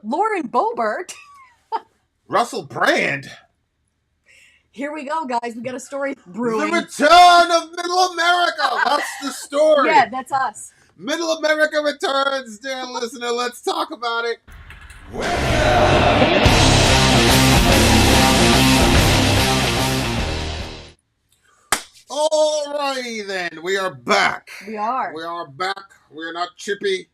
Lauren Boebert. Russell Brand. Here we go, guys. We got a story The brewing. return of Middle America. That's the story. Yeah, that's us. Middle America returns, dear listener. Let's talk about it. Alrighty then, we are back. We are. We are back. We're not chippy.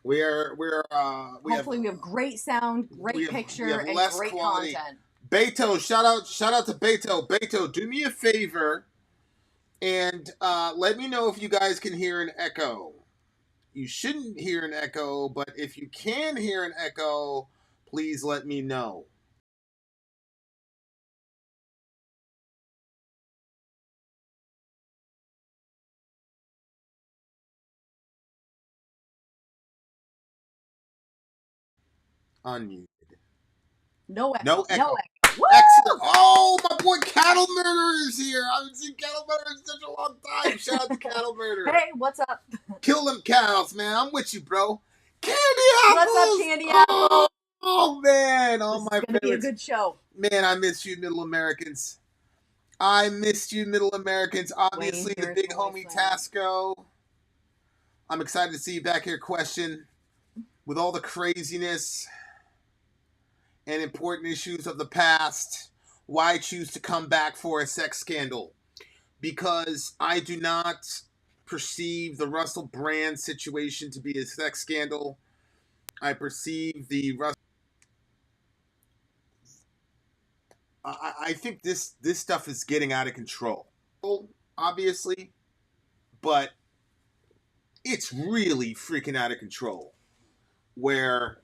Hopefully we have great sound, great picture, and great quality content. Beto, shout out to Beto. Beto, do me a favor and let me know if you guys can hear an echo. You shouldn't hear an echo, but if you can hear an echo, please let me know. Unmuted. No echo. No echo. No echo. Woo! Excellent. Oh, my boy Cattle Murderer is here. I haven't seen Cattle Murderer in such a long time. Shout out to Cattle Murderer. Hey, what's up? Kill them cows, man. I'm with you, bro. Candy apples. What's up, Candy Apples? Oh man. All This my is gonna favorites. be a good show. Man, I miss you, Middle Americans. I missed you, Middle Americans. Obviously, the big homie Tasco. I'm excited to see you back here, question, with all the craziness and important issues of the past. Why choose to come back for a sex scandal? Because I do not perceive the Russell Brand situation to be a sex scandal. I perceive the Russell. I think this stuff is getting out of control, obviously, but it's really freaking out of control. Where,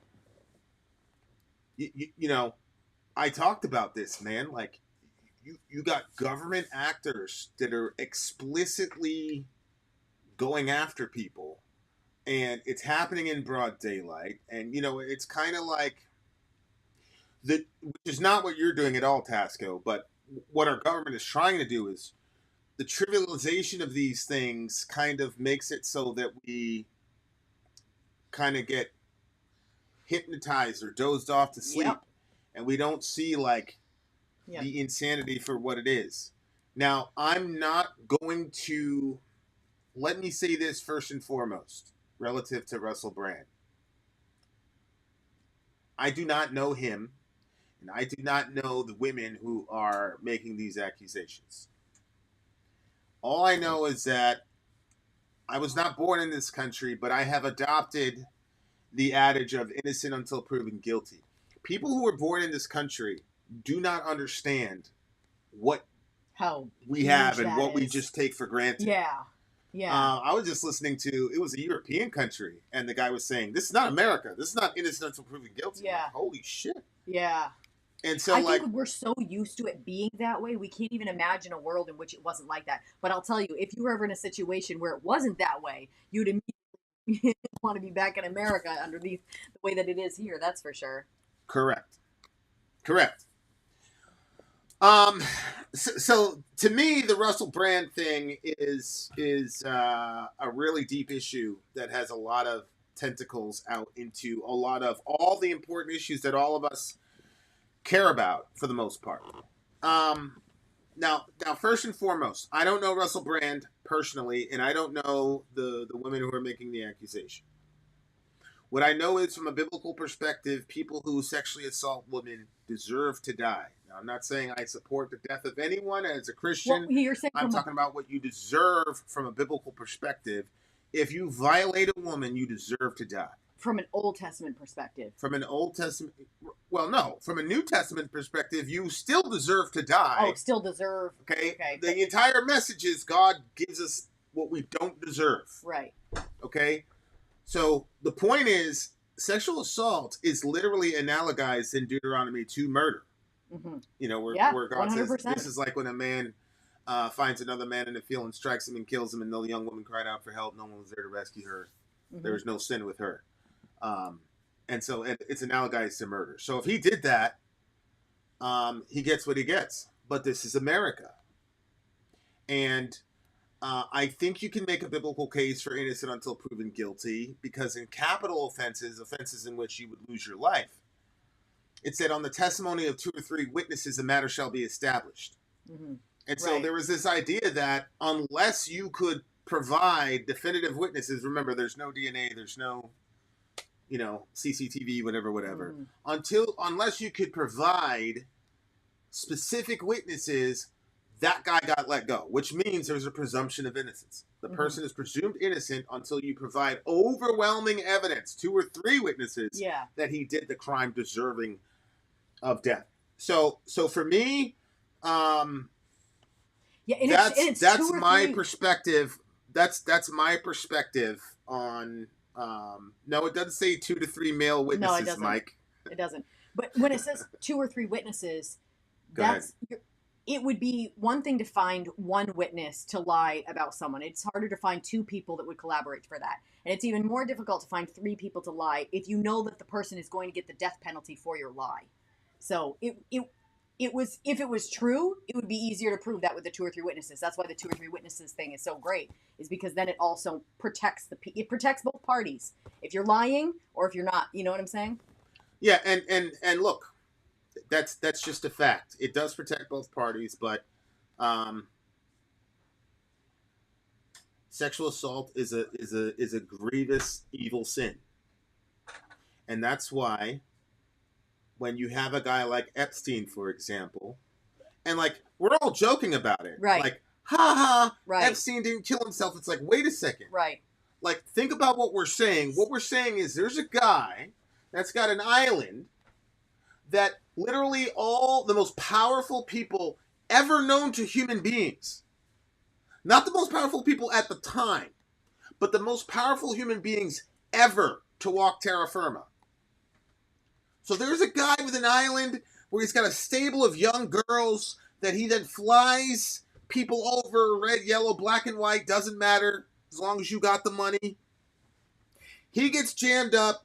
you know, I talked about this, man. Like, you got government actors that are explicitly going after people, and it's happening in broad daylight. And it's kind of like which is not what you're doing at all, Tasco, but what our government is trying to do is the trivialization of these things kind of makes it so that we kind of get hypnotized or dozed off to sleep. Yep. And we don't see the insanity for what it is. Now, I'm not going to, let me say this first and foremost, relative to Russell Brand. I do not know him, and I do not know the women who are making these accusations. All I know is that I was not born in this country, but I have adopted the adage of innocent until proven guilty. People who were born in this country do not understand how we have and what we just take for granted. Yeah. I was just listening to, it was a European country, and the guy was saying, this is not America. This is not innocent until proven guilty. Yeah. Like, holy shit. Yeah. And so, I think we're so used to it being that way, we can't even imagine a world in which it wasn't like that. But I'll tell you, if you were ever in a situation where it wasn't that way, you'd immediately want to be back in America underneath the way that it is here. That's for sure. Correct. So to me, the Russell Brand thing is a really deep issue that has a lot of tentacles out into a lot of all the important issues that all of us care about for the most part. Now, first and foremost, I don't know Russell Brand personally, and I don't know the women who are making the accusation. What I know is, from a biblical perspective, people who sexually assault women deserve to die. Now, I'm not saying I support the death of anyone as a Christian. Well, I'm talking about what you deserve from a biblical perspective. If you violate a woman, you deserve to die. From an Old Testament perspective. From an Old Testament... Well, no. From a New Testament perspective, you still deserve to die. Oh, still deserve. Okay? The entire message is God gives us what we don't deserve. Right. Okay? So the point is, sexual assault is literally analogized in Deuteronomy to murder. Mm-hmm. Where God 100%. says, this is like when a man finds another man in the field and strikes him and kills him, and the young woman cried out for help. No one was there to rescue her. Mm-hmm. There was no sin with her. And so it's analogized to murder. So if he did that, he gets what he gets. But this is America. And I think you can make a biblical case for innocent until proven guilty, because in capital offenses, offenses in which you would lose your life, it said, on the testimony of 2 or 3 witnesses, the matter shall be established. Mm-hmm. And so Right. there was this idea that unless you could provide definitive witnesses, remember, there's no DNA, there's no, CCTV, whatever. Mm-hmm. Unless you could provide specific witnesses, that guy got let go, which means there's a presumption of innocence. The Mm-hmm. person is presumed innocent until you provide overwhelming evidence, 2 or 3 witnesses, Yeah. that he did the crime deserving of death. So for me, Yeah, and it's that's 2 or my 3. perspective. That's my perspective on. No, it doesn't say 2 to 3 male No, it witnesses, doesn't. Mike. It doesn't. But when it says 2 or 3 witnesses, Go ahead. it would be one thing to find one witness to lie about someone. It's harder to find 2 people that would collaborate for that. And it's even more difficult to find 3 people to lie if you know that the person is going to get the death penalty for your lie. So it was, if it was true, it would be easier to prove that with the 2 or 3 witnesses. That's why the 2 or 3 witnesses thing is so great, is because then it also protects it protects both parties. If you're lying or if you're not, you know what I'm saying? Yeah, and look, that's just a fact. It does protect both parties, but sexual assault is a grievous evil sin, and that's why when you have a guy like Epstein, for example, and like we're all joking about it, Right. like ha ha, Right. Epstein didn't kill himself. It's like, wait a second, Right. like think about what we're saying. What we're saying is there's a guy that's got an island that literally all the most powerful people ever known to human beings, not the most powerful people at the time, but the most powerful human beings ever to walk terra firma. So there's a guy with an island where he's got a stable of young girls that he then flies people over, red, yellow, black, and white, doesn't matter as long as you got the money. He gets jammed up,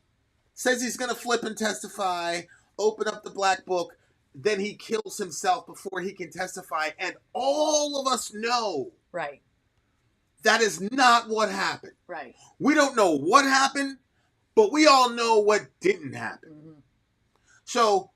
says he's going to flip and testify, open up the black book, then he kills himself before he can testify, and all of us know Right. that is not what happened. Right. We don't know what happened, but we all know what didn't happen. Mm-hmm. So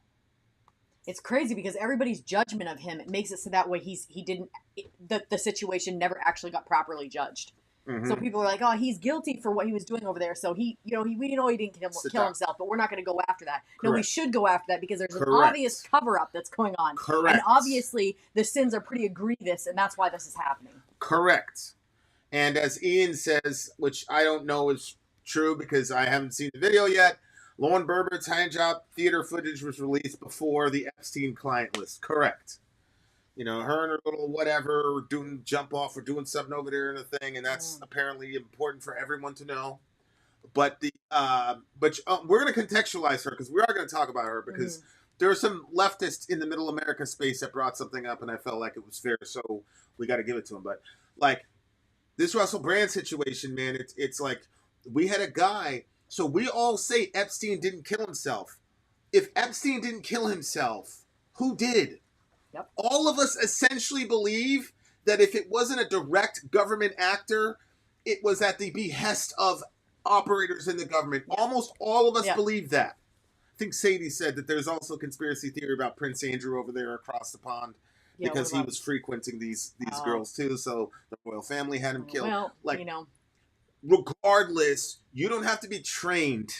it's crazy because everybody's judgment of him, it makes it so that way the situation never actually got properly judged. mm-hmm. So people are like, oh, he's guilty for what he was doing over there. So we know he didn't kill himself, but we're not going to go after that. Correct. No, we should go after that because there's an Correct. obvious cover-up that's going on. Correct. And obviously the sins are pretty grievous, and that's why this is happening. Correct. And as Ian says, which I don't know is true because I haven't seen the video yet, Lauren Boebert's hand job theater footage was released before the Epstein client list. Correct. Her and her little whatever doing jump off or doing something over there in a thing, and that's apparently important for everyone to know. But we're going to contextualize her because we are going to talk about her because there are some leftists in the Middle America space that brought something up, and I felt like it was fair, so we got to give it to them. But like this Russell Brand situation, man, it's like we had a guy. So we all say Epstein didn't kill himself. If Epstein didn't kill himself, who did? Yep. All of us essentially believe that if it wasn't a direct government actor, it was at the behest of operators in the government. Yep. Almost all of us believe that. I think Sadie said that there's also a conspiracy theory about Prince Andrew over there across the pond because he was frequenting these girls too. So the royal family had him killed. Well, regardless, you don't have to be trained,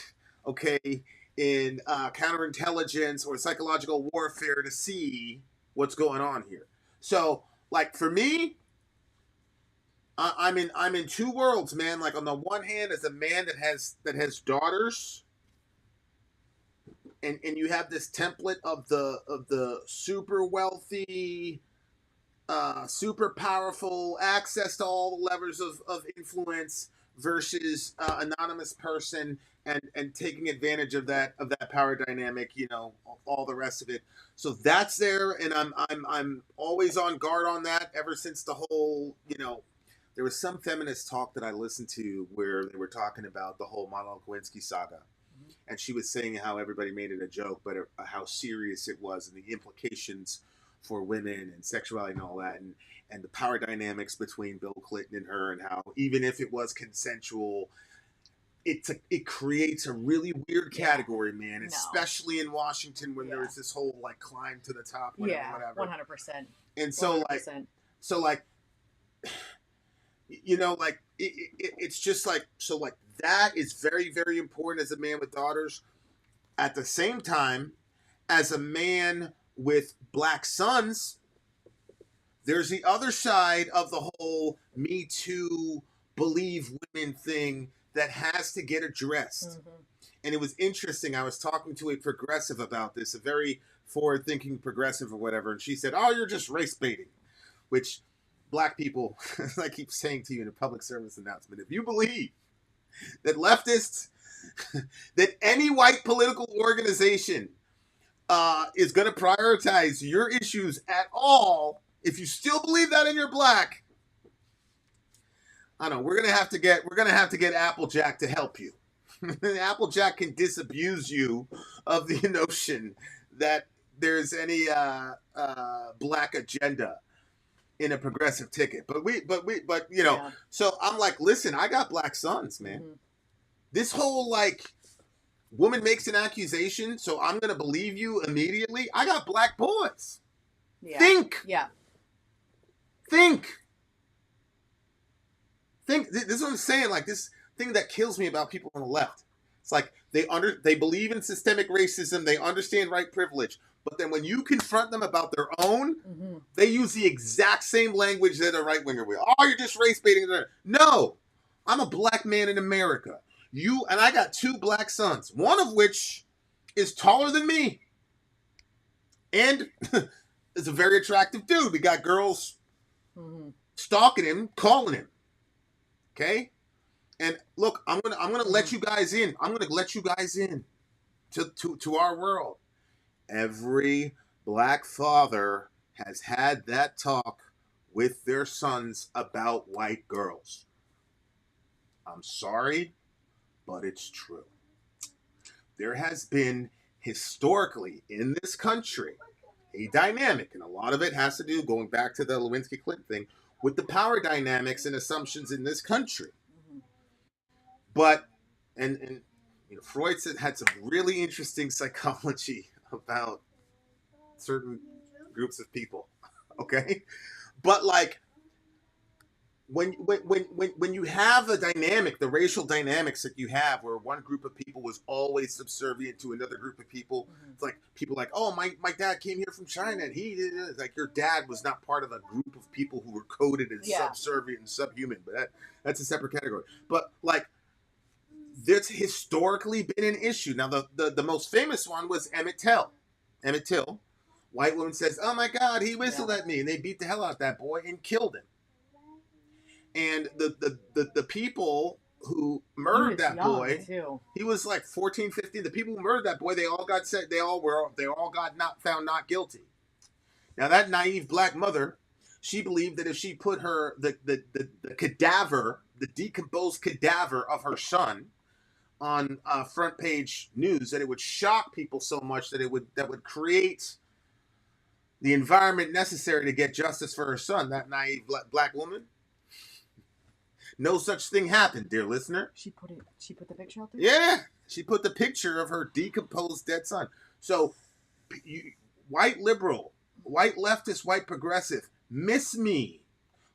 okay, in counterintelligence or psychological warfare to see what's going on here. So, like for me, I'm in 2 worlds, man. Like on the one hand, as a man that has daughters, and you have this template of the super wealthy, super powerful, access to all the levers of influence versus anonymous person and taking advantage of that power dynamic, all the rest of it. So that's there, and I'm always on guard on that ever since the whole, there was some feminist talk that I listened to where they were talking about the whole Monica Lewinsky saga. And she was saying how everybody made it a joke, but how serious it was and the implications for women and sexuality and all that, and the power dynamics between Bill Clinton and her, and how even if it was consensual, it creates a really weird category, man. No. Especially in Washington when there's this whole like climb to the top, whatever. 100%. And so 100%. like you know, like it's just like, so like that is very, very important as a man with daughters. At the same time, as a man with black sons, there's the other side of the whole Me Too, believe women thing that has to get addressed. Mm-hmm. And it was interesting. I was talking to a progressive about this, a very forward-thinking progressive or whatever, and she said, "Oh, you're just race baiting," which black people, as I keep saying to you in a public service announcement, if you believe that leftists, that any white political organization is going to prioritize your issues at all, if you still believe that and you're black, I don't know, we're gonna have to get Applejack to help you. Applejack can disabuse you of the notion that there's any black agenda in a progressive ticket. But you know, yeah. So I'm like, listen, I got black sons, man. Mm-hmm. This whole like woman makes an accusation, so I'm gonna believe you immediately. I got black boys. Yeah. Think. This is what I'm saying. Like this thing that kills me about people on the left. It's like they believe in systemic racism. They understand white privilege. But then when you confront them about their own, mm-hmm. they use the exact same language that a right winger will. Oh, you're just race baiting. No, I'm a black man in America. And I got 2 black sons, one of which is taller than me, and is a very attractive dude. We got girls mm-hmm. stalking him, calling him. Okay, and look, I'm gonna let you guys in. I'm gonna let you guys in to our world. Every black father has had that talk with their sons about white girls. I'm sorry, but it's true. There has been historically in this country a dynamic, and a lot of it has to do, going back to the Lewinsky-Clinton thing, with the power dynamics and assumptions in this country. Mm-hmm. But, and you know, Freud had some really interesting psychology about certain groups of people, okay? But like, when you have a dynamic, the racial dynamics that you have, where one group of people was always subservient to another group of people, mm-hmm. It's like people like, oh, my dad came here from China, and he did it. Like, your dad was not part of a group of people who were coded as subservient and subhuman, but that's a separate category. But like, that's historically been an issue. Now, the most famous one was Emmett Till. Emmett Till, white woman says, "Oh my God, he whistled at me," and they beat the hell out of that boy and killed him. And the people who murdered that boy, too. He was like 14, 15. The people who murdered that boy, they all got found not guilty. Now that naive black mother, she believed that if she put the cadaver, the decomposed cadaver of her son, on front page news, that it would shock people so much that would create the environment necessary to get justice for her son. That naive black woman. No such thing happened, dear listener. She put the picture out there? Yeah. She put the picture of her decomposed dead son. So, white liberal, white leftist, white progressive, miss me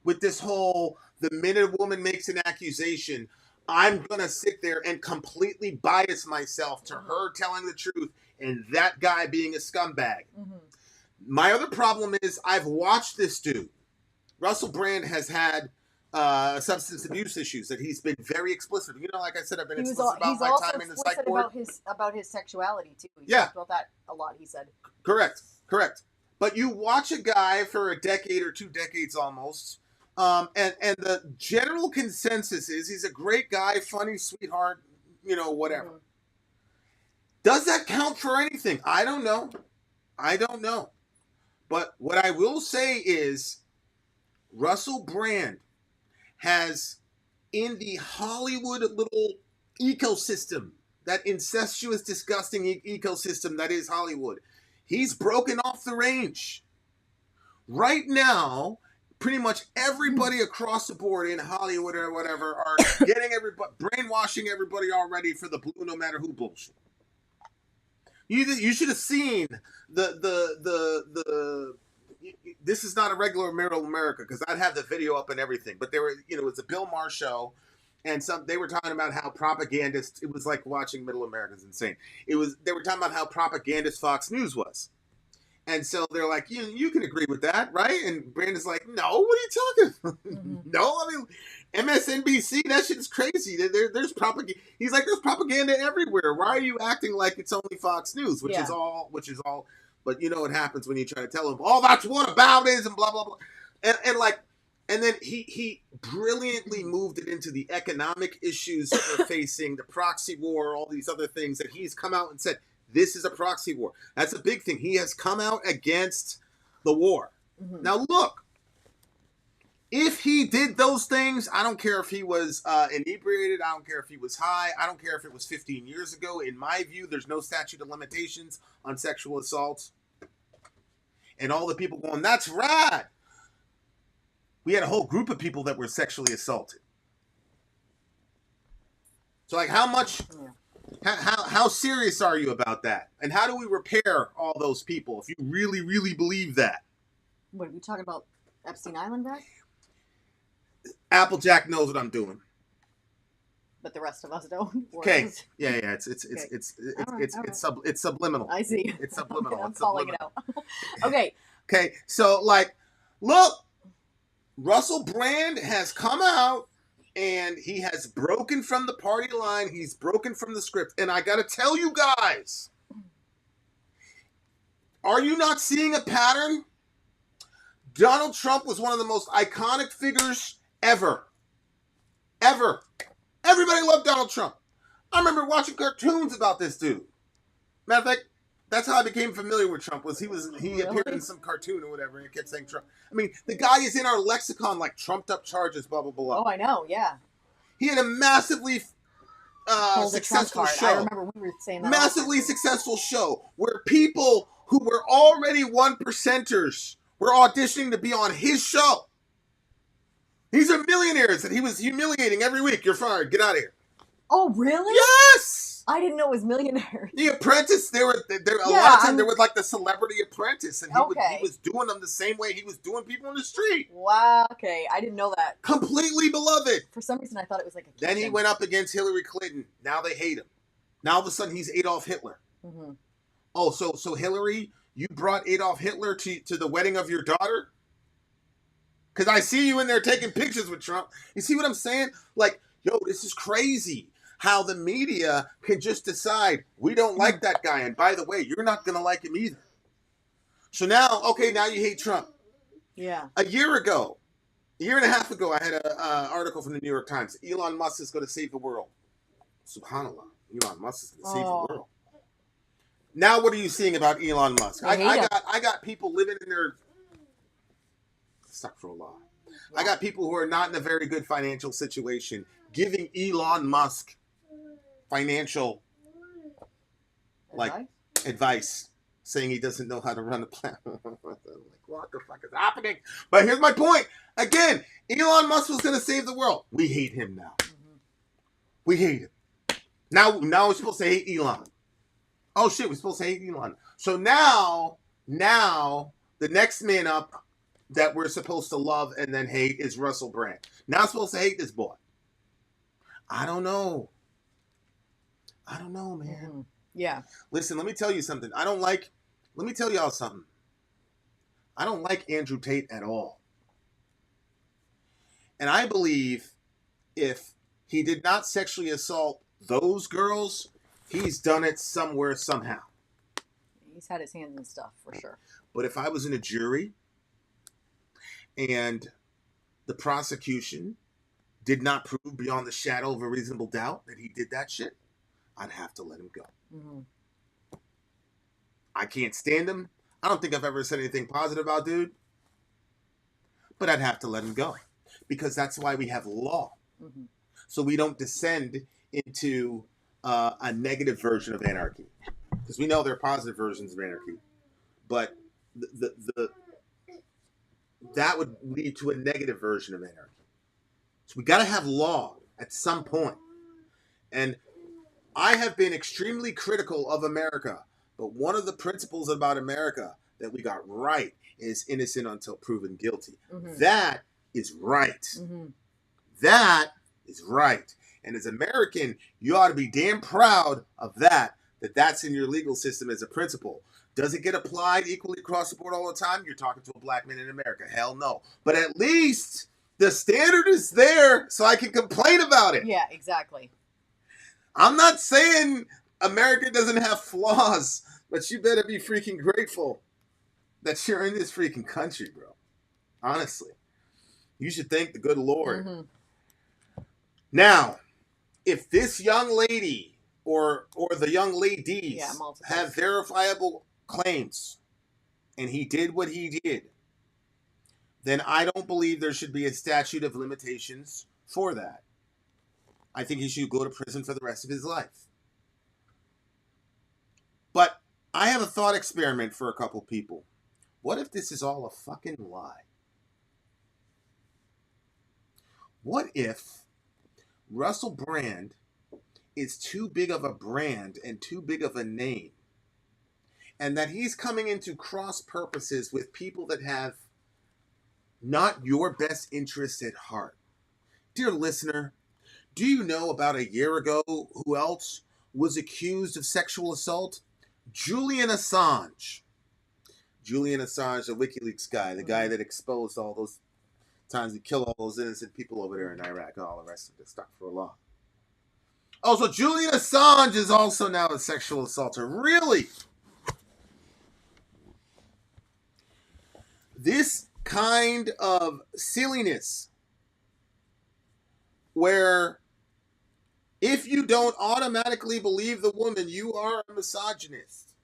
with this whole, the minute a woman makes an accusation, I'm going to sit there and completely bias myself to her telling the truth and that guy being a scumbag. Mm-hmm. My other problem is I've watched this dude. Russell Brand has had substance abuse issues that he's been very explicit. You know, like I said, I've been explicit about my time in the psych ward. About his sexuality too. He talked about that a lot. He said. Correct. But you watch a guy for a decade or 2 decades almost, and the general consensus is he's a great guy, funny, sweetheart, you know, whatever. Mm-hmm. Does that count for anything? I don't know. But what I will say is, Russell Brand has, in the Hollywood little ecosystem, that incestuous, disgusting ecosystem that is Hollywood, he's broken off the range. Right now, pretty much everybody across the board in Hollywood or whatever are getting everybody, brainwashing everybody already for the blue no matter who bullshit. You should have seen the this is not a regular Middle America because I'd have the video up and everything. But there were, it was a Bill Maher show, and they were talking about how propagandist. It was like watching Middle America is insane. They were talking about how propagandist Fox News was. And so they're like, you can agree with that, right? And Brandon's like, no, what are you talking? No, I mean, MSNBC, that shit is crazy. There's propaganda. He's like, there's propaganda everywhere. Why are you acting like it's only Fox News, which is all. But you know what happens when you try to tell him, oh, that's what about is and blah blah blah, and then he brilliantly moved it into the economic issues that we're facing, the proxy war, all these other things that he's come out and said. This is a proxy war. That's a big thing. He has come out against the war. Mm-hmm. Now, look, if he did those things, I don't care if he was inebriated. I don't care if he was high. I don't care if it was 15 years ago. In my view, there's no statute of limitations on sexual assault. And all the people going, that's right. We had a whole group of people that were sexually assaulted. So, like, how much... Yeah. How serious are you about that? And how do we repair all those people if you really, really believe that? What, are we talking about Epstein Island back? Applejack knows what I'm doing. But the rest of us don't. Okay. Yeah. It's subliminal. I see. It's subliminal. I'm calling it out. Okay. Okay. So, like, look, Russell Brand has come out. And he has broken from the party line. He's broken from the script. And I got to tell you guys, are you not seeing a pattern? Donald Trump was one of the most iconic figures ever. Ever. Everybody loved Donald Trump. I remember watching cartoons about this dude. Matter of fact, that's how I became familiar with Trump. He appeared in some cartoon or whatever, and it kept saying Trump. I mean, the guy is in our lexicon like trumped up charges, blah blah blah. Oh, I know, yeah. He had a massively successful show. I remember we were saying that. Massively successful show where people who were already 1%ers were auditioning to be on his show. These are millionaires that he was humiliating every week. You're fired. Get out of here. Oh, really? Yes. I didn't know it was millionaires. The Apprentice, a lot of times there was like the Celebrity Apprentice, and he was doing them the same way he was doing people in the street. Wow, okay, I didn't know that. Completely beloved. For some reason, I thought it was like a kitchen. Then he went up against Hillary Clinton. Now they hate him. Now all of a sudden he's Adolf Hitler. Mm-hmm. Oh, so Hillary, you brought Adolf Hitler to the wedding of your daughter? Because I see you in there taking pictures with Trump. You see what I'm saying? Like, yo, this is crazy. How the media can just decide we don't like that guy, and by the way, you're not going to like him either. So now you hate Trump. Yeah. A year and a half ago, I had an article from the New York Times. Elon Musk is going to save the world. Subhanallah, Elon Musk is going to save the world. Now, what are you seeing about Elon Musk? I got people living in their astaghfirullah. Yeah. I got people who are not in a very good financial situation giving Elon Musk financial advice, saying he doesn't know how to run a planet. Like, what the fuck is happening? But here's my point. Again, Elon Musk was going to save the world. We hate him now. Mm-hmm. We hate him. Now we're supposed to hate Elon. Oh shit, we're supposed to hate Elon. So now the next man up that we're supposed to love and then hate is Russell Brand. Now I'm supposed to hate this boy. I don't know, man. Mm-hmm. Yeah. Listen, let me tell you something. Let me tell y'all something. I don't like Andrew Tate at all. And I believe if he did not sexually assault those girls, he's done it somewhere, somehow. He's had his hands in stuff, for sure. But if I was in a jury and the prosecution did not prove beyond the shadow of a reasonable doubt that he did that shit, I'd have to let him go. Mm-hmm. I can't stand him. I don't think I've ever said anything positive about dude. But I'd have to let him go. Because that's why we have law. Mm-hmm. So we don't descend into a negative version of anarchy. Because we know there are positive versions of anarchy. But that would lead to a negative version of anarchy. So we got to have law at some point. And I have been extremely critical of America, but one of the principles about America that we got right is innocent until proven guilty. Mm-hmm. That is right. Mm-hmm. That is right. And as an American, you ought to be damn proud of that that's in your legal system as a principle. Does it get applied equally across the board all the time? You're talking to a black man in America. Hell no. But at least the standard is there so I can complain about it. Yeah, exactly. I'm not saying America doesn't have flaws, but you better be freaking grateful that you're in this freaking country, bro. Honestly. You should thank the good Lord. Mm-hmm. Now, if this young lady or the young ladies have verifiable claims and he did what he did, then I don't believe there should be a statute of limitations for that. I think he should go to prison for the rest of his life. But I have a thought experiment for a couple people. What if this is all a fucking lie? What if Russell Brand is too big of a brand and too big of a name, and that he's coming into cross purposes with people that have not your best interests at heart? Dear listener, do you know about a year ago who else was accused of sexual assault? Julian Assange. Julian Assange, the WikiLeaks guy, the guy that exposed all those times he killed all those innocent people over there in Iraq and all the rest of the stuff for a law. Oh, so Julian Assange is also now a sexual assaulter. Really? This kind of silliness, where if you don't automatically believe the woman, you are a misogynist,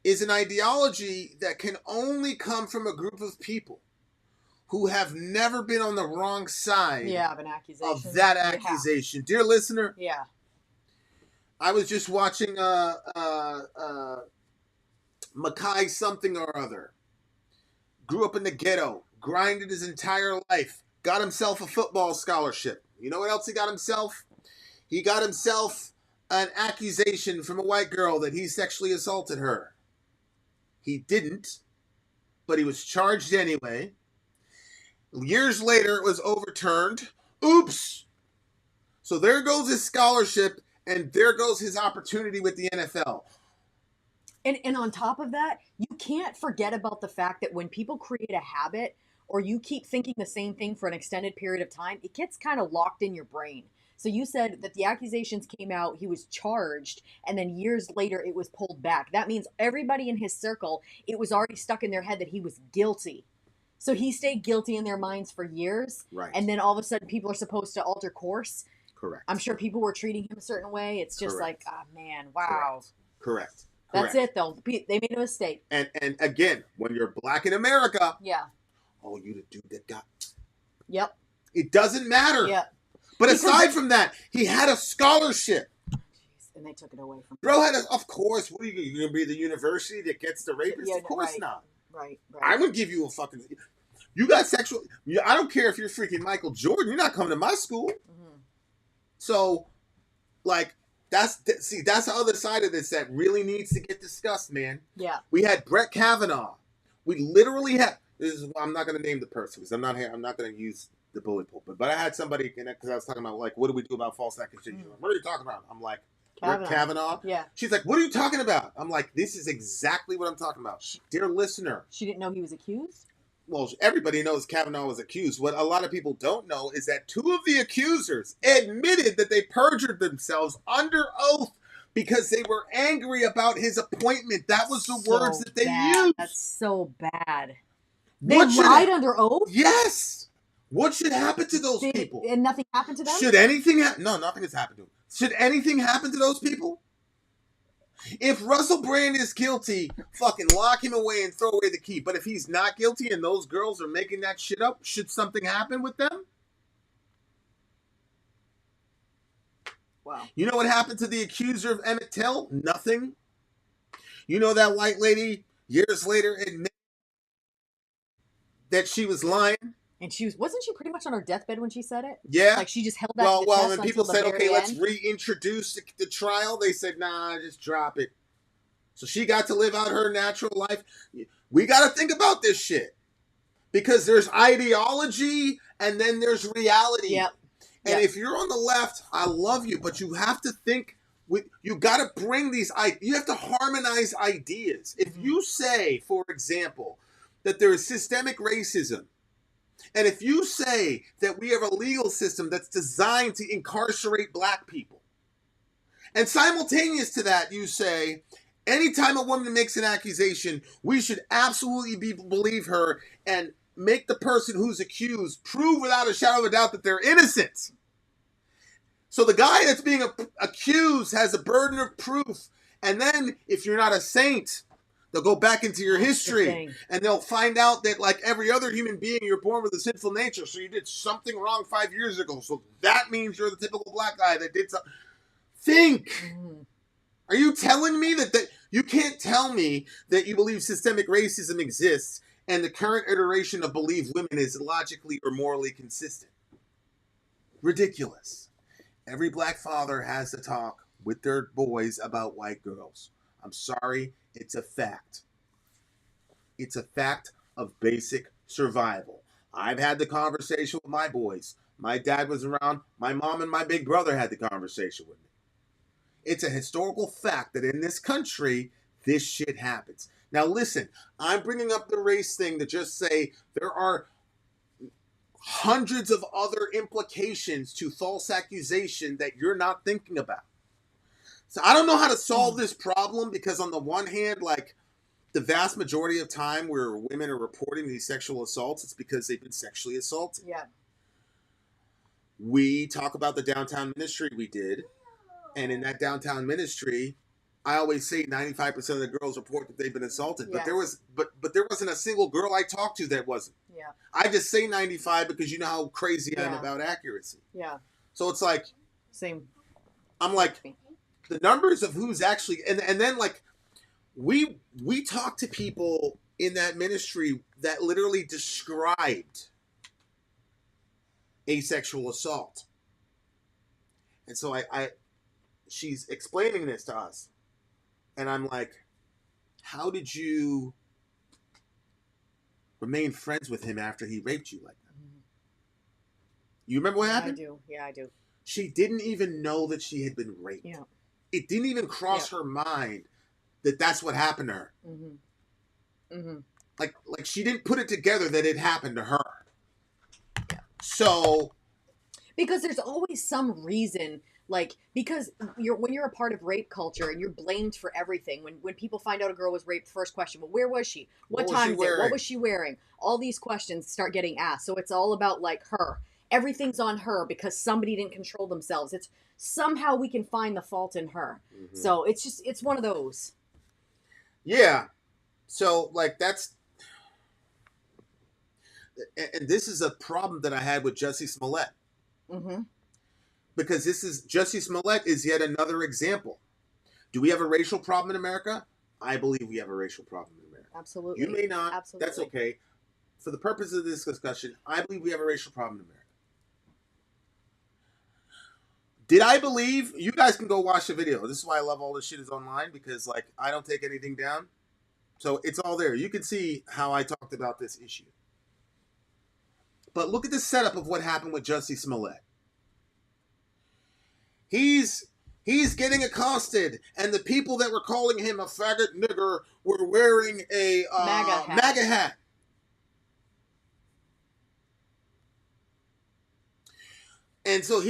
is an ideology that can only come from a group of people who have never been on the wrong side of an accusation. Of that accusation. Yeah. Dear listener, I was just watching Mackay something or other. Grew up in the ghetto, grinded his entire life, got himself a football scholarship. You know what else he got himself? He got himself an accusation from a white girl that he sexually assaulted her. He didn't, but he was charged anyway. Years later, it was overturned. Oops. So there goes his scholarship, and there goes his opportunity with the NFL. And on top of that, you can't forget about the fact that when people create a habit, or you keep thinking the same thing for an extended period of time, it gets kind of locked in your brain. So you said that the accusations came out, he was charged, and then years later it was pulled back. That means everybody in his circle, it was already stuck in their head that he was guilty. So he stayed guilty in their minds for years. Right. And then all of a sudden people are supposed to alter course. Correct. I'm sure people were treating him a certain way. It's just like, oh man, wow. Correct. That's it though. They made a mistake. And again, when you're black in America, oh, you the dude that got. Yep. It doesn't matter. Yep. But aside from that, he had a scholarship. And they took it away from him. Bro had of course, what are you going to be the university that gets the rapist? Yeah, of course not. Right. I would give you a fucking. You got sexual. I don't care if you're freaking Michael Jordan. You're not coming to my school. Mm-hmm. So, like, that's the other side of this that really needs to get discussed, man. Yeah. We had Brett Kavanaugh. We literally had. I'm not going to name the person because I'm not going to use the bully pulpit. But I had somebody because I was talking about like, what do we do about false accusations? Mm-hmm. What are you talking about? I'm like, Brett Kavanaugh. Yeah. She's like, what are you talking about? I'm like, this is exactly what I'm talking about, dear listener. She didn't know he was accused. Well, everybody knows Kavanaugh was accused. What a lot of people don't know is that two of the accusers admitted that they perjured themselves under oath because they were angry about his appointment. That was the words that they used. That's so bad. They lied under oath? Yes. What should happen to those people? And nothing happened to them? Should anything happen? No, nothing has happened to them. Should anything happen to those people? If Russell Brand is guilty, fucking lock him away and throw away the key. But if he's not guilty and those girls are making that shit up, should something happen with them? Wow. You know what happened to the accuser of Emmett Till? Nothing. You know that white lady years later admitted that she was lying. And wasn't she pretty much on her deathbed when she said it? Yeah. Like she just held that to the chest and people until said, the okay, very let's end. reintroduce the trial. They said, nah, just drop it. So she got to live out her natural life. We got to think about this shit. Because there's ideology and then there's reality. Yep. And if you're on the left, I love you, but you have to think, you got to bring you have to harmonize ideas. If you say, for example, that there is systemic racism, and if you say that we have a legal system that's designed to incarcerate black people, and simultaneous to that, you say, anytime a woman makes an accusation, we should absolutely believe her and make the person who's accused prove without a shadow of a doubt that they're innocent. So the guy that's being accused has a burden of proof. And then if you're not a saint, they'll go back into your history and they'll find out that like every other human being, you're born with a sinful nature. So you did something wrong 5 years ago. So that means you're the typical black guy that did something. Think. Are you telling me that you can't tell me that you believe systemic racism exists and the current iteration of believe women is logically or morally consistent? Ridiculous. Every black father has to talk with their boys about white girls. I'm sorry, it's a fact. It's a fact of basic survival. I've had the conversation with my boys. My dad was around. My mom and my big brother had the conversation with me. It's a historical fact that in this country, this shit happens. Now listen, I'm bringing up the race thing to just say there are hundreds of other implications to false accusation that you're not thinking about. So I don't know how to solve this problem because on the one hand, like the vast majority of time where women are reporting these sexual assaults, it's because they've been sexually assaulted. Yeah. We talk about the downtown ministry we did. And in that downtown ministry, I always say 95% of the girls report that they've been assaulted. Yes. But there wasn't a single girl I talked to that wasn't. Yeah. I just say 95 because you know how crazy I am about accuracy. Yeah. So it's like same. I'm like the numbers of who's actually and then like we talked to people in that ministry that literally described asexual assault. And so she's explaining this to us. And I'm like, how did you remain friends with him after he raped you like that? You remember what happened? I do. Yeah, I do. She didn't even know that she had been raped. Yeah. It didn't even cross her mind that that's what happened to her. Mm-hmm. Mm-hmm. Like she didn't put it together that it happened to her. Yeah. So... Because there's always some reason... Like, because when you're a part of rape culture and you're blamed for everything, when people find out a girl was raped, first question, well, where was she? What time is it? What was she wearing? All these questions start getting asked. So it's all about, like, her. Everything's on her because somebody didn't control themselves. It's somehow we can find the fault in her. Mm-hmm. So it's one of those. Yeah. So, like, and this is a problem that I had with Jussie Smollett. Mm-hmm. Because Jussie Smollett is yet another example. Do we have a racial problem in America? I believe we have a racial problem in America. Absolutely. You may not. Absolutely. That's okay. For the purpose of this discussion, I believe we have a racial problem in America. Did I believe? You guys can go watch the video. This is why I love all this shit is online because, like, I don't take anything down. So it's all there. You can see how I talked about this issue. But look at the setup of what happened with Jussie Smollett. He's getting accosted, and the people that were calling him a faggot nigger were wearing a MAGA hat. And so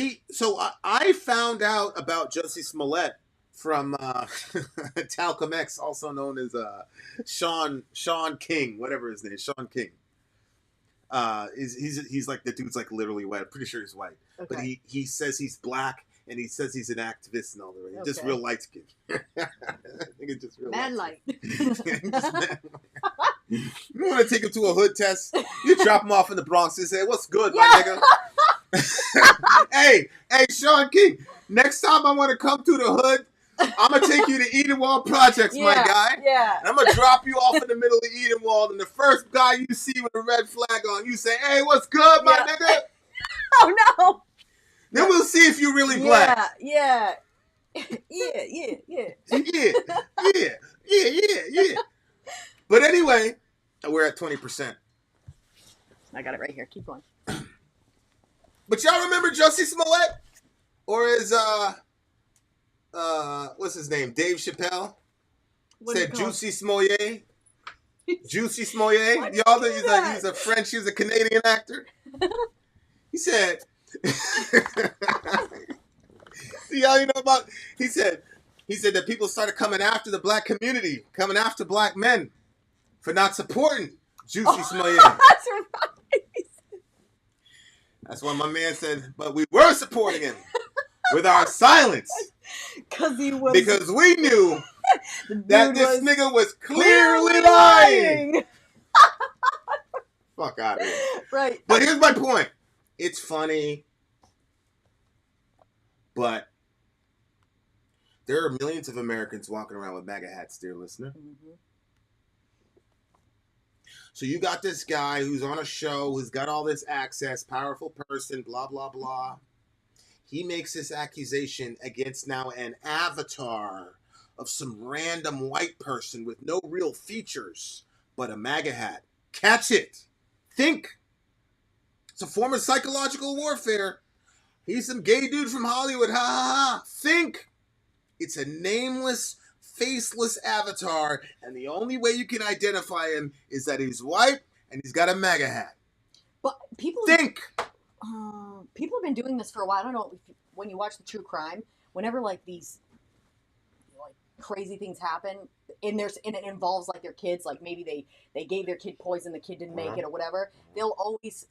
I found out about Jussie Smollett from Talcum X, also known as Sean King, whatever his name is, Sean King. He's like, the dude's like literally white. I'm pretty sure he's white, okay. But he says he's black. And he says he's an activist and all that. Okay. Just real light skin. I think it's just real man light. You want to take him to a hood test? You drop him off in the Bronx and say, "What's good, my nigga?" hey, Sean King. Next time I want to come to the hood I'm gonna take you to Edenwald Projects, my guy. Yeah. And I'm gonna drop you off in the middle of Edenwald, and the first guy you see with a red flag on, you say, "Hey, what's good, my nigga?" Oh no. Then we'll see if you're really black. Yeah. Yeah. But anyway, we're at 20%. I got it right here. Keep going. But y'all remember Jussie Smollett? Or is what's his name? Dave Chappelle? Said Juicy Smollett. Juicy Smollett. Y'all know he's a French, he's a Canadian actor. He said y'all know about he said that people started coming after the black community, coming after black men for not supporting Juicy Smollett. That's right. That's why my man said, but we were supporting him with our silence. Because we knew that this nigga was clearly lying. Fuck out of here. Right. But here's my point. It's funny, but there are millions of Americans walking around with MAGA hats, dear listener. Mm-hmm. So you got this guy who's on a show, who's got all this access, powerful person, blah, blah, blah. He makes this accusation against now an avatar of some random white person with no real features, but a MAGA hat. Catch it. Think. It's a form of psychological warfare. He's some gay dude from Hollywood. Ha ha ha. Think. It's a nameless, faceless avatar, and the only way you can identify him is that he's white and he's got a MAGA hat. But people think. People have been doing this for a while. I don't know if, when you watch the true crime, whenever like these like crazy things happen, and it involves like their kids, like maybe they gave their kid poison, the kid didn't make it or whatever. They'll always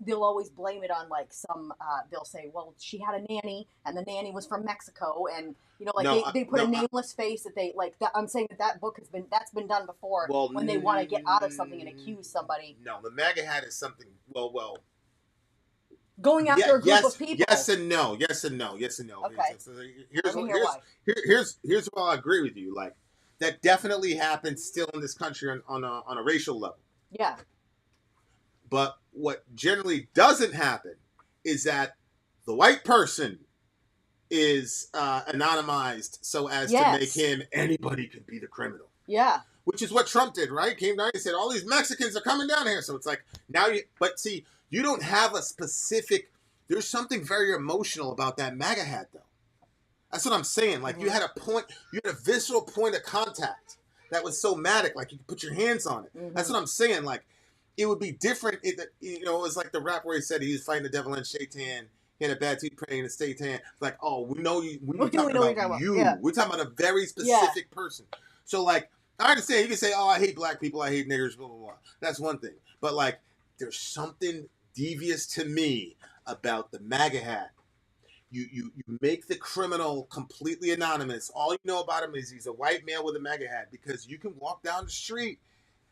blame it on like some. They'll say, well, she had a nanny, and the nanny was from Mexico, and you know, like they put a nameless face that they like. I'm saying that book that's been done before when they want to get out of something and accuse somebody. No, the MAGA hat is something. Well. Going after a group of people. Yes and no. Okay. Here's where I agree with you. Like that definitely happens still in this country on a racial level. Yeah. But what generally doesn't happen is that the white person is anonymized so as to make him anybody can be the criminal. Yeah. Which is what Trump did, right? Came down and said, all these Mexicans are coming down here. So it's like, but see, you don't have a specific, there's something very emotional about that MAGA hat, though. That's what I'm saying. Like, you had a visceral point of contact that was somatic, like you could put your hands on it. Mm-hmm. That's what I'm saying. Like, it would be different. It was like the rap where he said he was fighting the devil in Shaitan. He had a bad tooth praying in Satan. Like, oh, we know you. We're talking about you. Yeah. We're talking about a very specific person. So, like, I understand. You can say, oh, I hate black people. I hate niggers, blah, blah, blah. That's one thing. But, like, there's something devious to me about the MAGA hat. You make the criminal completely anonymous. All you know about him is he's a white male with a MAGA hat, because you can walk down the street,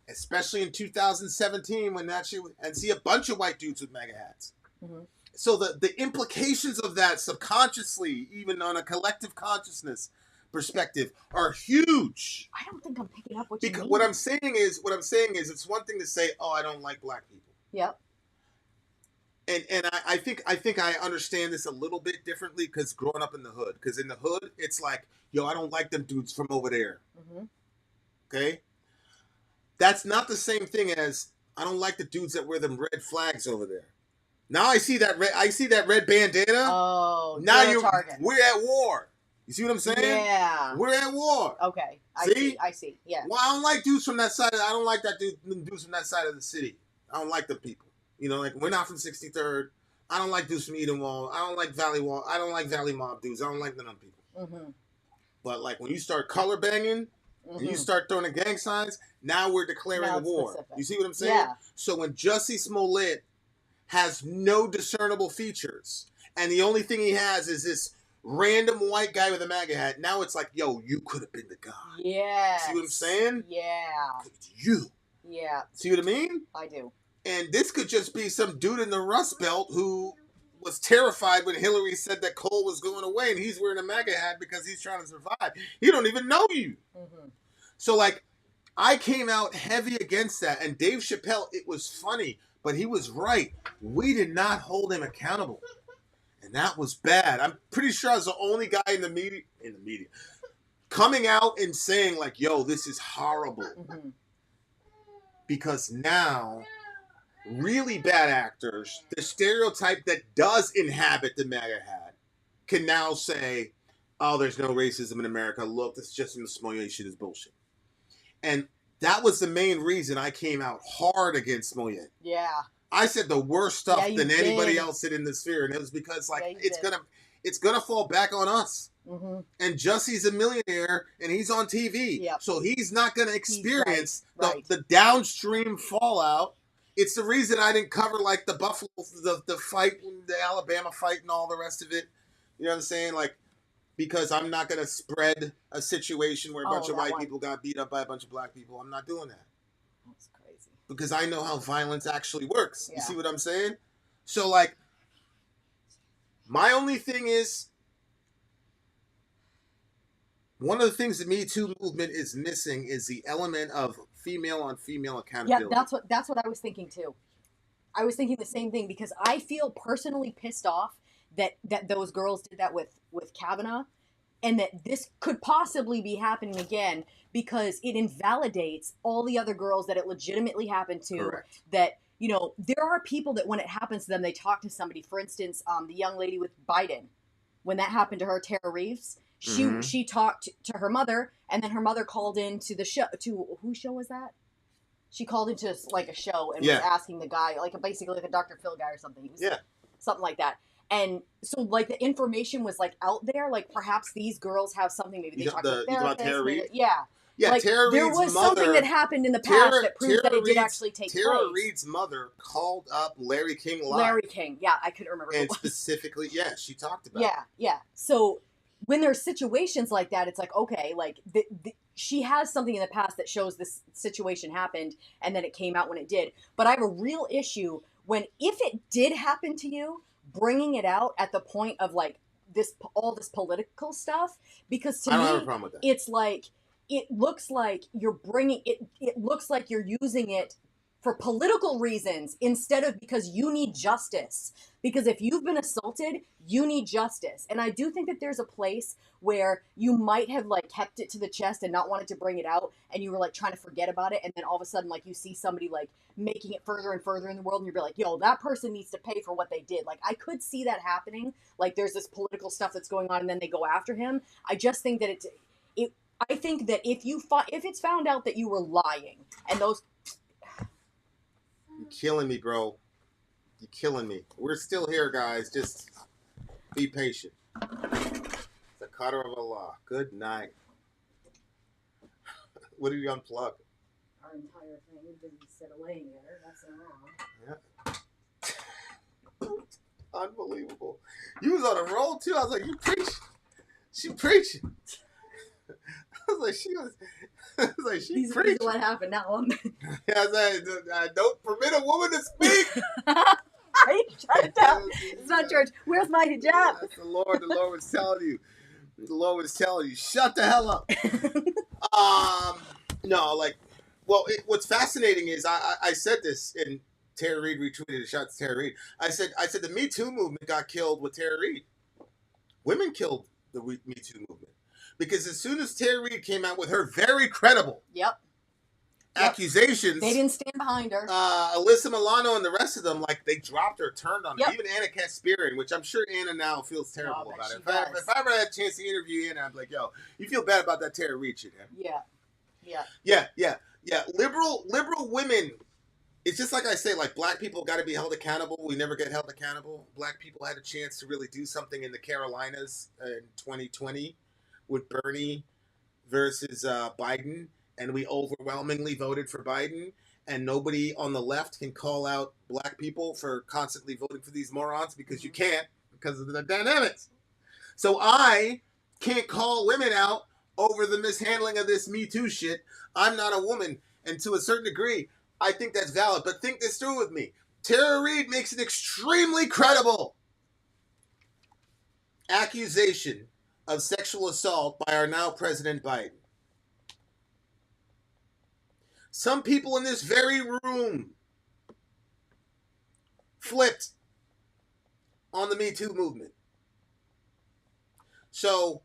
especially in 2017 when that shit, and see a bunch of white dudes with MAGA hats. Mm-hmm. So the implications of that subconsciously, even on a collective consciousness perspective, are huge. I don't think I'm picking up what you mean. What I'm saying is it's one thing to say, oh, I don't like black people. Yep. And I think I understand this a little bit differently because growing up in the hood. Because in the hood, it's like, yo, I don't like them dudes from over there. Mm-hmm. Okay? That's not the same thing as I don't like the dudes that wear them red flags over there. Now I see that red bandana. Oh, now we're at war. You see what I'm saying? Yeah. We're at war. Okay. I see. Yeah. Well, I don't like dudes from that side. I don't like dudes from that side of the city. I don't like the people. You know, like, we're not from 63rd. I don't like dudes from Edenwald. I don't like Valley Wall. I don't like Valley Mob dudes. I don't like none of them people. Mm-hmm. But, like, when you start color banging, and you start throwing the gang signs, now we're declaring a war. Specific. You see what I'm saying? Yeah. So when Jussie Smollett has no discernible features, and the only thing he has is this random white guy with a MAGA hat, now it's like, yo, you could have been the guy. Yeah. See what I'm saying? Yeah. It's you. Yeah. See what I mean? I do. And this could just be some dude in the Rust Belt who was terrified when Hillary said that Cole was going away and he's wearing a MAGA hat because he's trying to survive. He don't even know you. Mm-hmm. So, like, I came out heavy against that. And Dave Chappelle, it was funny, but he was right. We did not hold him accountable. And that was bad. I'm pretty sure I was the only guy in the media coming out and saying, like, yo, this is horrible. Mm-hmm. Because now, really bad actors, the stereotype that does inhabit the MAGA hat, can now say, oh, there's no racism in America. Look, this is just an Smollett is bullshit. And that was the main reason I came out hard against Smollett. Yeah. I said the worst stuff than anybody else did in the sphere. And it was because, like, it's gonna fall back on us. Mm-hmm. And Jussie's a millionaire, and he's on TV. Yep. So he's not going to experience the downstream fallout. It's the reason I didn't cover, like, the Buffalo, the fight, the Alabama fight, and all the rest of it. You know what I'm saying? Like, because I'm not going to spread a situation where a bunch of white people got beat up by a bunch of black people. I'm not doing that. That's crazy. Because I know how violence actually works. Yeah. You see what I'm saying? So, like, my only thing is, one of the things the Me Too movement is missing is the element of female on female accountability. Yeah, that's what I was thinking too. I was thinking the same thing because I feel personally pissed off that those girls did that with Kavanaugh, and that this could possibly be happening again because it invalidates all the other girls that it legitimately happened to. Correct. That, you know, there are people that when it happens to them, they talk to somebody. For instance, the young lady with Biden, when that happened to her, Tara Reeves. She talked to her mother, and then her mother called into the show. To whose show was that? She called into, like, a show and was asking the guy, like, basically like a Dr. Phil guy or something. He was something like that. And so, like, the information was, like, out there. Like, perhaps these girls have something. Maybe they talked to therapists. Yeah, like, Tara Reid's there was mother, something that happened in the past that proves that it did actually take place. Tara Reid's mother called up Larry King live. Larry King, yeah, I couldn't remember. And specifically, she talked about it. Yeah. So when there's situations like that, it's like, okay, like, she has something in the past that shows this situation happened, and then it came out when it did. But I have a real issue when, if it did happen to you, bringing it out at the point of, like, all this political stuff, because to me, I don't have a problem with that. It's like, it looks like you're bringing it. It looks like you're using it for political reasons instead of because you need justice. Because if you've been assaulted, you need justice. And I do think that there's a place where you might have, like, kept it to the chest and not wanted to bring it out, and you were, like, trying to forget about it, and then all of a sudden, like, you see somebody, like, making it further and further in the world, and you're like, yo, that person needs to pay for what they did. Like, I could see that happening. Like, there's this political stuff that's going on, and then they go after him. I just think that I think that if it's found out that you were lying, and those... You're killing me, bro. You're killing me. We're still here, guys. Just be patient. The Qadr of Allah. Good night. What did you unplug? Our entire thing. Instead of laying there, that's around. Yeah. Unbelievable. You was on a roll, too. I was like, you preaching. She preaching. I was like, she These preaching. What happened now? Yeah, I was like, don't permit a woman to speak. Shut it down. It's not church. Where's my hijab? That's the Lord. The Lord was telling you. The Lord was telling you, shut the hell up. No, like, well, what's fascinating is I said this, and Tara Reid retweeted a shot to Tara Reid. I said the Me Too movement got killed with Tara Reid. Women killed the Me Too movement. Because as soon as Tara Reid came out with her very credible accusations, they didn't stand behind her. Alyssa Milano and the rest of them, like, they dropped her, turned on her. Even Anna Kaspirin, which I'm sure Anna now feels terrible about it. If I ever had a chance to interview Anna, I'd be like, yo, you feel bad about that Tara Reid shit, Yeah. Liberal women. It's just like I say, like, black people got to be held accountable. We never get held accountable. Black people had a chance to really do something in the Carolinas in 2020 with Bernie versus Biden, and we overwhelmingly voted for Biden, and nobody on the left can call out black people for constantly voting for these morons because you can't, because of the dynamics. So I can't call women out over the mishandling of this Me Too shit. I'm not a woman, and to a certain degree, I think that's valid, but think this through with me. Tara Reid makes it extremely credible accusation of sexual assault by our now President Biden. Some people in this very room flipped on the Me Too movement. So,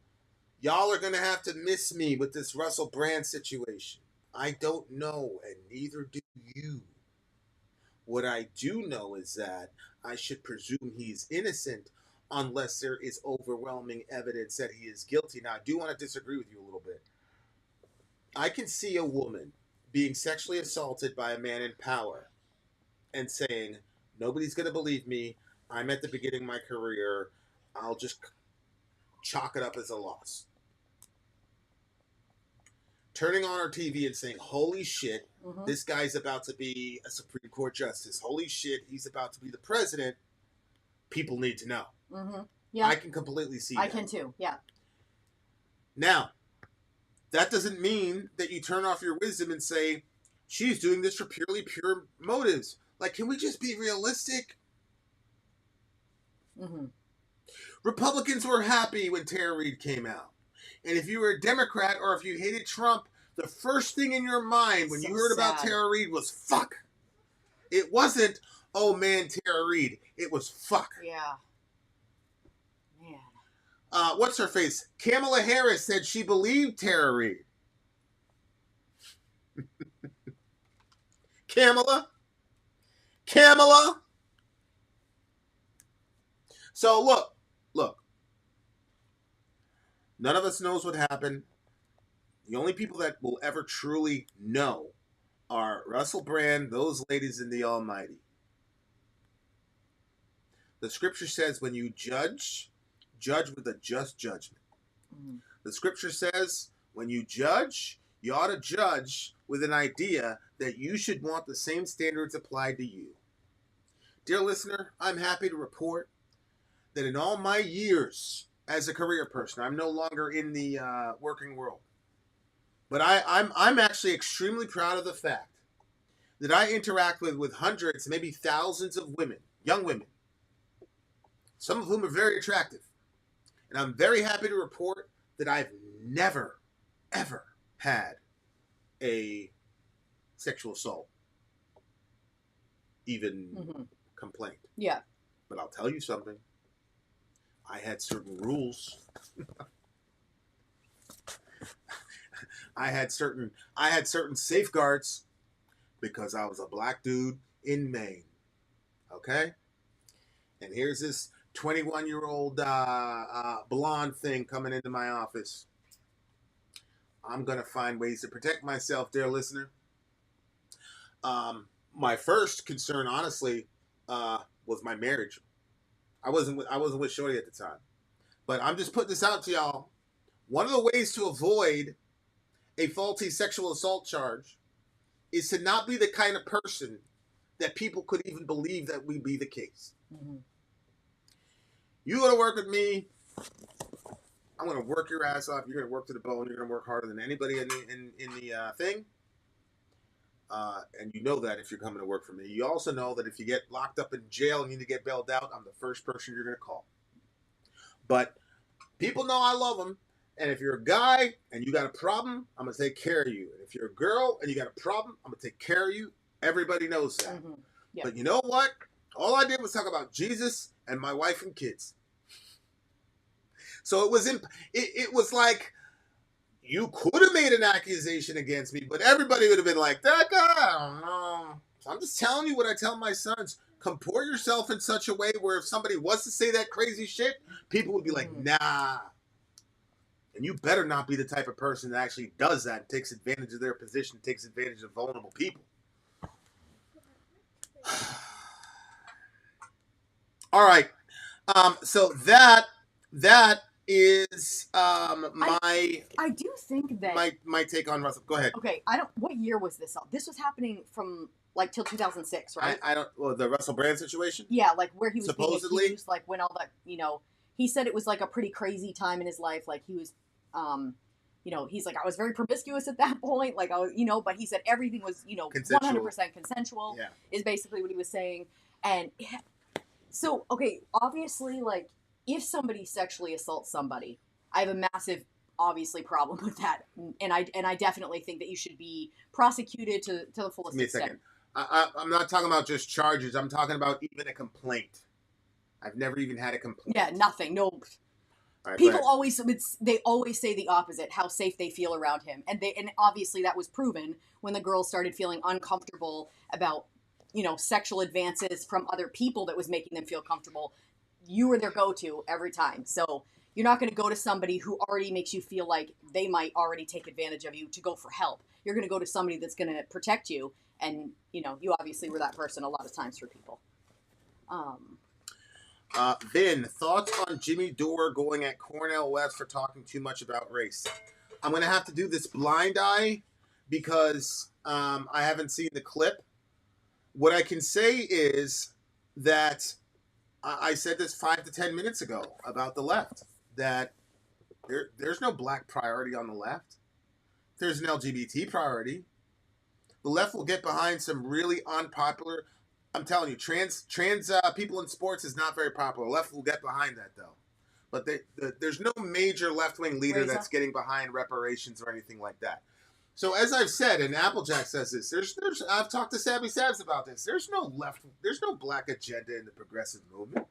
y'all are going to have to miss me with this Russell Brand situation. I don't know, and neither do you. What I do know is that I should presume he's innocent unless there is overwhelming evidence that he is guilty. Now, I do want to disagree with you a little bit. I can see a woman being sexually assaulted by a man in power and saying, nobody's going to believe me. I'm at the beginning of my career. I'll just chalk it up as a loss. Turning on our TV and saying, holy shit, this guy's about to be a Supreme Court justice. Holy shit, he's about to be the president. People need to know. Yeah. I can completely see I that. can too, yeah. Now, that doesn't mean that you turn off your wisdom and say, she's doing this for purely pure motives. Like, can we just be realistic? Republicans were happy when Tara Reade came out. And if you were a Democrat or if you hated Trump, the first thing in your mind when you heard about Tara Reade was fuck. It wasn't, oh man, Tara Reade. It was fuck. Yeah. Man. What's her face? Kamala Harris said she believed Tara Reade. Kamala? So look. None of us knows what happened. The only people that will ever truly know are Russell Brand, those ladies, and the Almighty. The scripture says when you judge with a just judgment. The scripture says when you judge, you ought to judge with an idea that you should want the same standards applied to you. Dear listener, I'm happy to report that in all my years as a career person, I'm no longer in the working world. But I'm actually extremely proud of the fact that I interact with hundreds, maybe thousands of women, young women, some of whom are very attractive. And I'm very happy to report that I've never, ever had a sexual assault, even complaint. Yeah. But I'll tell you something. I had certain rules. I had certain safeguards because I was a black dude in Maine. Okay? And here's this 21-year-old blonde thing coming into my office. I'm going to find ways to protect myself, dear listener. My first concern, honestly, was my marriage. I wasn't with Shorty at the time. But I'm just putting this out to y'all. One of the ways to avoid a faulty sexual assault charge is to not be the kind of person that people could even believe that would be the case. You go to work with me, I'm going to work your ass off. You're going to work to the bone. You're going to work harder than anybody in the thing. And you know that if you're coming to work for me. You also know that if you get locked up in jail and you need to get bailed out, I'm the first person you're going to call. But people know I love them. And if you're a guy and you got a problem, I'm going to take care of you. And if you're a girl and you got a problem, I'm going to take care of you. Everybody knows that. Yep. But you know what? All I did was talk about Jesus and my wife and kids. So it was like, you could have made an accusation against me, but everybody would have been like, that guy, I don't know. So I'm just telling you what I tell my sons. Comport yourself in such a way where if somebody was to say that crazy shit, people would be like, nah. And you better not be the type of person that actually does that and takes advantage of their position, takes advantage of vulnerable people. All right. So that is my. I do think that my take on Russell. Go ahead. Okay, what year was this? This was happening from like till 2006, right? I don't. Well, the Russell Brand situation. Yeah, like where he was supposedly being accused, like when all that, he said it was like a pretty crazy time in his life. Like he was, he's like, I was very promiscuous at that point. Like I was, but he said everything was, 100% consensual. Yeah. Is basically what he was saying. And so, okay, obviously, like if somebody sexually assaults somebody, I have a massive, obviously, problem with that, and I definitely think that you should be prosecuted to the Give fullest me a second. extent. I'm not talking about just charges. I'm talking about even a complaint. I've never even had a Yeah, complaint. nothing. No, All right, go people ahead. always they always say the opposite, how safe they feel around him, and obviously that was proven when the girls started feeling uncomfortable about sexual advances from other people that was making them feel comfortable. You were their go-to every time. So you're not going to go to somebody who already makes you feel like they might already take advantage of you to go for help. You're going to go to somebody that's going to protect you, and you obviously were that person a lot of times for people. um Vin, thoughts on Jimmy Dore going at Cornell West for talking too much about race? I'm going to have to do this blind eye because I haven't seen the clip. What I can say is that I said this 5 to 10 minutes ago about the left, that there's no black priority on the left. There's an LGBT priority. The left will get behind some really unpopular. I'm telling you, trans people in sports is not very popular. The left will get behind that though, but there's no major left wing leader Reza? that's getting behind reparations or anything like that. So as I've said, and Applejack says this, there's I've talked to Sabby Sabs about this. There's no black agenda in the progressive movement.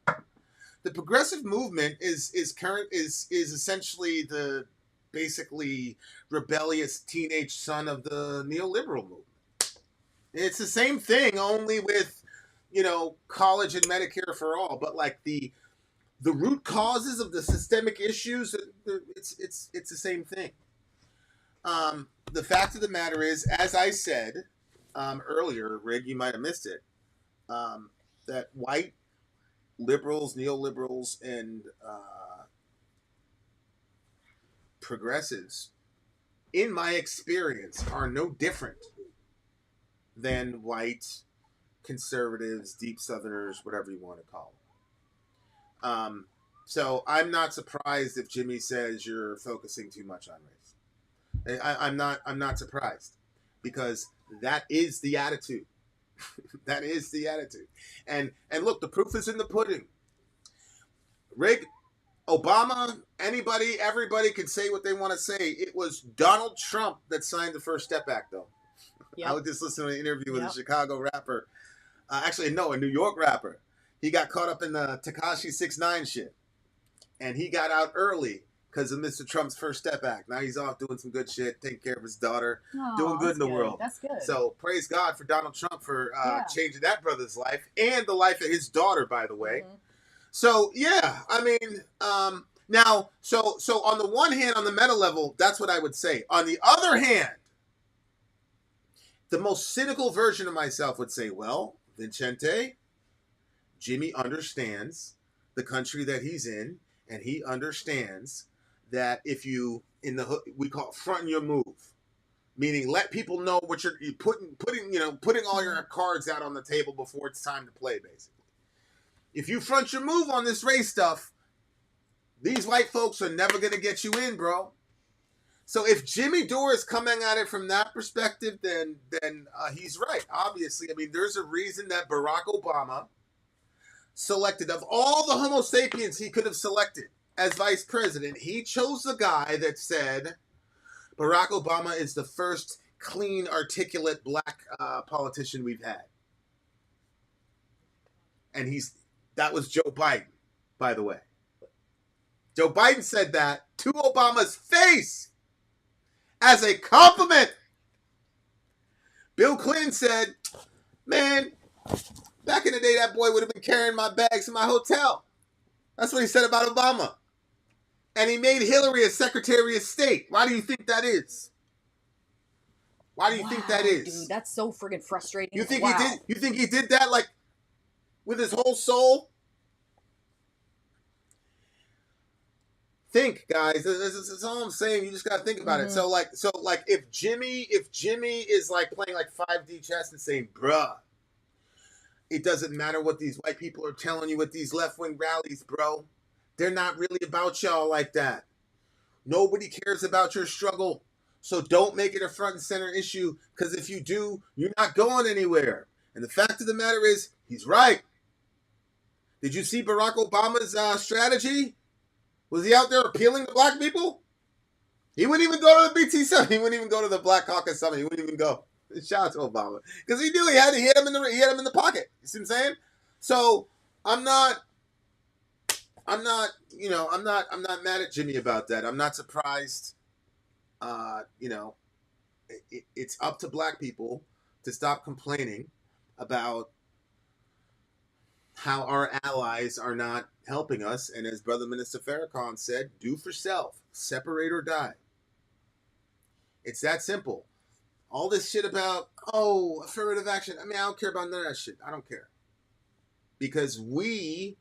The progressive movement is essentially the basically rebellious teenage son of the neoliberal movement. It's the same thing, only with college and Medicare for all. But like the root causes of the systemic issues, it's the same thing. The fact of the matter is, as I said earlier, Rig, you might have missed it, that white liberals, neoliberals, and progressives, in my experience, are no different than white conservatives, deep southerners, whatever you want to call them. So I'm not surprised if Jimmy says you're focusing too much on race. I'm not. I'm not surprised because that is the attitude. That is the attitude. And look, the proof is in the pudding. Rig, Obama, anybody, everybody can say what they want to say. It was Donald Trump that signed the First Step Act, though. Yep. I was just listening to an interview with a Chicago rapper. Actually, no, a New York rapper. He got caught up in the Tekashi 6ix9ine shit. And he got out early because of Mr. Trump's First Step Act. Now he's off doing some good shit, taking care of his daughter, doing good in the world. That's good. So praise God for Donald Trump for changing that brother's life and the life of his daughter, by the way. Mm-hmm. So yeah, I mean, now, so on the one hand, on the meta level, that's what I would say. On the other hand, the most cynical version of myself would say, well, Vincente, Jimmy understands the country that he's in, and he understands that if you we call it fronting your move, meaning let people know what you're putting all your cards out on the table before it's time to play, basically. If you front your move on this race stuff, these white folks are never going to get you in, bro. So if Jimmy Dore is coming at it from that perspective, then he's right. Obviously, I mean, there's a reason that Barack Obama selected, of all the Homo sapiens he could have selected as vice president, he chose the guy that said Barack Obama is the first clean, articulate black politician we've had. And that was Joe Biden, by the way. Joe Biden said that to Obama's face as a compliment. Bill Clinton said, man, back in the day, that boy would have been carrying my bags in my hotel. That's what he said about Obama. And he made Hillary a Secretary of State. Why do you think that is? Why do you think that is? Dude, that's so friggin' frustrating. You think he did? You think he did that like with his whole soul? Think, guys. That's all I'm saying. You just gotta think about it. So like, if Jimmy is like playing like 5D chess and saying, bruh, it doesn't matter what these white people are telling you at these left-wing rallies, bro. They're not really about y'all like that. Nobody cares about your struggle. So don't make it a front and center issue, because if you do, you're not going anywhere. And the fact of the matter is, he's right. Did you see Barack Obama's strategy? Was he out there appealing to black people? He wouldn't even go to the BT summit. He wouldn't even go to the Black Caucus summit. He wouldn't even go. Shout out to Obama because he knew he had him in the pocket. You see what I'm saying? So I'm not mad at Jimmy about that. I'm not surprised. It's up to black people to stop complaining about how our allies are not helping us. And as Brother Minister Farrakhan said, do for self, separate or die. It's that simple. All this shit about, affirmative action. I mean, I don't care about none of that shit. I don't care. Because we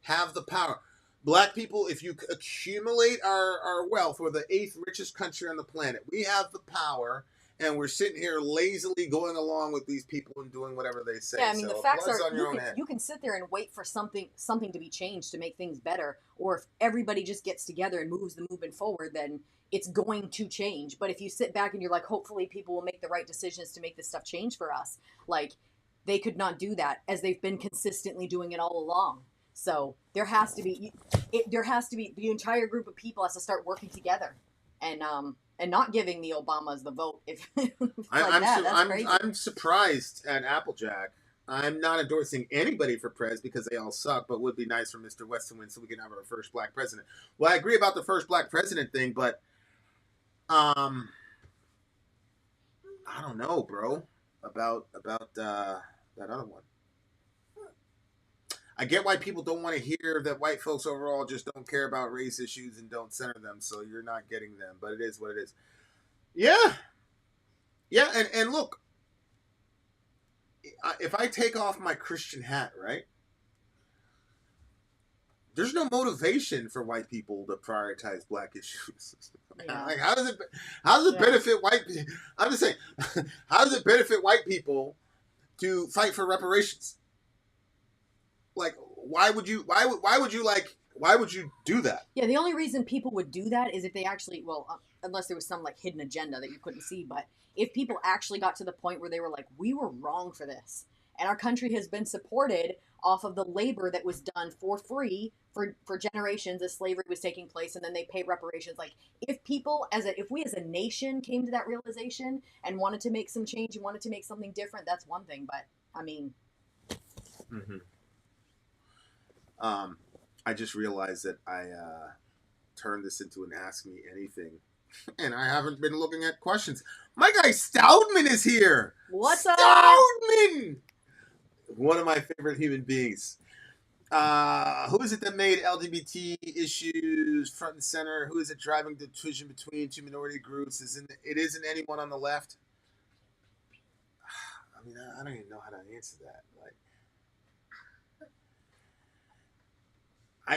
have the power. Black people, if you accumulate our wealth, we're the 8th richest country on the planet. We have the power, and we're sitting here lazily going along with these people and doing whatever they say. Yeah, I mean, the facts are you can sit there and wait for something to be changed to make things better. Or if everybody just gets together and moves the movement forward, then it's going to change. But if you sit back and you're like, hopefully people will make the right decisions to make this stuff change for us, like, they could not do that as they've been consistently doing it all along. So there has to be the entire group of people has to start working together, and not giving the Obamas the vote. If I'm surprised at Applejack. I'm not endorsing anybody for prez because they all suck, but it would be nice for Mr. West to win so we can have our first black president. Well, I agree about the first black president thing, but I don't know, bro, about that other one. I get why people don't want to hear that white folks overall just don't care about race issues and don't center them, so you're not getting them, but it is what it is. Yeah, and look, if I take off my Christian hat, right, there's no motivation for white people to prioritize black issues. Yeah. Like, how does it benefit white? I'm just saying, how does it benefit white people to fight for reparations? Like, why would you do that? Yeah, the only reason people would do that is if they actually, unless there was some like hidden agenda that you couldn't see, but if people actually got to the point where they were like, we were wrong for this, and our country has been supported off of the labor that was done for free for generations as slavery was taking place, and then they pay reparations. Like, if we as a nation came to that realization and wanted to make some change and wanted to make something different, that's one thing. But I mean, I just realized that I turned this into an Ask Me Anything, and I haven't been looking at questions. My guy Stoudman is here. What's up? Stoudman! One of my favorite human beings. Who is it that made LGBT issues front and center? Who is it driving the division between two minority groups? It isn't anyone on the left. I mean, I don't even know how to answer that. Like,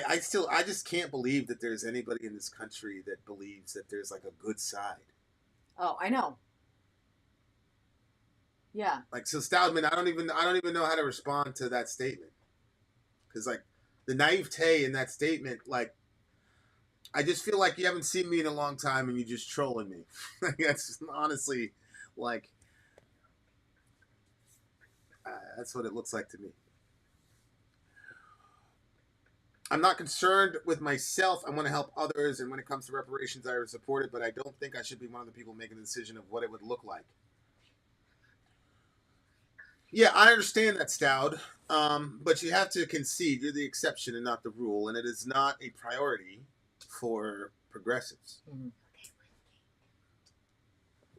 I just can't believe that there's anybody in this country that believes that there's like a good side. Oh, I know. Yeah. Like, so Stoudman, I don't even know how to respond to that statement. Because, like, the naivete in that statement, like, I just feel like you haven't seen me in a long time and you're just trolling me. That's honestly, like, that's what it looks like to me. I'm not concerned with myself. I want to help others, and when it comes to reparations, I support it, but I don't think I should be one of the people making the decision of what it would look like. Yeah, I understand that, Stout, but you have to concede you're the exception and not the rule, and it is not a priority for progressives. Mm-hmm.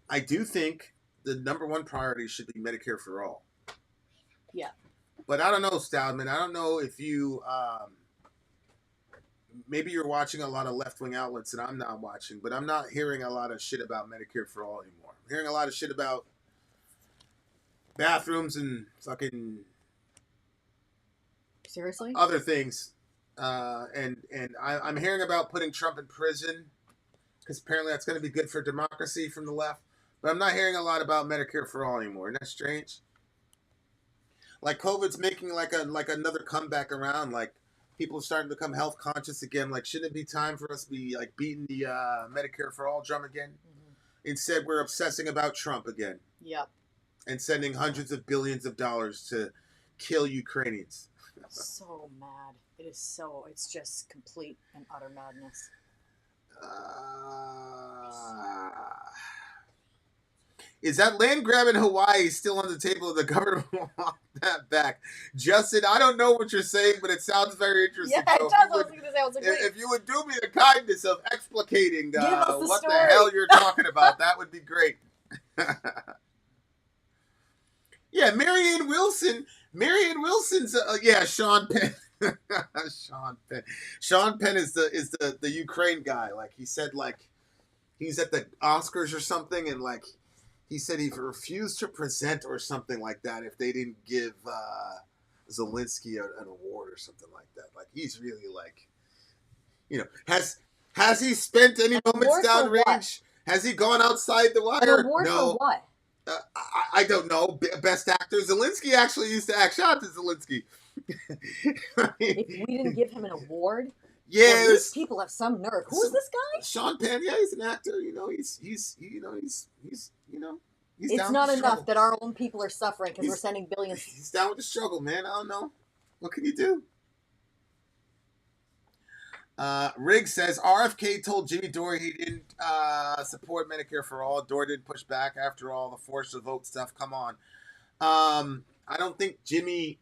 I do think the number one priority should be Medicare for all. Yeah. But I don't know, Stoudman. I don't know if you... maybe you're watching a lot of left-wing outlets that I'm not watching, but I'm not hearing a lot of shit about Medicare for all anymore. I'm hearing a lot of shit about bathrooms and fucking seriously other things, and I'm hearing about putting Trump in prison because apparently that's going to be good for democracy from the left. But I'm not hearing a lot about Medicare for all anymore. Isn't that strange? Like, COVID's making like another comeback around. Like, people are starting to become health conscious again. Like, shouldn't it be time for us to be like beating the Medicare for all drum again? Mm-hmm. Instead, we're obsessing about Trump again. Yep. And sending hundreds of billions of dollars to kill Ukrainians. So mad. It is so. It's just complete and utter madness. Is that land grab in Hawaii still on the table? The government want that back? Justin, I don't know what you're saying, but it sounds very interesting. Yeah, So it does. I was going to say, I was like, wait. if you would do me the kindness of explicating Give us the what story. the hell you're talking about, that would be great. Yeah, Marianne Wilson. Marianne Wilson's yeah, Sean Penn. Sean Penn. Sean Penn is the Ukraine guy. Like he said, like he's at the Oscars or something, and like he said he refused to present or something like that if they didn't give Zelensky an award or something like that. Like he's really like, you know, has he spent any moments downrange? Has he gone outside the wire? An award for what? I don't know. Best actor. Zelensky actually used to act. Shout out to Zelensky. If we didn't give him an award, yes. Well, these people have some nerve. Who is this guy? Sean Penn. Yeah, he's an actor. You know, he's it's not enough that our own people are suffering because we're sending billions. He's down with the struggle, man. I don't know. What can you do? Riggs says RFK told Jimmy Dore he didn't support Medicare for all. Dore didn't push back after all the force of vote stuff. Come on. I don't think Jimmy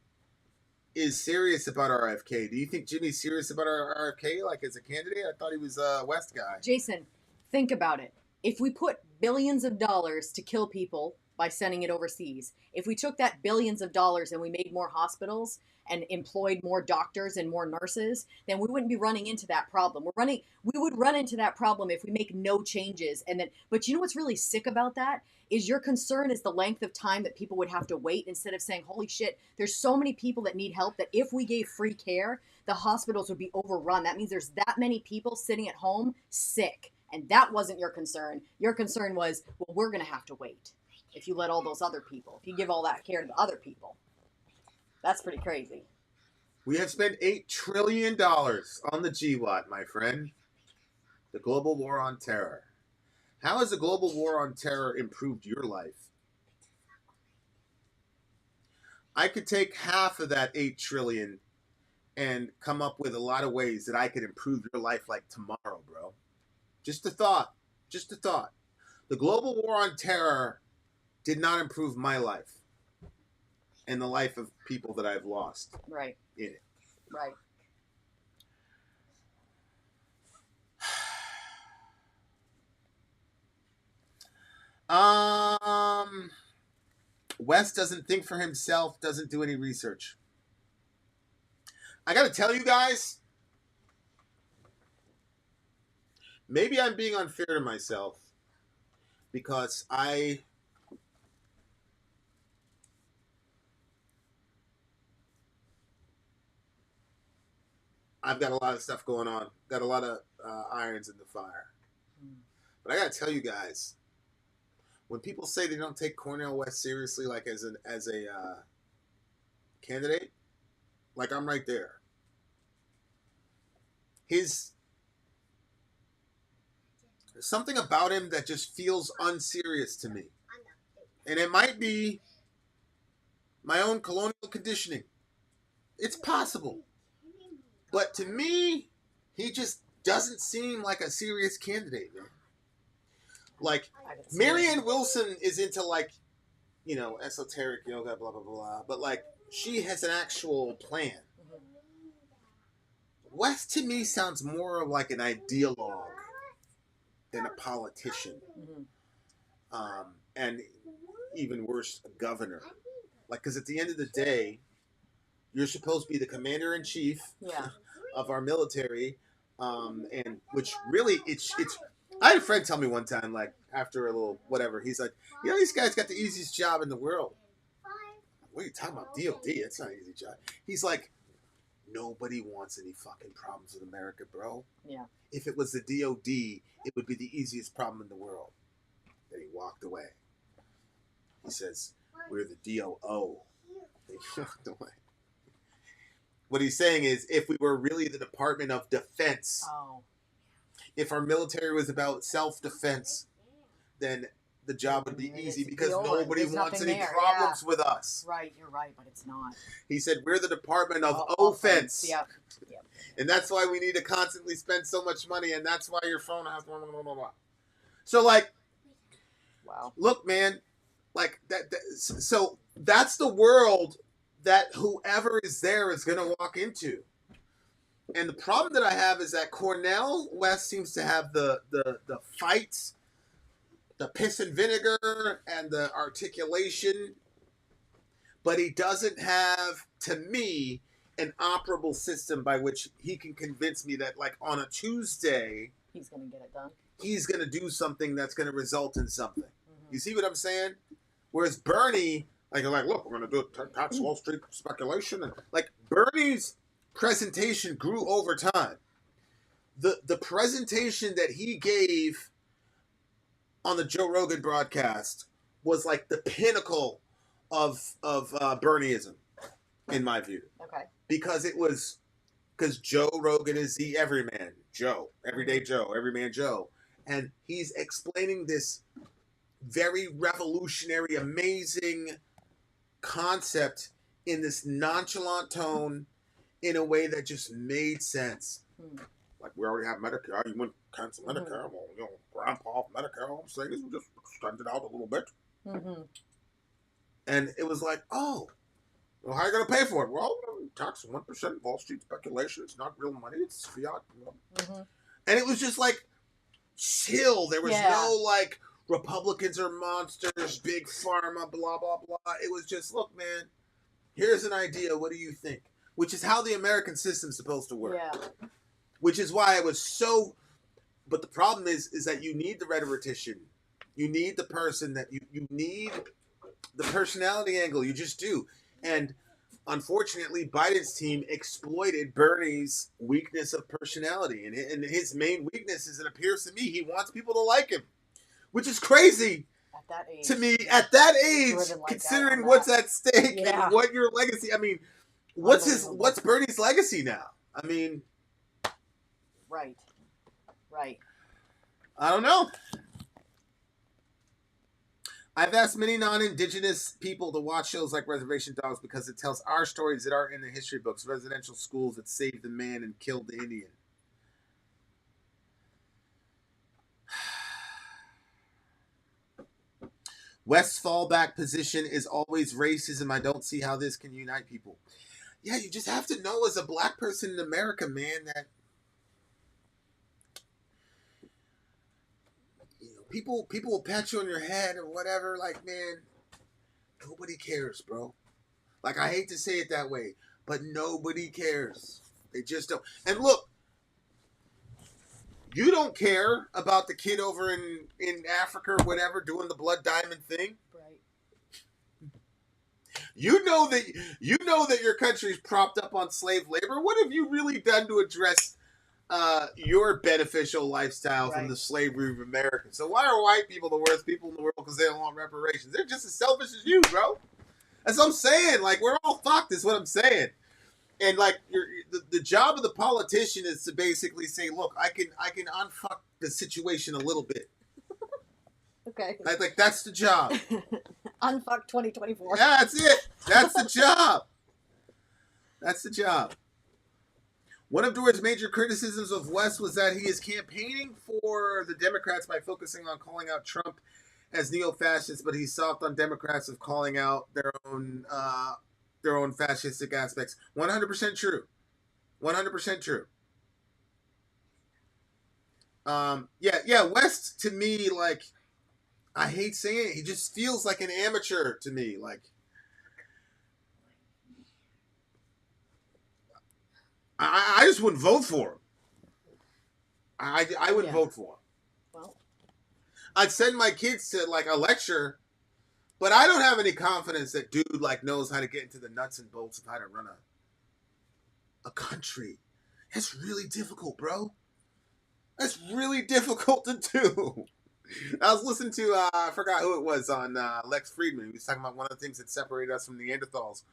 is serious about RFK. Do you think Jimmy's serious about RFK, like as a candidate? I thought he was a West guy. Jason, think about it. If we put billions of dollars to kill people by sending it overseas, if we took that billions of dollars and we made more hospitals and employed more doctors and more nurses, then we wouldn't be running into that problem. We would run into that problem if we make no changes. But you know what's really sick about that is your concern is the length of time that people would have to wait instead of saying, holy shit, there's so many people that need help that if we gave free care, the hospitals would be overrun. That means there's that many people sitting at home sick. And that wasn't your concern. Your concern was, well, we're going to have to wait if you let all those other people, if you give all that care to the other people. That's pretty crazy. We have spent $8 trillion on the GWAT, my friend. The global war on terror. How has the global war on terror improved your life? I could take half of that $8 trillion and come up with a lot of ways that I could improve your life like tomorrow, bro. Just a thought. Just a thought. The global war on terror did not improve my life and the life of people that I've lost right in it. Right. West doesn't think for himself, doesn't do any research. I got to tell you guys, maybe I'm being unfair to myself because I've got a lot of stuff going on. Got a lot of irons in the fire. But I got to tell you guys, when people say they don't take Cornel West seriously, like as a candidate, like I'm right there. There's something about him that just feels unserious to me. And it might be my own colonial conditioning. It's possible. But to me, he just doesn't seem like a serious candidate, man. Like, Marianne Wilson is into, like, you know, esoteric yoga, blah, blah, blah. But, like, she has an actual plan. West, to me, sounds more like an ideologue than a politician. And even worse, a governor. Like, because at the end of the day, you're supposed to be the commander-in-chief of our military. And which really, it's I had a friend tell me one time, like, after a little whatever, he's like, you know, these guys got the easiest job in the world. What are you talking about? DOD? It's not an easy job. He's like, nobody wants any fucking problems with America, bro. Yeah. If it was the DOD, it would be the easiest problem in the world. Then he walked away. He says, we're the DOO. He walked away. What he's saying is, if we were really the Department of Defense, if our military was about self-defense, then the job would be easy because over. nobody There's wants any nothing there. problems with us. Right, you're right, but it's not. He said, we're the Department of Offense. Yep. And that's why we need to constantly spend so much money, and that's why your phone has blah, blah, blah, blah, blah. So, like, wow. Look, man, like, so that's the world that whoever is there is going to walk into. And the problem that I have is that Cornel West seems to have the fights, the piss and vinegar, and the articulation, but he doesn't have, to me, an operable system by which he can convince me that, like, on a Tuesday, he's going to get it done. He's going to do something that's going to result in something. Mm-hmm. You see what I'm saying? Whereas Bernie, like, look, we're going to do tax Wall Street speculation. And, like, Bernie's presentation grew over time. The presentation that he gave on the Joe Rogan broadcast was like the pinnacle of Bernieism, in my view. Okay. Because Joe Rogan is the everyman Joe, everyday Joe, everyman Joe, and he's explaining this very revolutionary, amazing concept in this nonchalant tone, in a way that just made sense. Like, we already have Medicare. You wouldn't cancel Medicare. Well, grandpa off Medicare. All I'm saying is we just extend it out a little bit. And it was like, oh, well, how are you going to pay for it? Well, tax 1% Wall Street speculation. It's not real money. It's fiat. And it was just like, chill. There was no, like, Republicans are monsters, big pharma, blah, blah, blah. It was just, look, man, here's an idea. What do you think? Which is how the American system's supposed to work. Yeah. Which is why I was so... But the problem is that you need the rhetorician. You need the person that... You need the personality angle. You just do. And unfortunately, Biden's team exploited Bernie's weakness of personality. And his main weakness, as it appears to me, he wants people to like him. Which is crazy. At that age. To me, at that age, like considering what's at stake and what your legacy... I mean... What's Bernie's legacy now? I mean, right. I don't know. I've asked many non-indigenous people to watch shows like Reservation Dogs because it tells our stories that aren't in the history books, residential schools that saved the man and killed the Indian. West's fallback position is always racism. I don't see how this can unite people. Yeah, you just have to know as a black person in America, man, that people will pat you on your head or whatever. Like, man, nobody cares, bro. Like, I hate to say it that way, but nobody cares. They just don't. And look, you don't care about the kid over in Africa or whatever doing the blood diamond thing. You know that your country's propped up on slave labor. What have you really done to address your beneficial lifestyle from the slavery of America? So why are white people the worst people in the world because they don't want reparations? They're just as selfish as you, bro. That's what I'm saying. Like, we're all fucked is what I'm saying. And like, the job of the politician is to basically say, look, I can unfuck the situation a little bit. Okay. Like that's the job. Unfuck 2024. Yeah, that's it. That's the job. That's the job. One of Doer's major criticisms of West was that he is campaigning for the Democrats by focusing on calling out Trump as neo-fascists, but he's soft on Democrats of calling out their own fascistic aspects. 100% true. 100% true. Yeah. West, to me, like, I hate saying it, he just feels like an amateur to me. Like, I just wouldn't vote for him. I wouldn't vote for him. Well, I'd send my kids to like a lecture, but I don't have any confidence that dude like knows how to get into the nuts and bolts of how to run a country. That's really difficult, bro. That's really difficult to do. I was listening to, I forgot who it was, on Lex Friedman. He was talking about one of the things that separated us from Neanderthals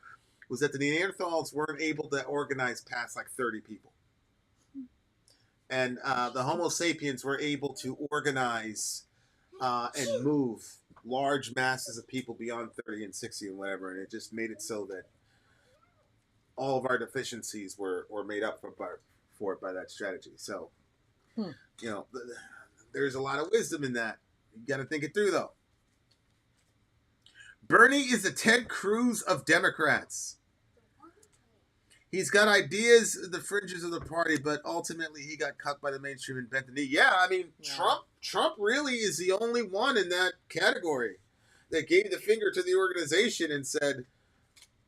was that the Neanderthals weren't able to organize past like 30 people. And the Homo sapiens were able to organize and move large masses of people beyond 30 and 60 and whatever, and it just made it so that all of our deficiencies were made up for it by that strategy. So, Hmm. you know, there's a lot of wisdom in that. You got to think it through, though. Bernie is the Ted Cruz of Democrats. He's got ideas at the fringes of the party, but ultimately he got cut by the mainstream and bent the knee. Yeah, I mean, Yeah. Trump really is the only one in that category that gave the finger to the organization and said,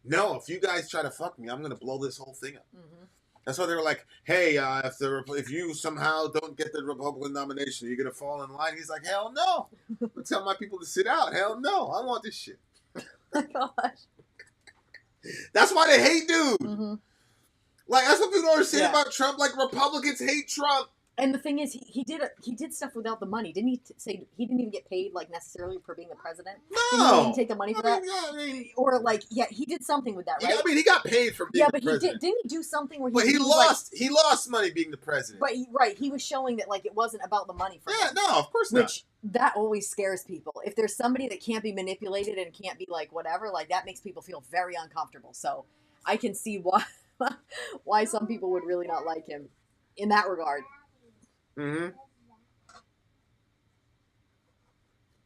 no, if you guys try to fuck me, I'm going to blow this whole thing up. Mm-hmm. That's why they were like, hey, if you somehow don't get the Republican nomination, are you going to fall in line? He's like, hell no. I'm tell my people to sit out. Hell no. I want this shit. Oh my gosh. That's why they hate dude. Mm-hmm. Like, that's what people don't understand Yeah. about Trump. Like, Republicans hate Trump. And the thing is, he did stuff without the money. Didn't he say he didn't even get paid, like, necessarily for being the president? Didn't he No. even take the money for that? Or, like, yeah, he did something with that, right? I mean, he got paid for being the president. Didn't he do something where But he lost money being the president. But he was showing that, like, it wasn't about the money for him. No, of course not. Which, that always scares people. If there's somebody that can't be manipulated and can't be, like, whatever, like, that makes people feel very uncomfortable. So, I can see why some people would really not like him in that regard. Mm-hmm.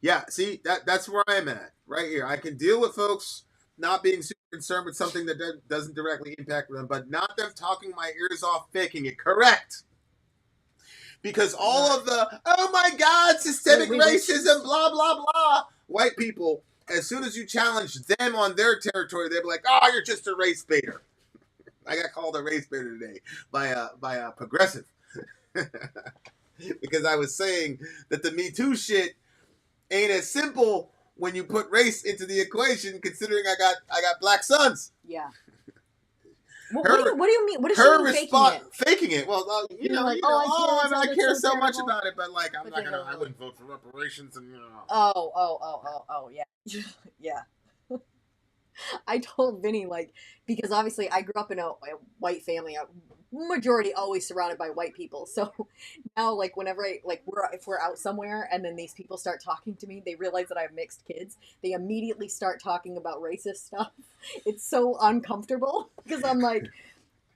Yeah, see, that's where I'm at, right here. I can deal with folks not being super concerned with something that doesn't directly impact them, but not them talking my ears off, faking it. Correct. Because all of the, oh my God, systemic racism, blah, blah, blah, white people, as soon as you challenge them on their territory, they'll be like, oh, you're just a race baiter. I got called a race baiter today by a progressive. Because I was saying that the Me Too shit ain't as simple when you put race into the equation, considering I got black sons. Yeah. What do you mean? What is she faking it? Faking it. Well, I care so much about it, but like I'm not gonna. I wouldn't vote for reparations and. Oh, yeah, yeah. I told Vinny, like, because obviously I grew up in a white family, a majority always surrounded by white people. So now, like, whenever if we're out somewhere and then these people start talking to me, they realize that I have mixed kids. They immediately start talking about racist stuff. It's so uncomfortable because I'm like,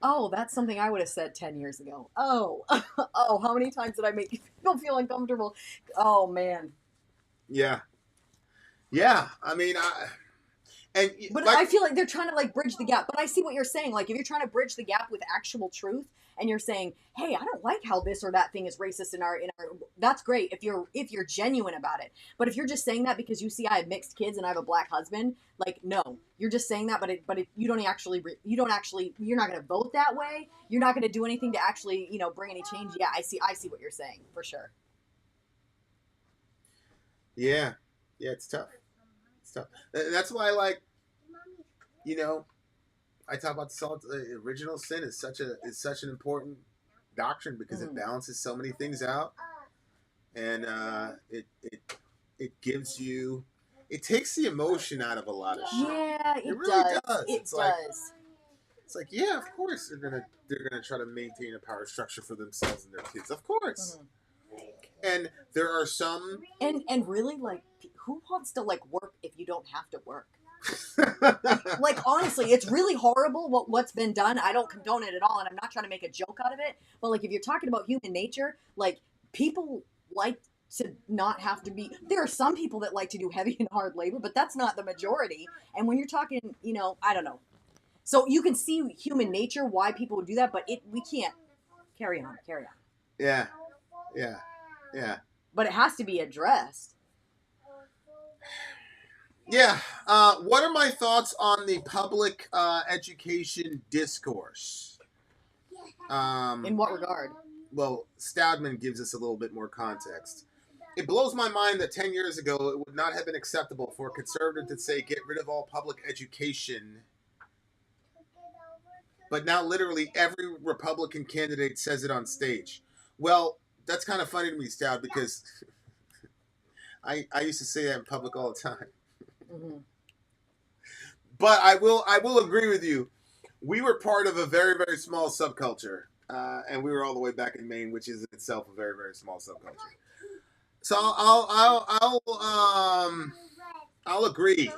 oh, that's something I would have said 10 years ago. Oh, how many times did I make people feel uncomfortable? Oh, man. Yeah. Yeah. I mean, But I feel like they're trying to, like, bridge the gap. But I see what you're saying. Like, if you're trying to bridge the gap with actual truth, and you're saying, "Hey, I don't like how this or that thing is racist in our," that's great if you're genuine about it. But if you're just saying that because you see I have mixed kids and I have a black husband, like, no, you're just saying that. But you're not going to vote that way. You're not going to do anything to actually, bring any change. Yeah, I see what you're saying for sure. Yeah, it's tough. That's why, like, I talk about the original sin is such an important doctrine because it balances so many things out, and it gives you, it takes the emotion out of a lot of shit. Yeah, it really does. It does. It's like, yeah, of course they're gonna try to maintain a power structure for themselves and their kids, of course. And there are some, and really, like, who wants to, like, work if you don't have to work? Like, honestly, it's really horrible what's been done. I don't condone it at all, and I'm not trying to make a joke out of it. But, like, if you're talking about human nature, like, people like to not have to be. There are some people that like to do heavy and hard labor, but that's not the majority. And when you're talking, I don't know. So you can see human nature, why people would do that, but we can't. Carry on. Yeah. But it has to be addressed. Yeah. What are my thoughts on the public education discourse? In what regard? Well, Stoudman gives us a little bit more context. It blows my mind that 10 years ago it would not have been acceptable for a conservative to say get rid of all public education. But now literally every Republican candidate says it on stage. Well, that's kind of funny to me, Stout, because I used to say that in public all the time. Mm-hmm. But I will agree with you. We were part of a very, very small subculture, and we were all the way back in Maine, which is itself a very, very small subculture. So I'll I'll agree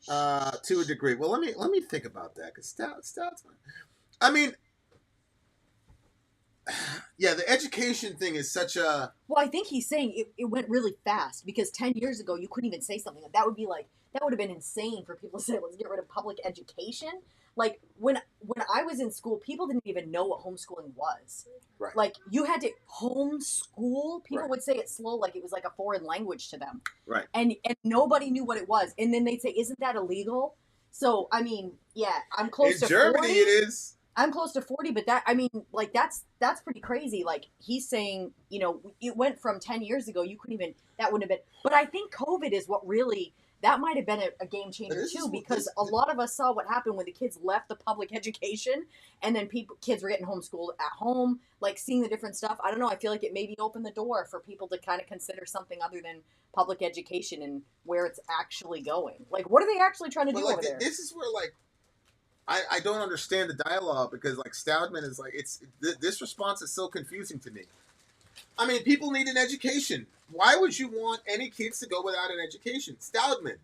to a degree. Well, let me think about that because Stout's. I mean, yeah, the education thing is such a. Well, I think he's saying it went really fast because 10 years ago you couldn't even say something like that. Would be like that would have been insane for people to say let's get rid of public education. Like when I was in school, people didn't even know what homeschooling was. Right. Like you had to homeschool. People Right. would say it slow, like it was like a foreign language to them, Right. and nobody knew what it was. And then they'd say, "Isn't that illegal?" So I mean, yeah, I'm close In to Germany, 40. it is. I'm close to 40, but that I mean, like that's pretty crazy. Like he's saying, it went from 10 years ago. You couldn't even that wouldn't have been. But I think COVID is what really that might have been a game changer too, because a lot of us saw what happened when the kids left the public education, and then kids were getting homeschooled at home, like seeing the different stuff. I don't know. I feel like it maybe opened the door for people to kind of consider something other than public education and where it's actually going. Like, what are they actually trying to do over there? This is where like I don't understand the dialogue because like Stoudman is like this response is so confusing to me. I mean, people need an education. Why would you want any kids to go without an education? Stoudman,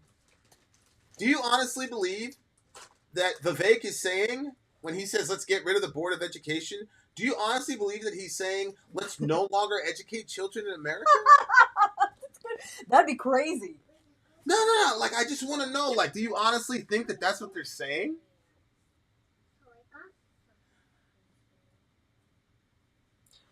do you honestly believe that Vivek is saying when he says let's get rid of the Board of Education? Do you honestly believe that he's saying let's no longer educate children in America? That'd be crazy. No. Like I just want to know. Like, do you honestly think that that's what they're saying?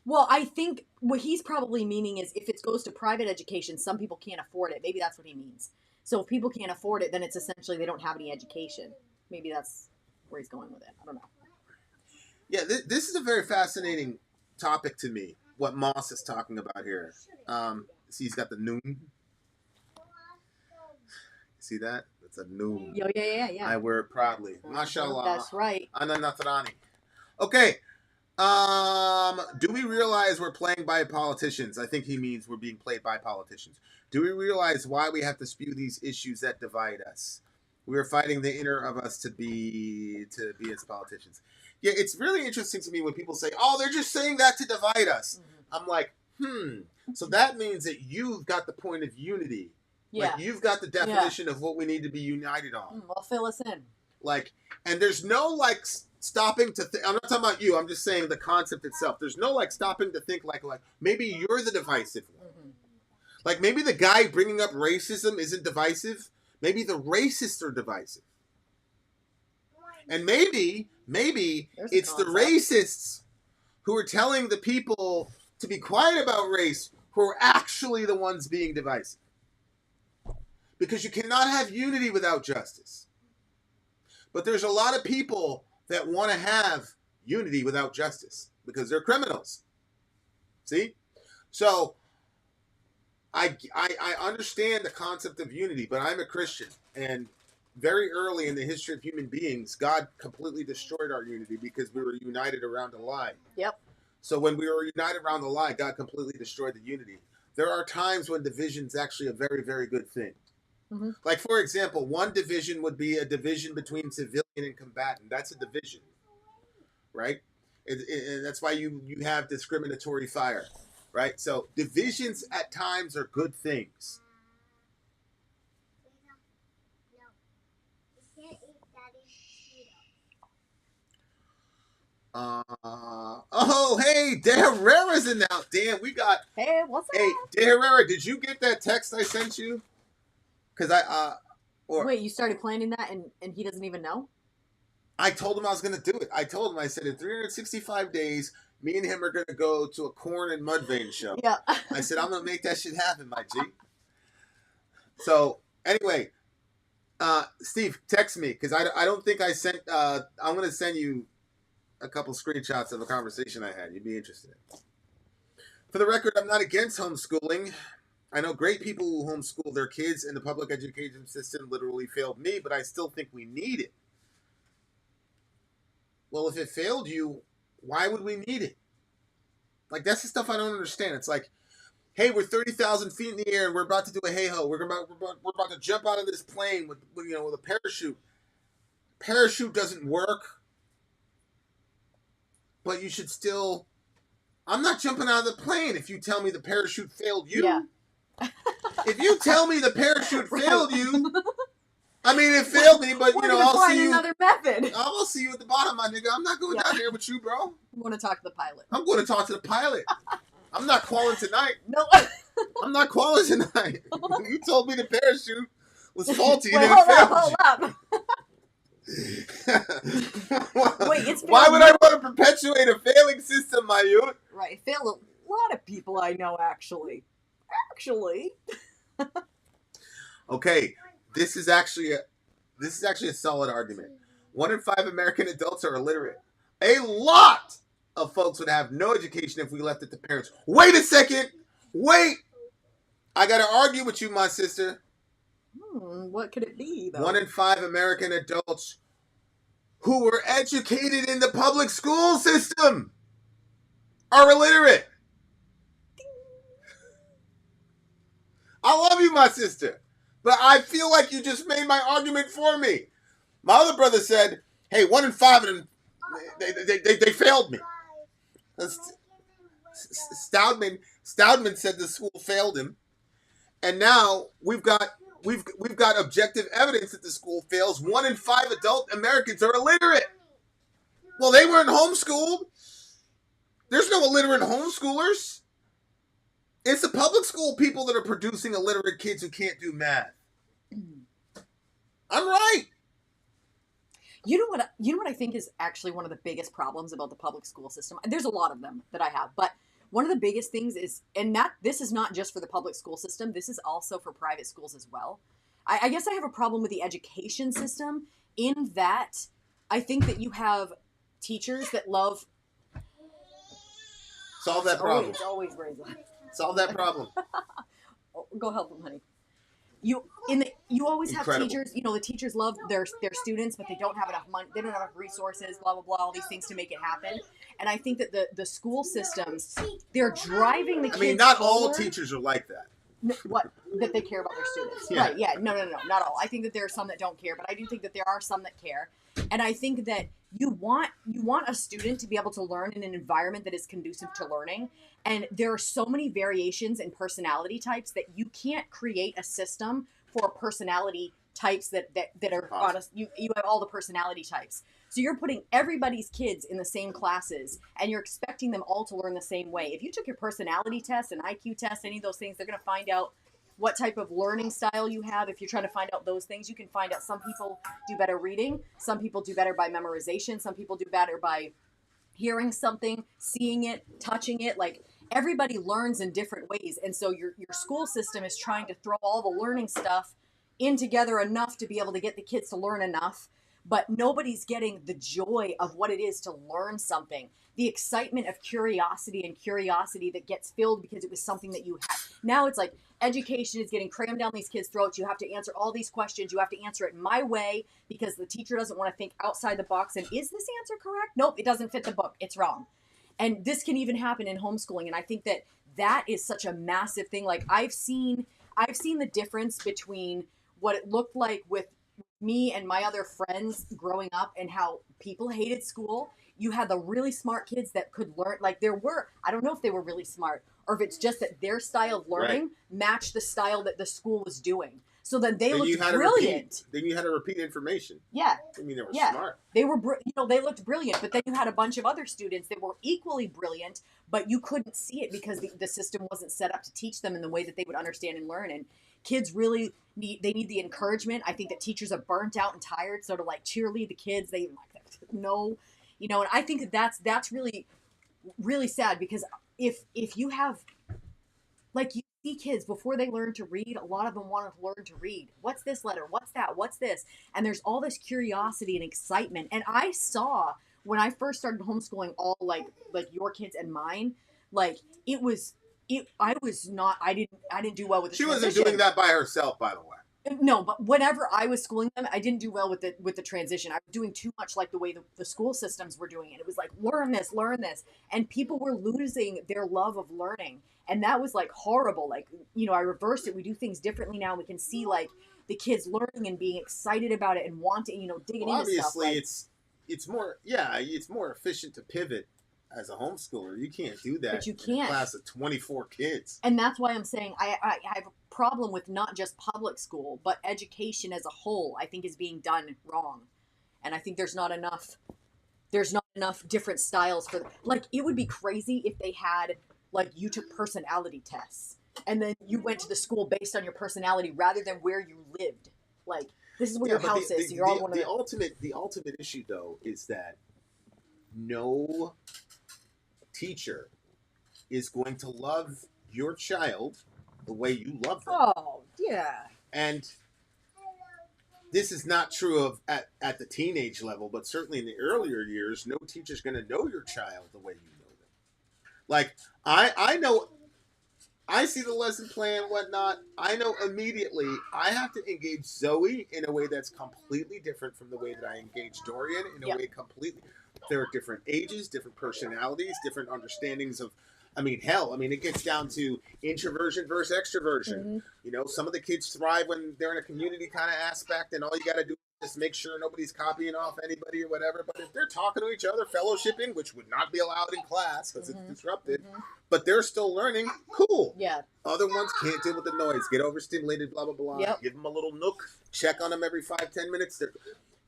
Well, I think what he's probably meaning is if it goes to private education, some people can't afford it. Maybe that's what he means. So if people can't afford it, then it's essentially they don't have any education. Maybe that's where he's going with it. I don't know. Yeah, this is a very fascinating topic to me. What Moss is talking about here. See, he's got the noon. See that? That's a noon. Yeah. I wear it proudly. Mashallah. That's right. Ana Nathrani. Okay. Do we realize we're playing by politicians? I think he means we're being played by politicians. Do we realize why we have to spew these issues that divide us? We are fighting the inner of us to be as politicians. Yeah, it's really interesting to me when people say, "Oh, they're just saying that to divide us." Mm-hmm. I'm like, So that means that you've got the point of unity. Yeah. Like you've got the definition of what we need to be united on. Well, fill us in. Like, and there's no like stopping to I'm not talking about you. I'm just saying the concept itself. There's no like stopping to think like maybe you're the divisive one. Mm-hmm. Like maybe the guy bringing up racism isn't divisive. Maybe the racists are divisive. And maybe it's the racists who are telling the people to be quiet about race who are actually the ones being divisive. Because you cannot have unity without justice. But there's a lot of people that want to have unity without justice because they're criminals. See? So I understand the concept of unity, but I'm a Christian. And very early in the history of human beings, God completely destroyed our unity because we were united around a lie. Yep. So when we were united around the lie, God completely destroyed the unity. There are times when division is actually a very, very good thing. Mm-hmm. Like, for example, one division would be a division between civilian and combatant. That's a division, right? And that's why you have discriminatory fire, right? So divisions at times are good things. Oh, hey, De Herrera's in now. Damn, we got. Hey, what's up? Hey, De Herrera, did you get that text I sent you? Because wait, you started planning that and he doesn't even know? I told him I was going to do it. I told him, I said, in 365 days, me and him are going to go to a Corn and Mudvayne show. Yeah. I said, I'm going to make that shit happen, my G. So, anyway, Steve, text me, because I don't think I sent, I'm going to send you a couple screenshots of a conversation I had. You'd be interested in. For the record, I'm not against homeschooling. I know great people who homeschool their kids, and the public education system literally failed me, but I still think we need it. Well, if it failed you, why would we need it? Like, that's the stuff I don't understand. It's like, hey, we're 30,000 feet in the air, and we're about to do a hey-ho. We're about to jump out of this plane with a parachute. Parachute doesn't work, but you should still... I'm not jumping out of the plane if you tell me the parachute failed you. Yeah. If you tell me the parachute Right. failed you, I mean, it failed me, but We're you know, gonna I'll find see you. another method. I'll see you at the bottom, my nigga. I'm not going Yeah. down there with you, bro. You want to talk to the pilot? I'm going to talk to the pilot. I'm not calling tonight. No. I'm not calling tonight. You told me the parachute was faulty and Wait, it failed hold up. you. Wait, it's Why failed would you? I want to perpetuate a failing system, my youth? Right, it failed a lot of people I know, actually. Okay, this is actually a solid argument. 1 in 5 American adults are illiterate. A lot of folks would have no education if we left it to parents. Wait a second. Wait. I got to argue with you, my sister. What could it be, though? 1 in 5 American adults who were educated in the public school system are illiterate. I love you, my sister, but I feel like you just made my argument for me. My other brother said, hey, 1 in 5 of them, they failed me. Stoudman said the school failed him. And now we've got objective evidence that the school fails. 1 in 5 adult Americans are illiterate. Well, they weren't homeschooled. There's no illiterate homeschoolers. It's the public school people that are producing illiterate kids who can't do math. I'm right. You know what I think is actually one of the biggest problems about the public school system? There's a lot of them that I have, but one of the biggest things is, and this is not just for the public school system, this is also for private schools as well. I guess I have a problem with the education system in that I think that you have teachers that love... Solve that problem. It's always very loud. Solve that problem. Go help them, honey. You always have teachers. You know, the teachers love their students, but they don't have enough money. They don't have enough resources. Blah blah blah. All these things to make it happen. And I think that the school systems, they're driving the kids. I mean, not forward. all teachers are like that. What? That they care about their students. Yeah. Right? Yeah. No, not all. I think that there are some that don't care, but I do think that there are some that care. And I think that you want a student to be able to learn in an environment that is conducive to learning. And there are so many variations in personality types that you can't create a system for personality types that are honest. You have all the personality types. So you're putting everybody's kids in the same classes and you're expecting them all to learn the same way. If you took your personality test, an IQ test, any of those things, they're going to find out what type of learning style you have. If you're trying to find out those things, you can find out some people do better reading. Some people do better by memorization. Some people do better by hearing something, seeing it, touching it. Like, everybody learns in different ways. And so your school system is trying to throw all the learning stuff in together enough to be able to get the kids to learn enough. But nobody's getting the joy of what it is to learn something. The excitement of curiosity that gets filled because it was something that you had. Now it's like education is getting crammed down these kids' throats. You have to answer all these questions. You have to answer it my way because the teacher doesn't want to think outside the box. And is this answer correct? Nope, it doesn't fit the book. It's wrong. And this can even happen in homeschooling. And I think that is such a massive thing. Like, I've seen the difference between what it looked like with me and my other friends growing up and how people hated school. You had the really smart kids that could learn. Like, I don't know if they were really smart or if it's just that their style of learning matched the style that the school was doing. So then they looked brilliant. Then you had to repeat information. Yeah. I mean, they were smart. They were, they looked brilliant, but then you had a bunch of other students that were equally brilliant, but you couldn't see it because the system wasn't set up to teach them in the way that they would understand and learn. And kids really need the encouragement. I think that teachers are burnt out and tired, so to like cheerlead the kids, they no, and I think that's really, really sad because if you have, like, you see kids before they learn to read, a lot of them want to learn to read. What's this letter? What's that? What's this? And there's all this curiosity and excitement. And I saw when I first started homeschooling all like your kids and mine, like I didn't do well with the She transition. wasn't doing that by herself, by the way. No, but whenever I was schooling them, I didn't do well with the transition. I was doing too much like the way the school systems were doing it. It was like, learn this. And people were losing their love of learning. And that was like horrible. Like, I reversed it. We do things differently now. We can see like the kids learning and being excited about it and wanting, digging into stuff. Obviously, it's more efficient to pivot as a homeschooler. You can't do that But you in a can't. class of 24 kids. And that's why I'm saying I have a problem with not just public school, but education as a whole, I think is being done wrong. And I think there's not enough different styles for, like, it would be crazy if they had, like, you took personality tests and then you went to the school based on your personality rather than where you lived. Like, this is where your house is. So you're all one of the ultimate issue though is that no teacher is going to love your child the way you love them. Oh, yeah. And this is not true of at the teenage level, but certainly in the earlier years, no teacher's going to know your child the way you know them. Like, I know, I see the lesson plan, whatnot. I know immediately I have to engage Zoe in a way that's completely different from the way that I engage Dorian, in a way completely. There are different ages, different personalities, different understandings of. I mean, hell, it gets down to introversion versus extroversion. Mm-hmm. You know, some of the kids thrive when they're in a community kind of aspect, and all you got to do is make sure nobody's copying off anybody or whatever. But if they're talking to each other, fellowshipping, which would not be allowed in class because it's disrupted, but they're still learning, cool. Yeah. Other ones can't deal with the noise, get overstimulated, blah, blah, blah. Yep. Give them a little nook, check on them every 5-10 minutes.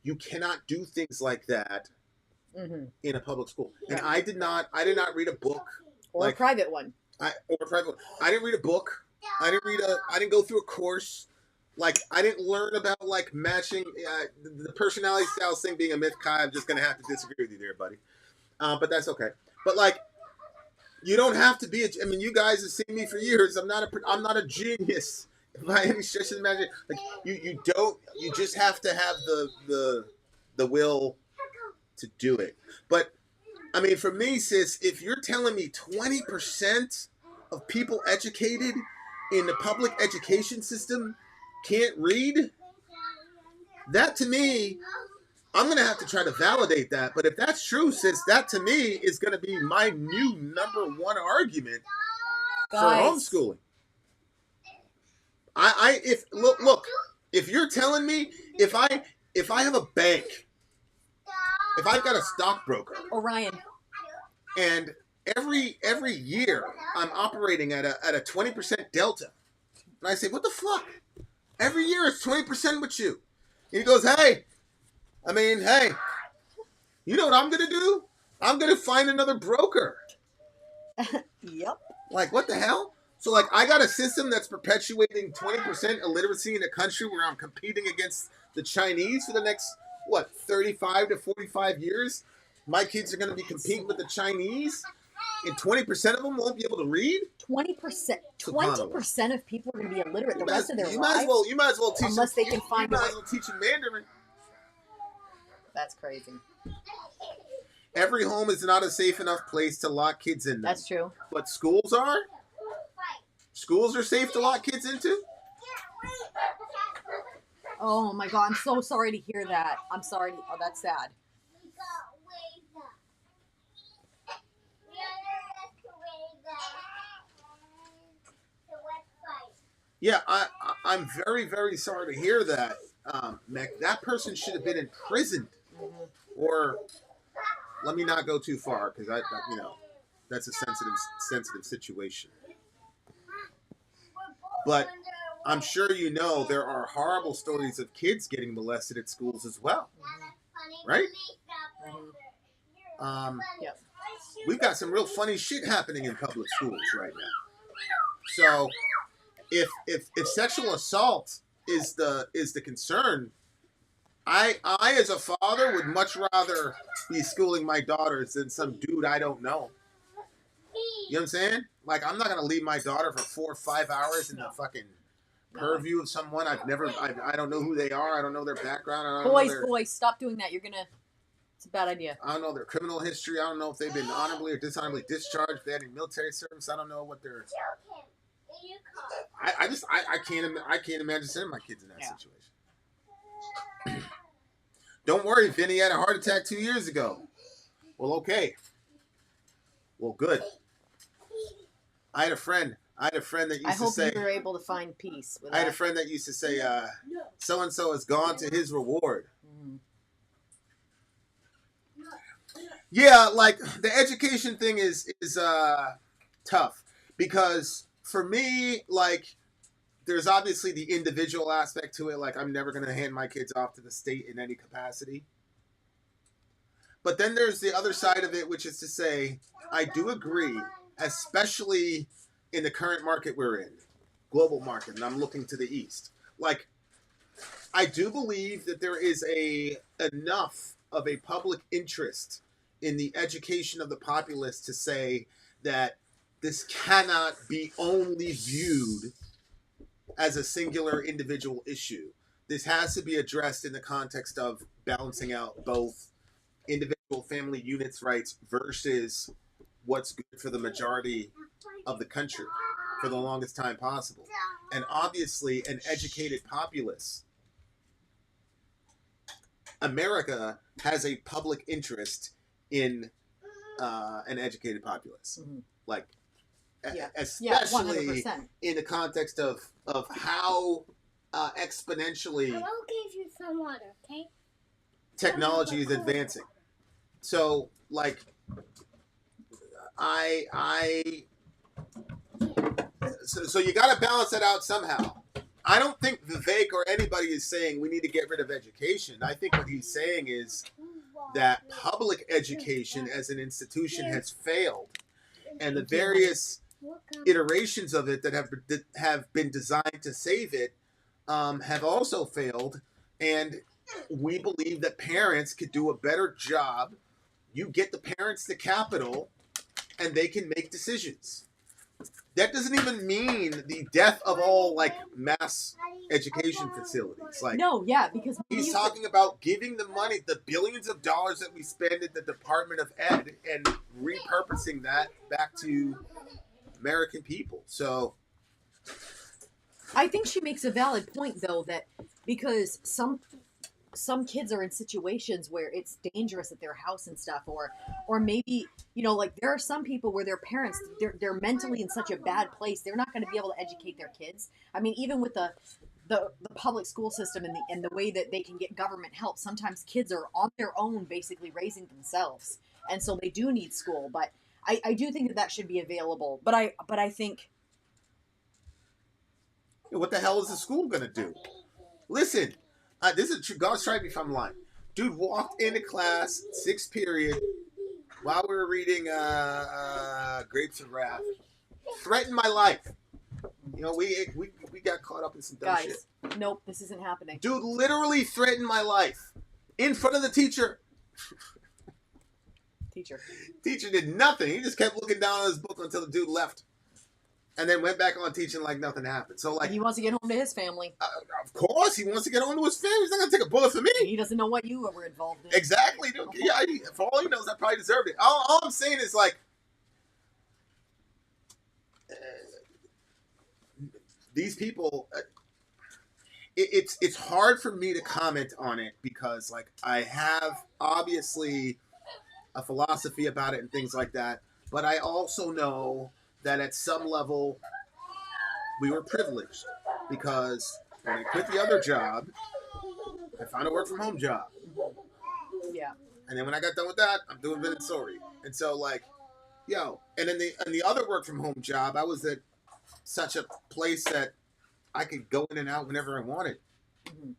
You cannot do things like that in a public school. And I did not read a book. Or a private one. I didn't read a book. I didn't go through a course. Like, I didn't learn about, like, matching the personality styles thing being a myth. Kai, I'm just going to have to disagree with you there, buddy. But that's okay. But, like, you don't have to be you guys have seen me for years. I'm not a genius by any stretch of the imagination. Like, you just have to have the will to do it. But for me, sis, if you're telling me 20% of people educated in the public education system can't read, that to me, I'm going to have to try to validate that. But if that's true, sis, that to me is going to be my new number one argument for homeschooling. Look, if you're telling me, if I have a bank, if I've got a stockbroker, Orion, and every year I'm operating at a 20% delta, and I say, what the fuck? Every year it's 20% with you. And he goes, hey, you know what I'm gonna do? I'm gonna find another broker. Yep. Like, what the hell? So, like, I got a system that's perpetuating 20% illiteracy in a country where I'm competing against the Chinese for the next 35 to 45 years. My kids are going to be competing with the Chinese, and 20% of them won't be able to read. 20%. 20% of people are going to be illiterate the rest of their lives. You might as well teach unless they can find. You might as well teach them Mandarin. That's crazy. Every home is not a safe enough place to lock kids in. That's true. But schools are. Schools are safe to lock kids into. Oh my God! I'm so sorry to hear that. I'm sorry. Oh, that's sad. Yeah, I'm very, very sorry to hear that, Mac. That person should have been imprisoned, or let me not go too far because that's a sensitive situation. But I'm sure there are horrible stories of kids getting molested at schools as well, right? Yep. We've got some real funny shit happening in public schools right now. So, if sexual assault is the concern, I as a father would much rather be schooling my daughters than some dude I don't know. You know what I'm saying? Like, I'm not gonna leave my daughter for 4 or 5 hours in the fucking purview of someone I don't know who they are. I don't know their background. Boys, stop doing that. It's a bad idea. I don't know their criminal history. I don't know if they've been honorably or dishonorably discharged. If they had any military service. I don't know what their. I can't imagine sending my kids in that situation. Don't worry, Vinny had a heart attack 2 years ago. Well, okay. Well, good. I had a friend that used to say. I hope you were able to find peace. I had a friend that used to say, "So and so has gone to his reward." Yeah, like the education thing is tough because for me, like there's obviously the individual aspect to it. Like I'm never going to hand my kids off to the state in any capacity. But then there's the other side of it, which is to say, I do agree, especially in the current market we're in, global market, and I'm looking to the east. Like I do believe that there is a enough of a public interest in the education of the populace to say that this cannot be only viewed as a singular individual issue. This has to be addressed in the context of balancing out both individual family units' rights versus what's good for the majority of the country for the longest time possible. And obviously, an educated populace, America has a public interest in an educated populace. Mm-hmm. Like, yeah. especially in the context of how exponentially I will give you some water, okay? Technology is advancing. So, like, so you got to balance that out somehow. I don't think Vivek or anybody is saying we need to get rid of education. I think what he's saying is that public education as an institution has failed, and the various iterations of it that have been designed to save it have also failed. And we believe that parents could do a better job. You get the parents the capital, and they can make decisions. That doesn't even mean the death of all like mass education facilities. Like no, yeah, because he's talking about giving the money, the billions of dollars that we spend at the Department of Ed, and repurposing that back to American people. So I think she makes a valid point though, that because some kids are in situations where it's dangerous at their house and stuff, or maybe, you know, like there are some people where their parents, they're mentally in such a bad place, they're not going to be able to educate their kids. I mean, even with the public school system and the way that they can get government help, sometimes kids are on their own basically raising themselves, and so they do need school. But I do think that should be available, but I think, what the hell is the school going to do? Listen, this is true. God strike me if I'm lying. Dude walked into class, 6th period, while we were reading Grapes of Wrath. Threatened my life. You know, we got caught up in some dumb shit. Nope, this isn't happening. Dude literally threatened my life in front of the teacher. Teacher did nothing. He just kept looking down at his book until the dude left. And then went back on teaching like nothing happened. So like he wants to get home to his family. Of course, he wants to get home to his family. He's not gonna take a bullet for me. He doesn't know what you were involved in. Exactly. Dude. Yeah, for all he knows, I probably deserved it. All I'm saying is like, these people. It's hard for me to comment on it because like I have obviously a philosophy about it and things like that, but I also know that at some level we were privileged because when I quit the other job, I found a work from home job. Yeah. And then when I got done with that, I'm doing Vin and Sori. And so like, and then the other work from home job, I was at such a place that I could go in and out whenever I wanted. Mm-hmm.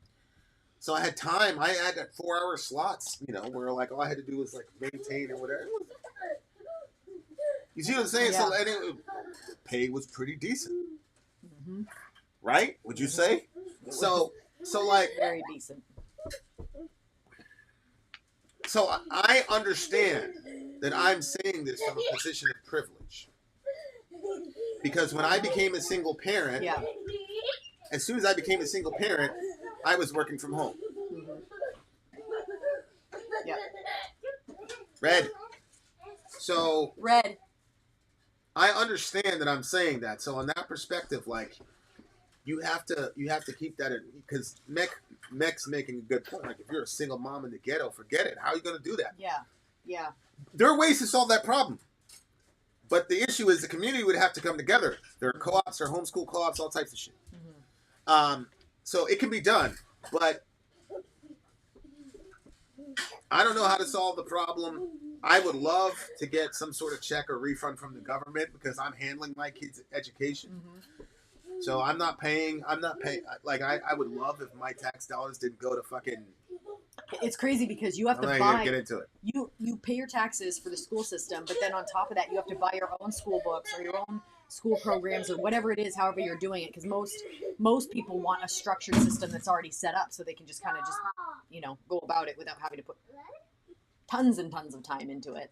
So I had time. I had 4-hour slots, you know, where like all I had to do was like maintain or whatever. You see what I'm saying? Yeah. So anyway, pay was pretty decent, right? Would you say? So like very decent. So I understand that I'm saying this from a position of privilege, because when I became a single parent, as soon as I became a single parent, I was working from home. Yeah. Red. So red. I understand that I'm saying that. So in that perspective, like you have to keep that in, because Mech's making a good point. Like if you're a single mom in the ghetto, forget it. How are you going to do that? Yeah. Yeah. There are ways to solve that problem. But the issue is the community would have to come together. There are co-ops, there are homeschool co-ops, all types of shit. So it can be done, but I don't know how to solve the problem. I would love to get some sort of check or refund from the government because I'm handling my kids' education. Mm-hmm. So I'm not paying. Like I would love if my tax dollars didn't go to fucking. It's crazy because you have to I'm not buy. gonna get into it. You pay your taxes for the school system, but then on top of that, you have to buy your own school books or your own school programs or whatever it is, however you're doing it. Because most people want a structured system that's already set up, so they can just kind of go about it without having to put tons and tons of time into it.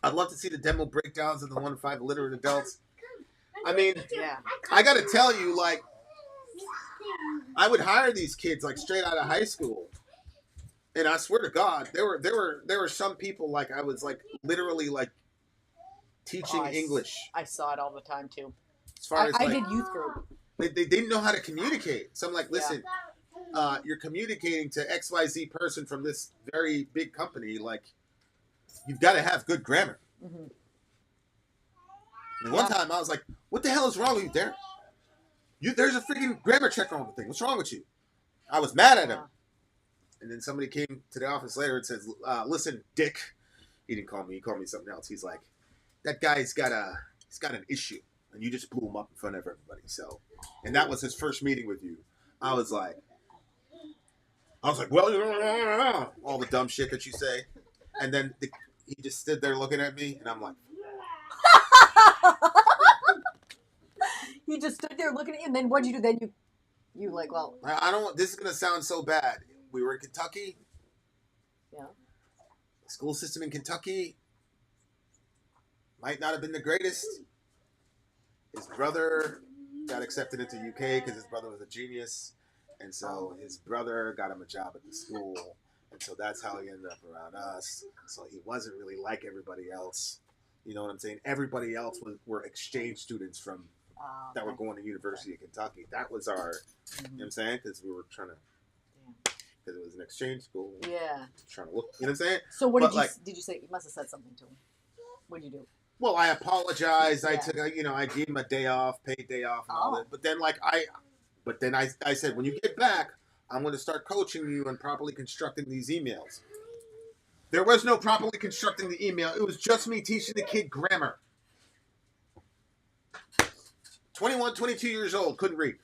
I'd love to see the demo breakdowns of the 1 to 5 illiterate adults. I mean, Yeah. I got to tell you, like, I would hire these kids like straight out of high school, and I swear to God, there were some people like I was like literally like teaching English. I saw it all the time too. As far as I did youth group. They didn't know how to communicate. So I'm like, listen, you're communicating to XYZ person from this very big company. Like, you've got to have good grammar. Mm-hmm. And one time I was like, what the hell is wrong with you, Darren? There's a freaking grammar checker on the thing. What's wrong with you? I was mad at him. And then somebody came to the office later and says, listen, Dick. He didn't call me. He called me something else. He's like, that guy's got an issue. And you just blew him up in front of everybody. So, and that was his first meeting with you. I was like, well, all the dumb shit that you say. And then he just stood there looking at me, and I'm like, he just stood there looking at you, and then what'd you do? Then you like, well, I don't. This is gonna sound so bad. We were in Kentucky. Yeah. The school system in Kentucky might not have been the greatest. His brother got accepted into UK because his brother was a genius, and so his brother got him a job at the school, and so that's how he ended up around us. So he wasn't really like everybody else. You know what I'm saying? Everybody else were exchange students from that were going to University of Kentucky. That was our, you know what I'm saying? Because we were trying to, because it was an exchange school. Yeah. Trying to look, you know what I'm saying? So what did you say? You must have said something to him. What did you do? Well, I apologized. I took, I gave him a day off, paid day off, and all that. But then, I said, when you get back, I'm going to start coaching you on properly constructing these emails. There was no properly constructing the email. It was just me teaching the kid grammar. 21, 22 years old, couldn't read.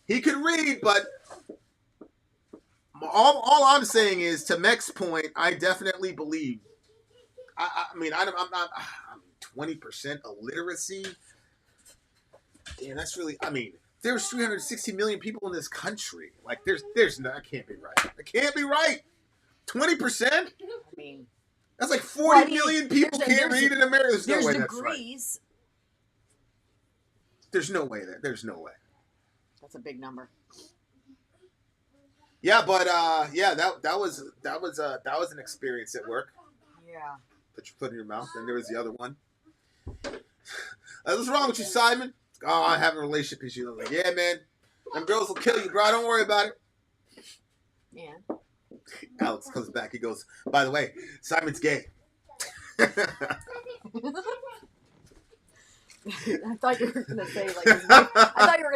He could read, but all I'm saying is, to Mech's point, I definitely believe. I'm 20% illiteracy. Damn, that's really. I mean, there's 360 million people in this country. Like, there's no. That can't be right. That can't be right. 20%. I mean, that's like 40 million people can't read in America. There's no way that's right. There's no way that. There's no way. That's a big number. Yeah, but that was an experience at work. Yeah. That you put in your mouth. Then there was the other one. What's wrong with you, Simon? Oh, I'm having a relationship issue. I was like, yeah, man. Them girls will kill you, bro. Don't worry about it. Yeah. Alex comes back. He goes, by the way, Simon's gay. I thought you were gonna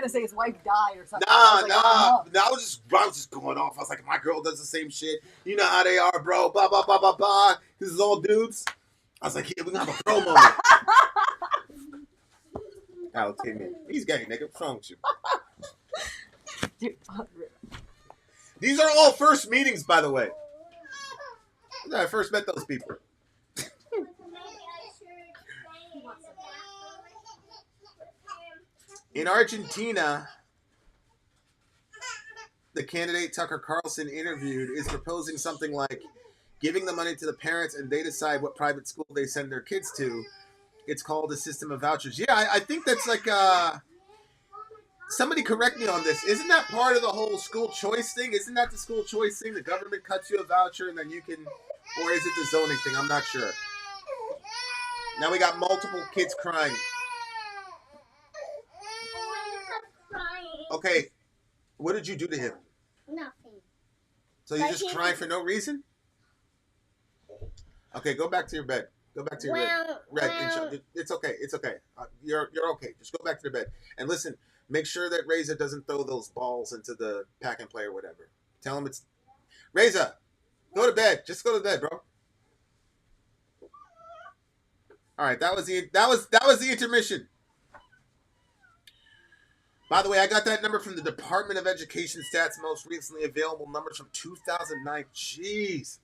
say his wife died or something. I was just going off. I was like, my girl does the same shit. You know how they are, bro. Blah blah blah blah blah. This is all dudes. I was like, yeah, we're gonna have a bro moment. Alex came in. He's gay, nigga. What's wrong with you? Dude, these are all first meetings, by the way. When I first met those people. In Argentina, the candidate Tucker Carlson interviewed is proposing something like giving the money to the parents and they decide what private school they send their kids to. It's called a system of vouchers. Yeah, I think that's like somebody correct me on this. Isn't that part of the whole school choice thing? Isn't that the school choice thing? The government cuts you a voucher and then you can, or is it the zoning thing? I'm not sure. Now we got multiple kids crying. Okay, what did you do to him? Nothing. So you just crying for no reason? Okay, go back to your bed. Go back to your bed. Red, it's okay. It's okay. You're okay. Just go back to the bed. And listen, Make sure that Reza doesn't throw those balls into the pack and play or whatever. Tell him it's Reza. Go to bed. Just go to bed, bro. All right, that was the intermission. By the way, I got that number from the Department of Education stats, most recently available numbers from 2009. Jeez.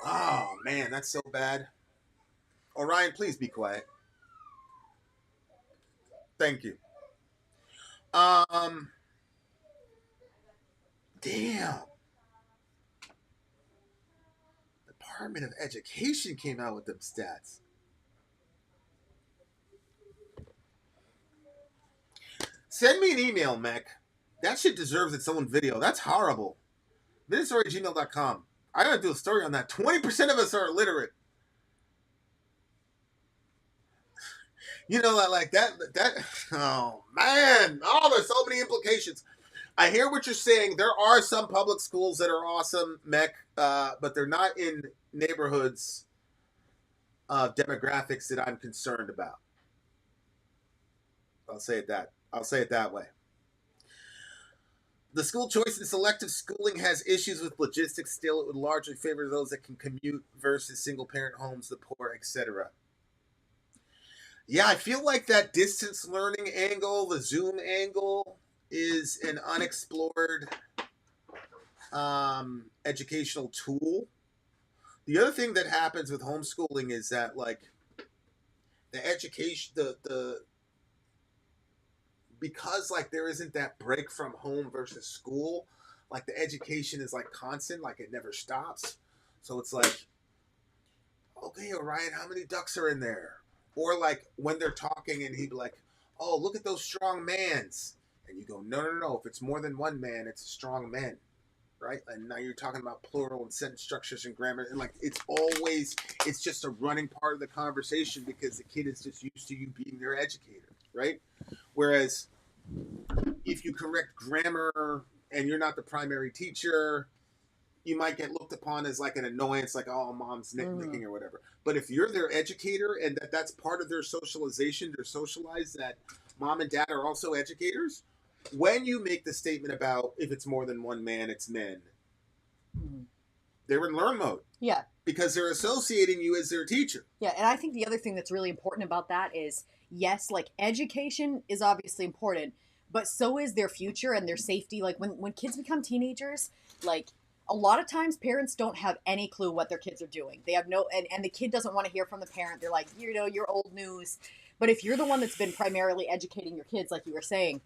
Oh man, that's so bad. Orion, please be quiet. Thank you. Damn. Department of Education came out with them stats. Send me an email, Mac. That shit deserves its own video. That's horrible. VinandSori@gmail.com. I gotta do a story on that. 20% of us are illiterate. You know, like that, oh man. Oh, there's so many implications. I hear what you're saying. There are some public schools that are awesome, Mech, but they're not in neighborhoods of demographics that I'm concerned about. I'll say it that way. The school choice and selective schooling has issues with logistics still. It would largely favor those that can commute versus single-parent homes, the poor, etc. Yeah, I feel like that distance learning angle, the Zoom angle, is an unexplored educational tool. The other thing that happens with homeschooling is that, like, the education, because, like, there isn't that break from home versus school, like, the education is, like, constant, like, it never stops. So it's like, okay, Orion, how many ducks are in there? Or, like, when they're talking and he'd be like, oh, look at those strong mans. And you go, no. If it's more than one man, it's a strong man, right? And now you're talking about plural and sentence structures and grammar. And, like, it's just a running part of the conversation because the kid is just used to you being their educator, right? Whereas if you correct grammar and you're not the primary teacher, you might get looked upon as like an annoyance, like, oh, mom's nitpicking or whatever. But if you're their educator and that's part of their socialization, they're socialized that mom and dad are also educators, when you make the statement about if it's more than one man, it's men, they're in learn mode. Yeah. Because they're associating you as their teacher. Yeah, and I think the other thing that's really important about that is, yes, like, education is obviously important, but so is their future and their safety. Like, when kids become teenagers, like, a lot of times parents don't have any clue what their kids are doing. They have and the kid doesn't want to hear from the parent. They're like, you're old news. But if you're the one that's been primarily educating your kids, like you were saying,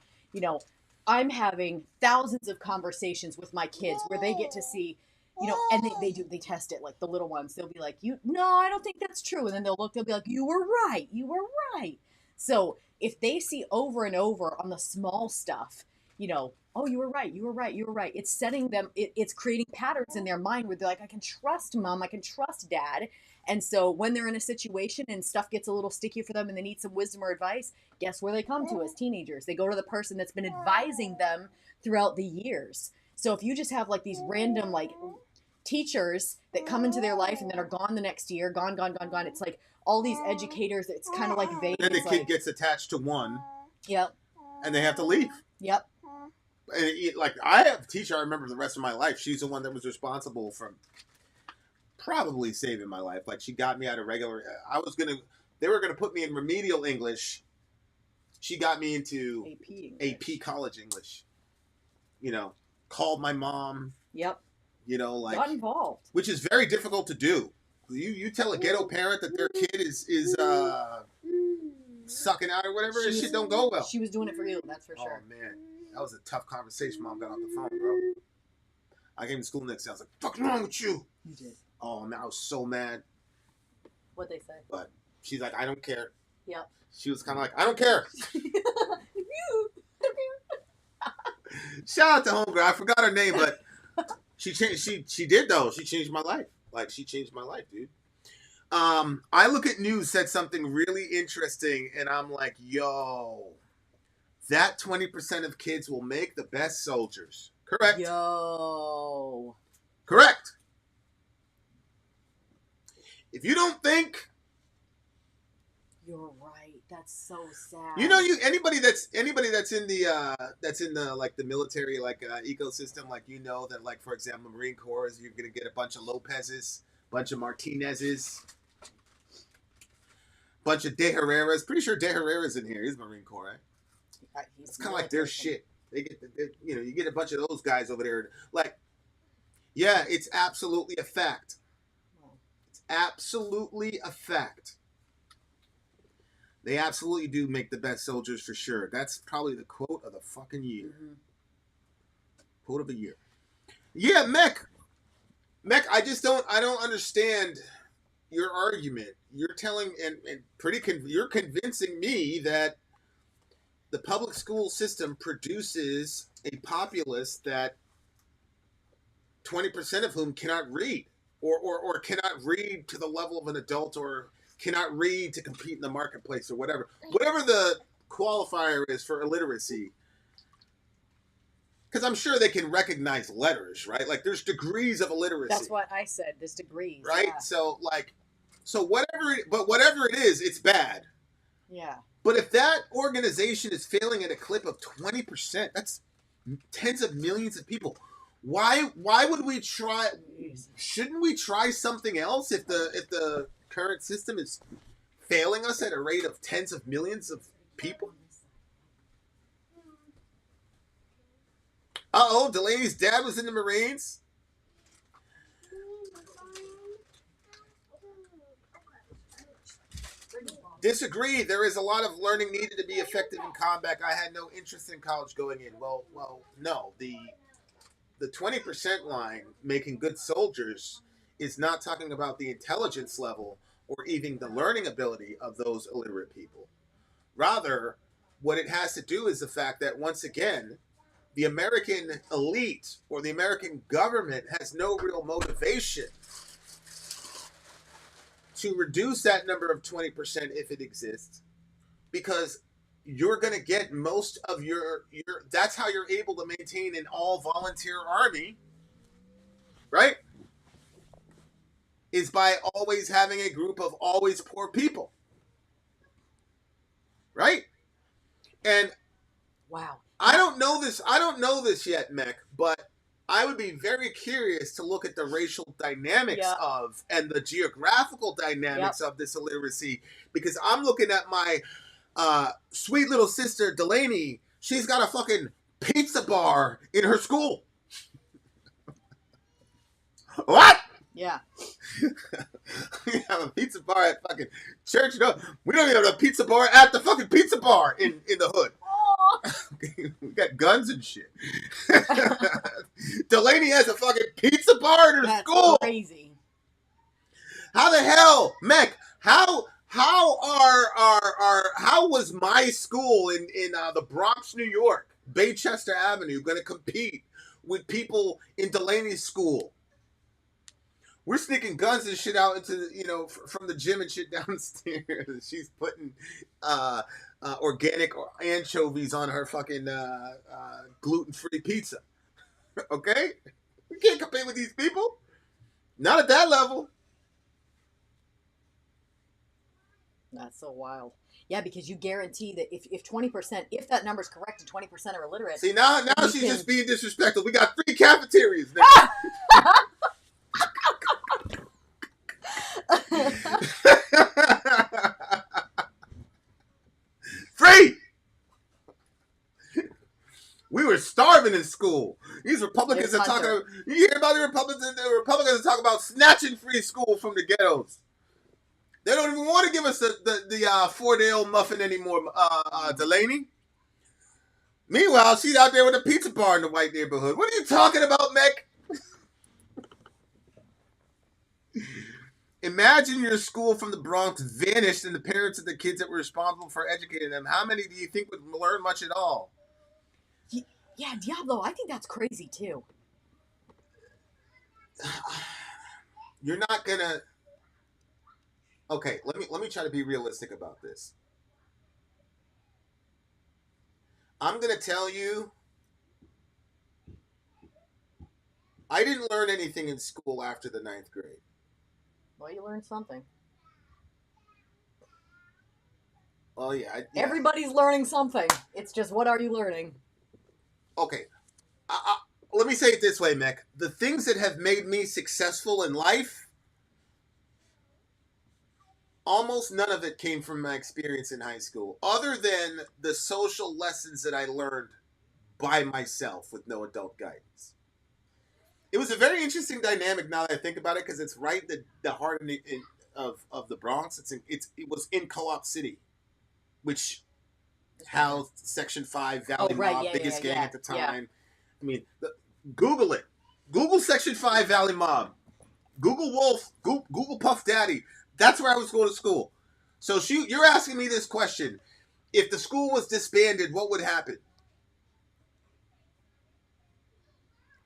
I'm having thousands of conversations with my kids where they get to see, and they test it, like the little ones. They'll be like, no, I don't think that's true. And then they'll be like, you were right. So if they see over and over on the small stuff, oh, you were right. It's setting them, it's creating patterns in their mind where they're like, I can trust mom, I can trust dad. And so when they're in a situation and stuff gets a little sticky for them and they need some wisdom or advice, guess where they come to as teenagers? They go to the person that's been advising them throughout the years. So if you just have like these random like teachers that come into their life and then are gone the next year, gone, it's like all these educators, it's kind of like vague. And the kid gets attached to one. Yep. And they have to leave. Yep. And like, I have a teacher I remember the rest of my life. She's the one that was responsible for probably saving my life. Like, she got me out of regular. They were gonna put me in remedial English. She got me into AP college English. Called my mom. Yep. Like, got involved, which is very difficult to do. You tell a ghetto parent that their kid is sucking out or whatever, and shit don't go well. She was doing it for you, that's for sure. Oh man, that was a tough conversation. Mom got off the phone, bro. I came to school the next day. I was like, "Fuck's wrong with you?" You did. Oh man, I was so mad. What'd they say? But she's like, "I don't care." Yep. She was kind of like, "I don't care." Shout out to homegirl. I forgot her name, but she changed. She did though. She changed my life. Like, she changed my life, dude. I Look at News said something really interesting, and I'm like, yo, that 20% of kids will make the best soldiers. Correct. Yo. Correct. If you don't think, you're right. That's so sad. You know, anybody that's in the like the military ecosystem, like you know that like for example Marine Corps is you're gonna get a bunch of Lopez's, bunch of Martinez's, bunch of De Herrera's. Pretty sure De Herrera's in here. He's Marine Corps, right? It's kind of like their shit. They get you get a bunch of those guys over there. Like, yeah, it's absolutely a fact. It's absolutely a fact. They absolutely do make the best soldiers for sure. That's probably the quote of the fucking year. Mm-hmm. Quote of the year. Yeah, Mech, I don't understand your argument. You're telling you're convincing me that the public school system produces a populace that 20% of whom cannot read or cannot read to the level of an adult or cannot read to compete in the marketplace or whatever the qualifier is for illiteracy, because I'm sure they can recognize letters, right? Like there's degrees of illiteracy. That's what I said. There's degrees, right? Yeah. So whatever it is, it's bad. Yeah. But if that organization is failing at a clip of 20%, that's tens of millions of people. Why would we try? Shouldn't we try something else if the current system is failing us at a rate of tens of millions of people? Uh-oh, Delaney's dad was in the Marines. Disagree. There is a lot of learning needed to be effective in combat. I had no interest in college going in. Well, no. The 20% line, making good soldiers, is not talking about the intelligence level or even the learning ability of those illiterate people. Rather, what it has to do is the fact that, once again, the American elite or the American government has no real motivation to reduce that number of 20% if it exists, because you're going to get most of your that's how you're able to maintain an all volunteer army, right? Is by always having a group of always poor people, right? And wow, I don't know this yet, Mech, but I would be very curious to look at the racial dynamics of and the geographical dynamics of this illiteracy, because I'm looking at my sweet little sister Delaney. She's got a fucking pizza bar in her school. What? Yeah. We have a pizza bar at fucking church. No, we don't even have a pizza bar at the fucking pizza bar in the hood. We got guns and shit. Delaney has a fucking pizza bar in her school. That's crazy. How the hell, Mech? How was my school in the Bronx, New York, Baychester Avenue, going to compete with people in Delaney's school? We're sneaking guns and shit out into from the gym and shit downstairs. She's putting organic anchovies on her fucking gluten-free pizza. Okay, we can't compete with these people. Not at that level. That's so wild. Yeah, because you guarantee that if 20%, if that number's correct and 20% are illiterate. See, now she's just being disrespectful. We got 3 cafeterias now. Free! We were starving in school. These Republicans are talking. You hear about the Republicans? The Republicans are talking about snatching free school from the ghettos. They don't even want to give us the 4-day-old muffin anymore, Delaney. Meanwhile, she's out there with a pizza bar in the white neighborhood. What are you talking about, Mech? Imagine your school from the Bronx vanished and the parents of the kids that were responsible for educating them. How many do you think would learn much at all? Yeah, Diablo, I think that's crazy too. You're not gonna... Okay, let me try to be realistic about this. I'm gonna tell you, I didn't learn anything in school after the 9th grade. Well, you learned something. Oh yeah, Everybody's learning something. It's just, what are you learning? Okay, let me say it this way, Mick. The things that have made me successful in life, almost none of it came from my experience in high school, other than the social lessons that I learned by myself with no adult guidance. It was a very interesting dynamic now that I think about it, because it's right in the heart of the Bronx. It was in Co-op City, which housed Section 5 Oh, Valley right. Mob, Yeah, biggest gang yeah. at the time. I mean, Google it. Google Section 5 Valley Mob. Google Wolf. Google Puff Daddy. That's where I was going to school. So you're asking me this question. If the school was disbanded, what would happen?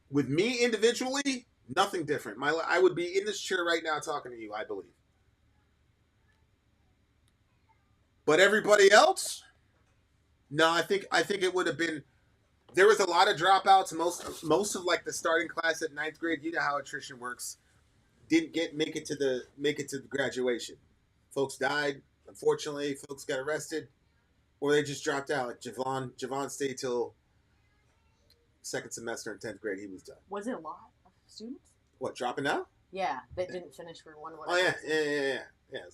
With me individually, nothing different. I would be in this chair right now talking to you, I believe. But everybody else? No, I think it would have been. There was a lot of dropouts. Most of like the starting class at ninth grade. You know how attrition works. Didn't make it to the graduation. Folks died. Unfortunately, folks got arrested, or they just dropped out. Like Javon stayed till second semester in 10th grade. He was done. Was it a lot of students? What, dropping out? Yeah, that didn't finish for one. Oh yeah.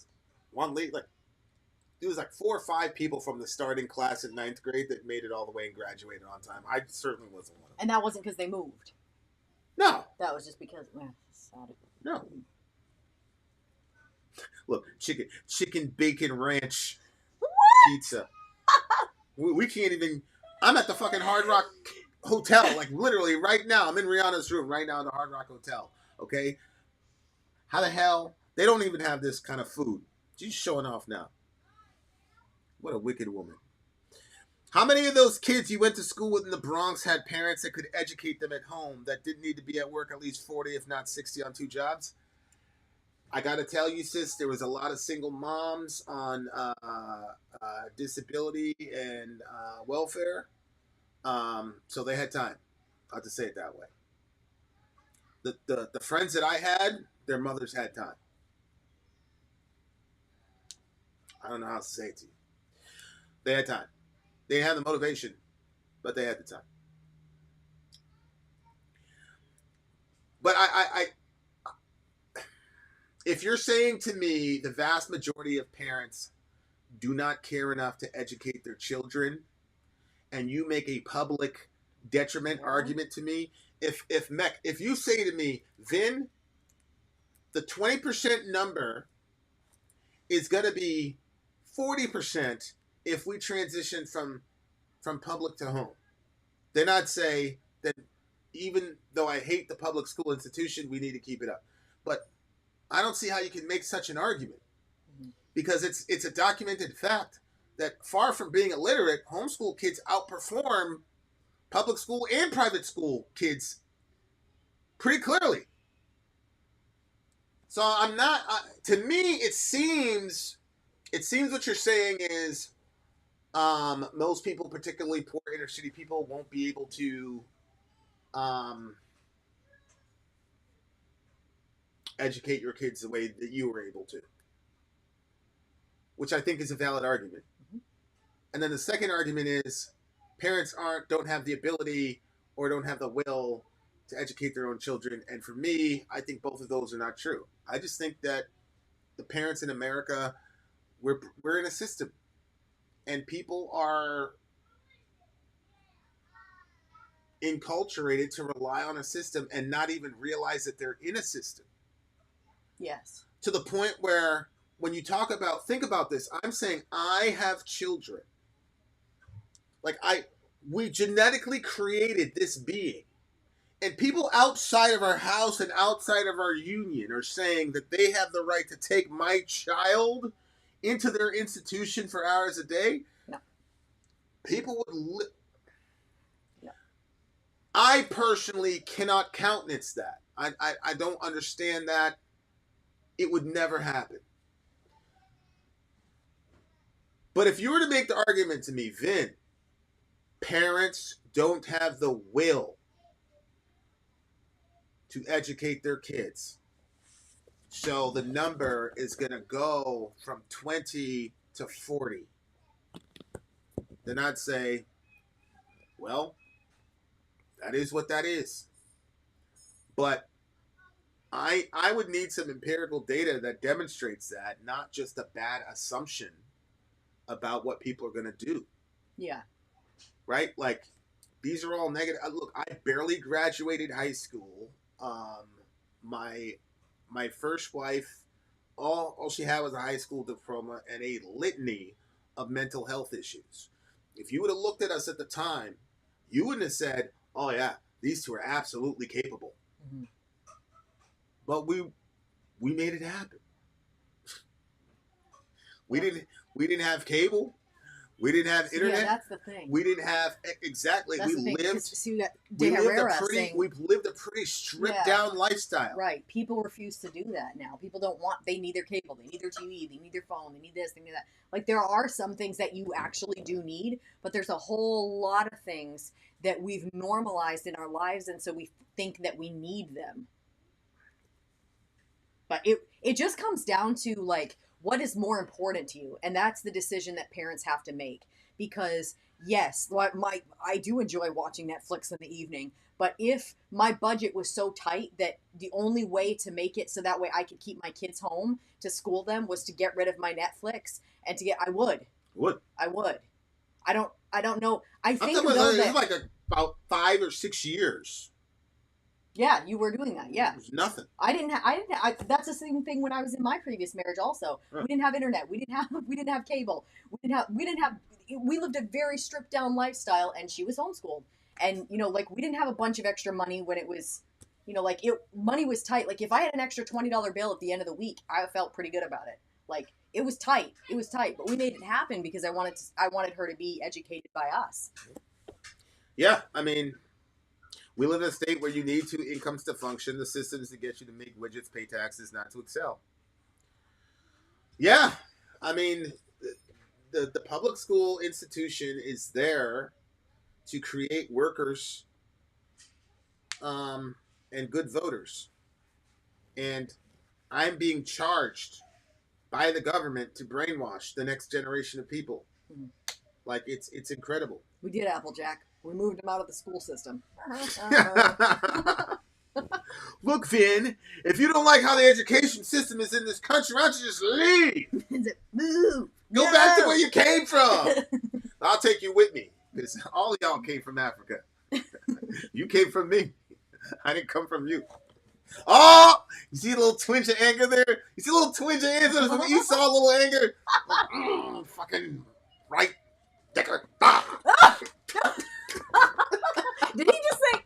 One lead, like it was like 4 or 5 people from the starting class in ninth grade that made it all the way and graduated on time. I certainly wasn't one of them. And that wasn't because they moved. No. That was just because, man, sad. No. Look, chicken bacon ranch pizza. We can't even. I'm at the fucking Hard Rock Hotel, like literally right now. I'm in Rihanna's room right now in the Hard Rock Hotel. Okay, how the hell they don't even have this kind of food? She's showing off now. What a wicked woman. How many of those kids you went to school with in the Bronx had parents that could educate them at home that didn't need to be at work at least 40, if not 60 on 2 jobs? I got to tell you, sis, there was a lot of single moms on disability and welfare. So they had time. I'll just say it that way. The friends that I had, their mothers had time. I don't know how to say it to you. They had time. They didn't have the motivation, but they had the time. But if you're saying to me the vast majority of parents do not care enough to educate their children, and you make a public detriment argument to me, if you say to me, Vin, the 20% number is going to be 40% if we transition from public to home, then I'd say that even though I hate the public school institution, we need to keep it up. But I don't see how you can make such an argument, because it's a documented fact that far from being illiterate, homeschool kids outperform public school and private school kids pretty clearly. So I'm not. To me, it seems what you're saying is most people, particularly poor inner city people, won't be able to educate your kids the way that you were able to, which I think is a valid argument. Mm-hmm. And then the second argument is parents don't have the ability or don't have the will to educate their own children. And for me, I think both of those are not true. I just think that the parents in America, we're in a system, and people are enculturated to rely on a system and not even realize that they're in a system. Yes. To the point where when you think about this, I'm saying I have children. Like we genetically created this being. And people outside of our house and outside of our union are saying that they have the right to take my child into their institution for hours a day. No. People would no. I personally cannot countenance that. I don't understand that. It would never happen. But if you were to make the argument to me, Vin, parents don't have the will to educate their kids, so the number is going to go from 20 to 40. then I'd say, well, that is what that is. But I would need some empirical data that demonstrates that, not just a bad assumption about what people are going to do. Yeah. Right? Like, these are all negative. Look, I barely graduated high school. My my first wife, all she had was a high school diploma and a litany of mental health issues. If you would have looked at us at the time, you wouldn't have said, "Oh yeah, these two are absolutely capable." Mm-hmm. But we made it happen. We didn't have cable. We didn't have internet. Yeah, that's the thing. We didn't have exactly. That's we lived. See, we lived a pretty stripped down lifestyle. Right. People refuse to do that now. People don't want. They need their cable. They need their TV. They need their phone. They need this. They need that. Like, there are some things that you actually do need, but there's a whole lot of things that we've normalized in our lives, and so we think that we need them. But it just comes down to, like, what is more important to you, and that's the decision that parents have to make. Because yes, I do enjoy watching Netflix in the evening, but if my budget was so tight that the only way to make it so that way I could keep my kids home to school them was to get rid of my Netflix and I would. I would. I don't know. I think it was like about 5 or 6 years. Yeah, you were doing that. Yeah, it was nothing. That's the same thing when I was in my previous marriage. Also, we didn't have internet. We didn't have cable. We lived a very stripped down lifestyle, and she was homeschooled. And like, we didn't have a bunch of extra money when it was, money was tight. Like, if I had an extra $20 bill at the end of the week, I felt pretty good about it. Like, it was tight. But we made it happen because I wanted her to be educated by us. Yeah, I mean, we live in a state where you need 2 incomes to function. The system is to get you to make widgets, pay taxes, not to excel. Yeah, I mean, the public school institution is there to create workers and good voters. And I'm being charged by the government to brainwash the next generation of people. Mm-hmm. Like, it's incredible. We did, Applejack. We moved him out of the school system. Look, Vin, if you don't like how the education system is in this country, why don't you just leave? Move. Go back to where you came from. I'll take you with me, because all of y'all came from Africa. You came from me. I didn't come from you. Oh, you see a little twinge of anger there? You see a little twinge of anger from Esau, a little anger? Like, fucking right. Dicker. Ah. Did he just say?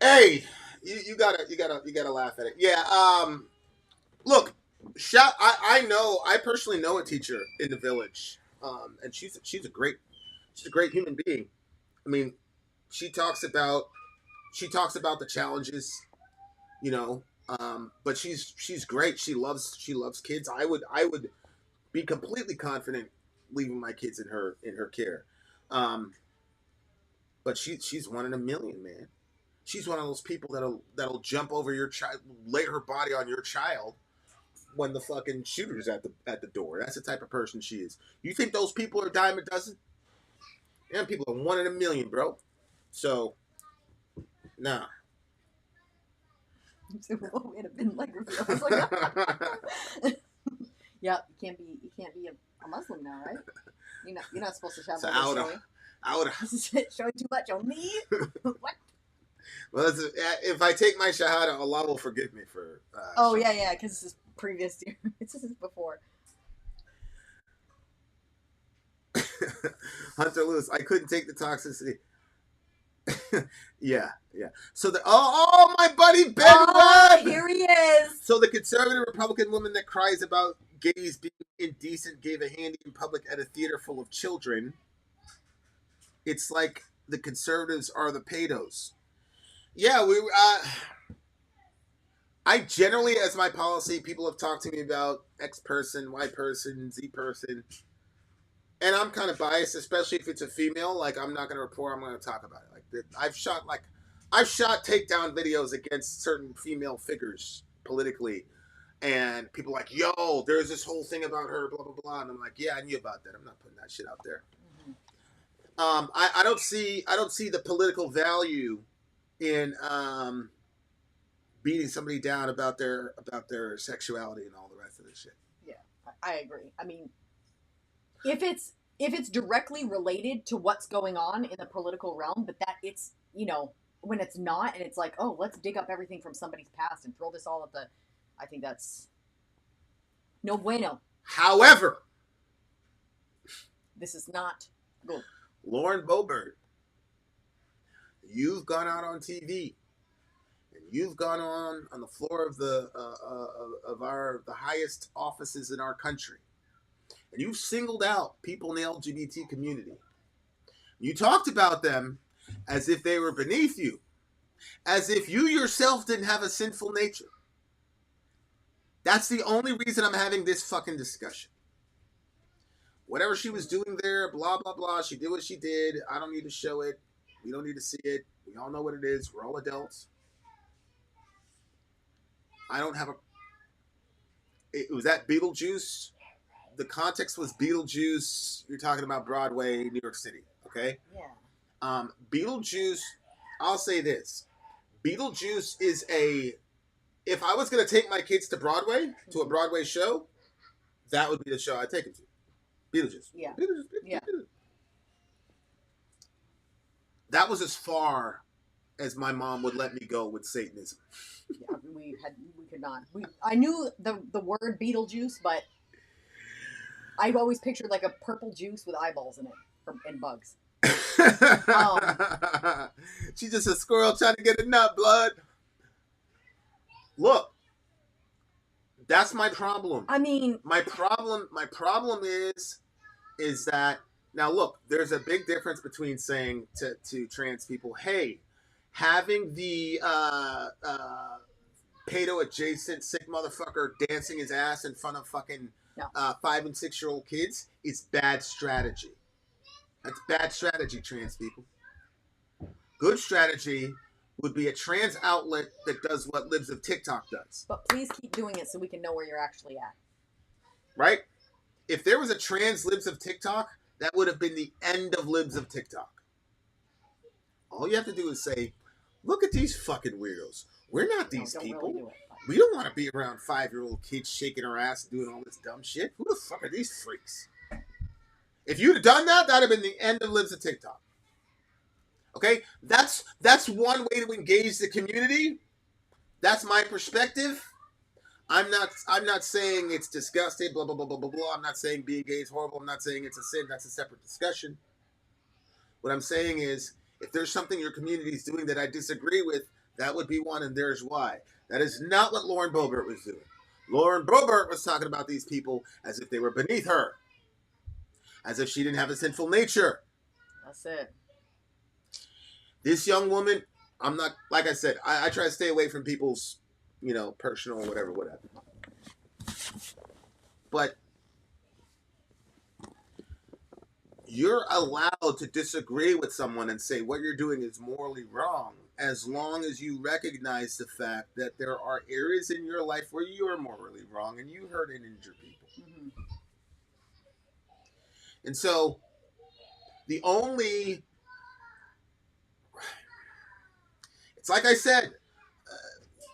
Hey, you gotta laugh at it. Yeah. Look, I personally know a teacher in the village. And she's a great human being. I mean, she talks about the challenges, but she's great. She loves kids. I would be completely confident leaving my kids in her care. But she's one in a million, man. She's one of those people that'll jump over your child, lay her body on your child when the fucking shooter's at the door. That's the type of person she is. You think those people are a dime a dozen? Yeah, people are one in a million, bro. So, nah. It'd have been like, yeah, you can't be a Muslim now, right? You're not supposed to have showing. Showing too much on me. What? Well, if I take my shahada, Allah will forgive me for. Yeah, because this is previous year. This is before. Hunter Lewis, I couldn't take the toxicity. yeah. So my buddy Ben. Here he is. So the conservative Republican woman that cries about gays being indecent gave a handy in public at a theater full of children. It's like the conservatives are the pedos. Yeah, I generally, as my policy, people have talked to me about X person, Y person, Z person. And I'm kind of biased, especially if it's a female. Like, I'm not going to report. I'm going to talk about it. Like, I've shot takedown videos against certain female figures politically, And people are like, yo, there's this whole thing about her, blah, blah, blah. And I'm like, yeah, I knew about that. I'm not putting that shit out there. I don't see the political value in beating somebody down about their sexuality and all the rest of this shit. Yeah, I agree. I mean, if it's directly related to what's going on in the political realm, but that it's, when it's not, and it's like, oh, let's dig up everything from somebody's past and throw this all at the, I think that's no bueno. However, this is not good. Lauren Boebert, you've gone out on TV, and you've gone on the floor of the highest offices in our country, and you've singled out people in the LGBT community. You talked about them as if they were beneath you, as if you yourself didn't have a sinful nature. That's the only reason I'm having this fucking discussion. Whatever she was doing there, blah, blah, blah. She did what she did. I don't need to show it. We don't need to see it. We all know what it is. We're all adults. I don't have It was that Beetlejuice. The context was Beetlejuice. You're talking about Broadway, New York City. Okay? Yeah. Beetlejuice, I'll say this. Beetlejuice is if I was going to take my kids to Broadway, to a Broadway show, that would be the show I'd take them to. Beetlejuice. Yeah. Beetlejuice. Yeah. That was as far as my mom would let me go with Satanism. Yeah, we could not. I knew the word Beetlejuice, but I always pictured like a purple juice with eyeballs in it and bugs. She's just a squirrel trying to get a nut, blood. Look, that's my problem. I mean, my problem is that, now look, there's a big difference between saying to trans people, hey, having the pedo adjacent sick motherfucker dancing his ass in front of fucking 5 and 6 year old kids is bad strategy. That's bad strategy, trans people. Good strategy would be a trans outlet that does what Libs of TikTok does. But please keep doing it so we can know where you're actually at. Right? If there was a trans Libs of TikTok, that would have been the end of Libs of TikTok. All you have to do is say, look at these fucking weirdos. We're not these people. Really we don't want to be around 5-year-old kids shaking her ass and doing all this dumb shit. Who the fuck are these freaks? If you'd have done that, that'd have been the end of Libs of TikTok. Okay? That's one way to engage the community. That's my perspective. I'm not saying it's disgusting, blah, blah, blah, blah, blah, blah. I'm not saying being gay is horrible. I'm not saying it's a sin. That's a separate discussion. What I'm saying is, if there's something your community is doing that I disagree with, that would be one, and there's why. That is not what Lauren Boebert was doing. Lauren Boebert was talking about these people as if they were beneath her. As if she didn't have a sinful nature. That's it. This young woman, I'm not, like I said, I try to stay away from people's, personal whatever. But you're allowed to disagree with someone and say what you're doing is morally wrong, as long as you recognize the fact that there are areas in your life where you are morally wrong and you hurt and injure people. Mm-hmm. And so, it's like I said,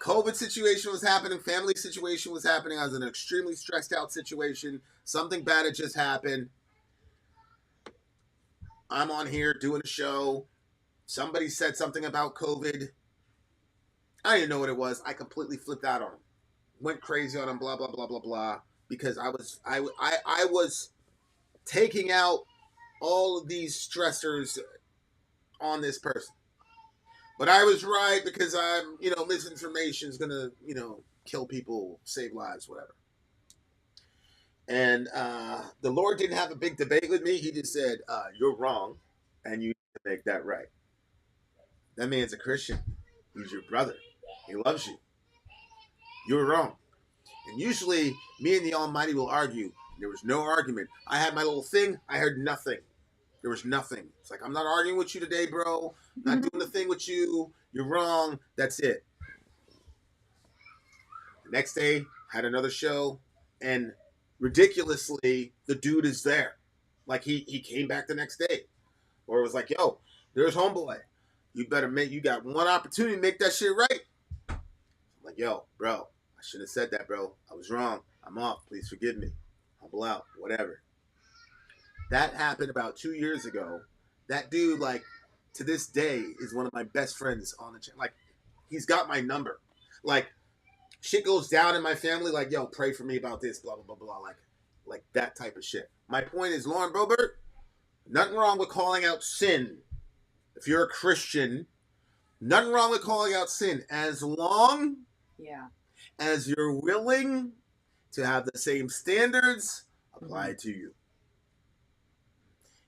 COVID situation was happening, family situation was happening. I was in an extremely stressed out situation. Something bad had just happened. I'm on here doing a show. Somebody said something about COVID. I didn't know what it was. I completely flipped out on them. Went crazy on them, blah, blah, blah, blah, blah. Because I was taking out all of these stressors on this person. But I was right because misinformation is going to, kill people, save lives, whatever. And the Lord didn't have a big debate with me. He just said, you're wrong, and you need to make that right. That man's a Christian. He's your brother. He loves you. You're wrong. And usually, me and the Almighty will argue. There was no argument. I had my little thing. I heard nothing. There was nothing. It's like, I'm not arguing with you today, bro. I'm not doing the thing with you. You're wrong. That's it. The next day, had another show, and ridiculously, the dude is there. Like he came back the next day, or it was like, yo, there's homeboy. You got one opportunity to make that shit right. I'm like, yo, bro, I shouldn't have said that, bro. I was wrong. I'm off. Please forgive me. Humble out. Whatever. That happened about 2 years ago. That dude, like, to this day, is one of my best friends on the channel. Like, he's got my number. Like, shit goes down in my family. Like, yo, pray for me about this, blah, blah, blah, blah. Like that type of shit. My point is, Lauren Boebert, nothing wrong with calling out sin. If you're a Christian, nothing wrong with calling out sin. As long as you're willing to have the same standards applied to you.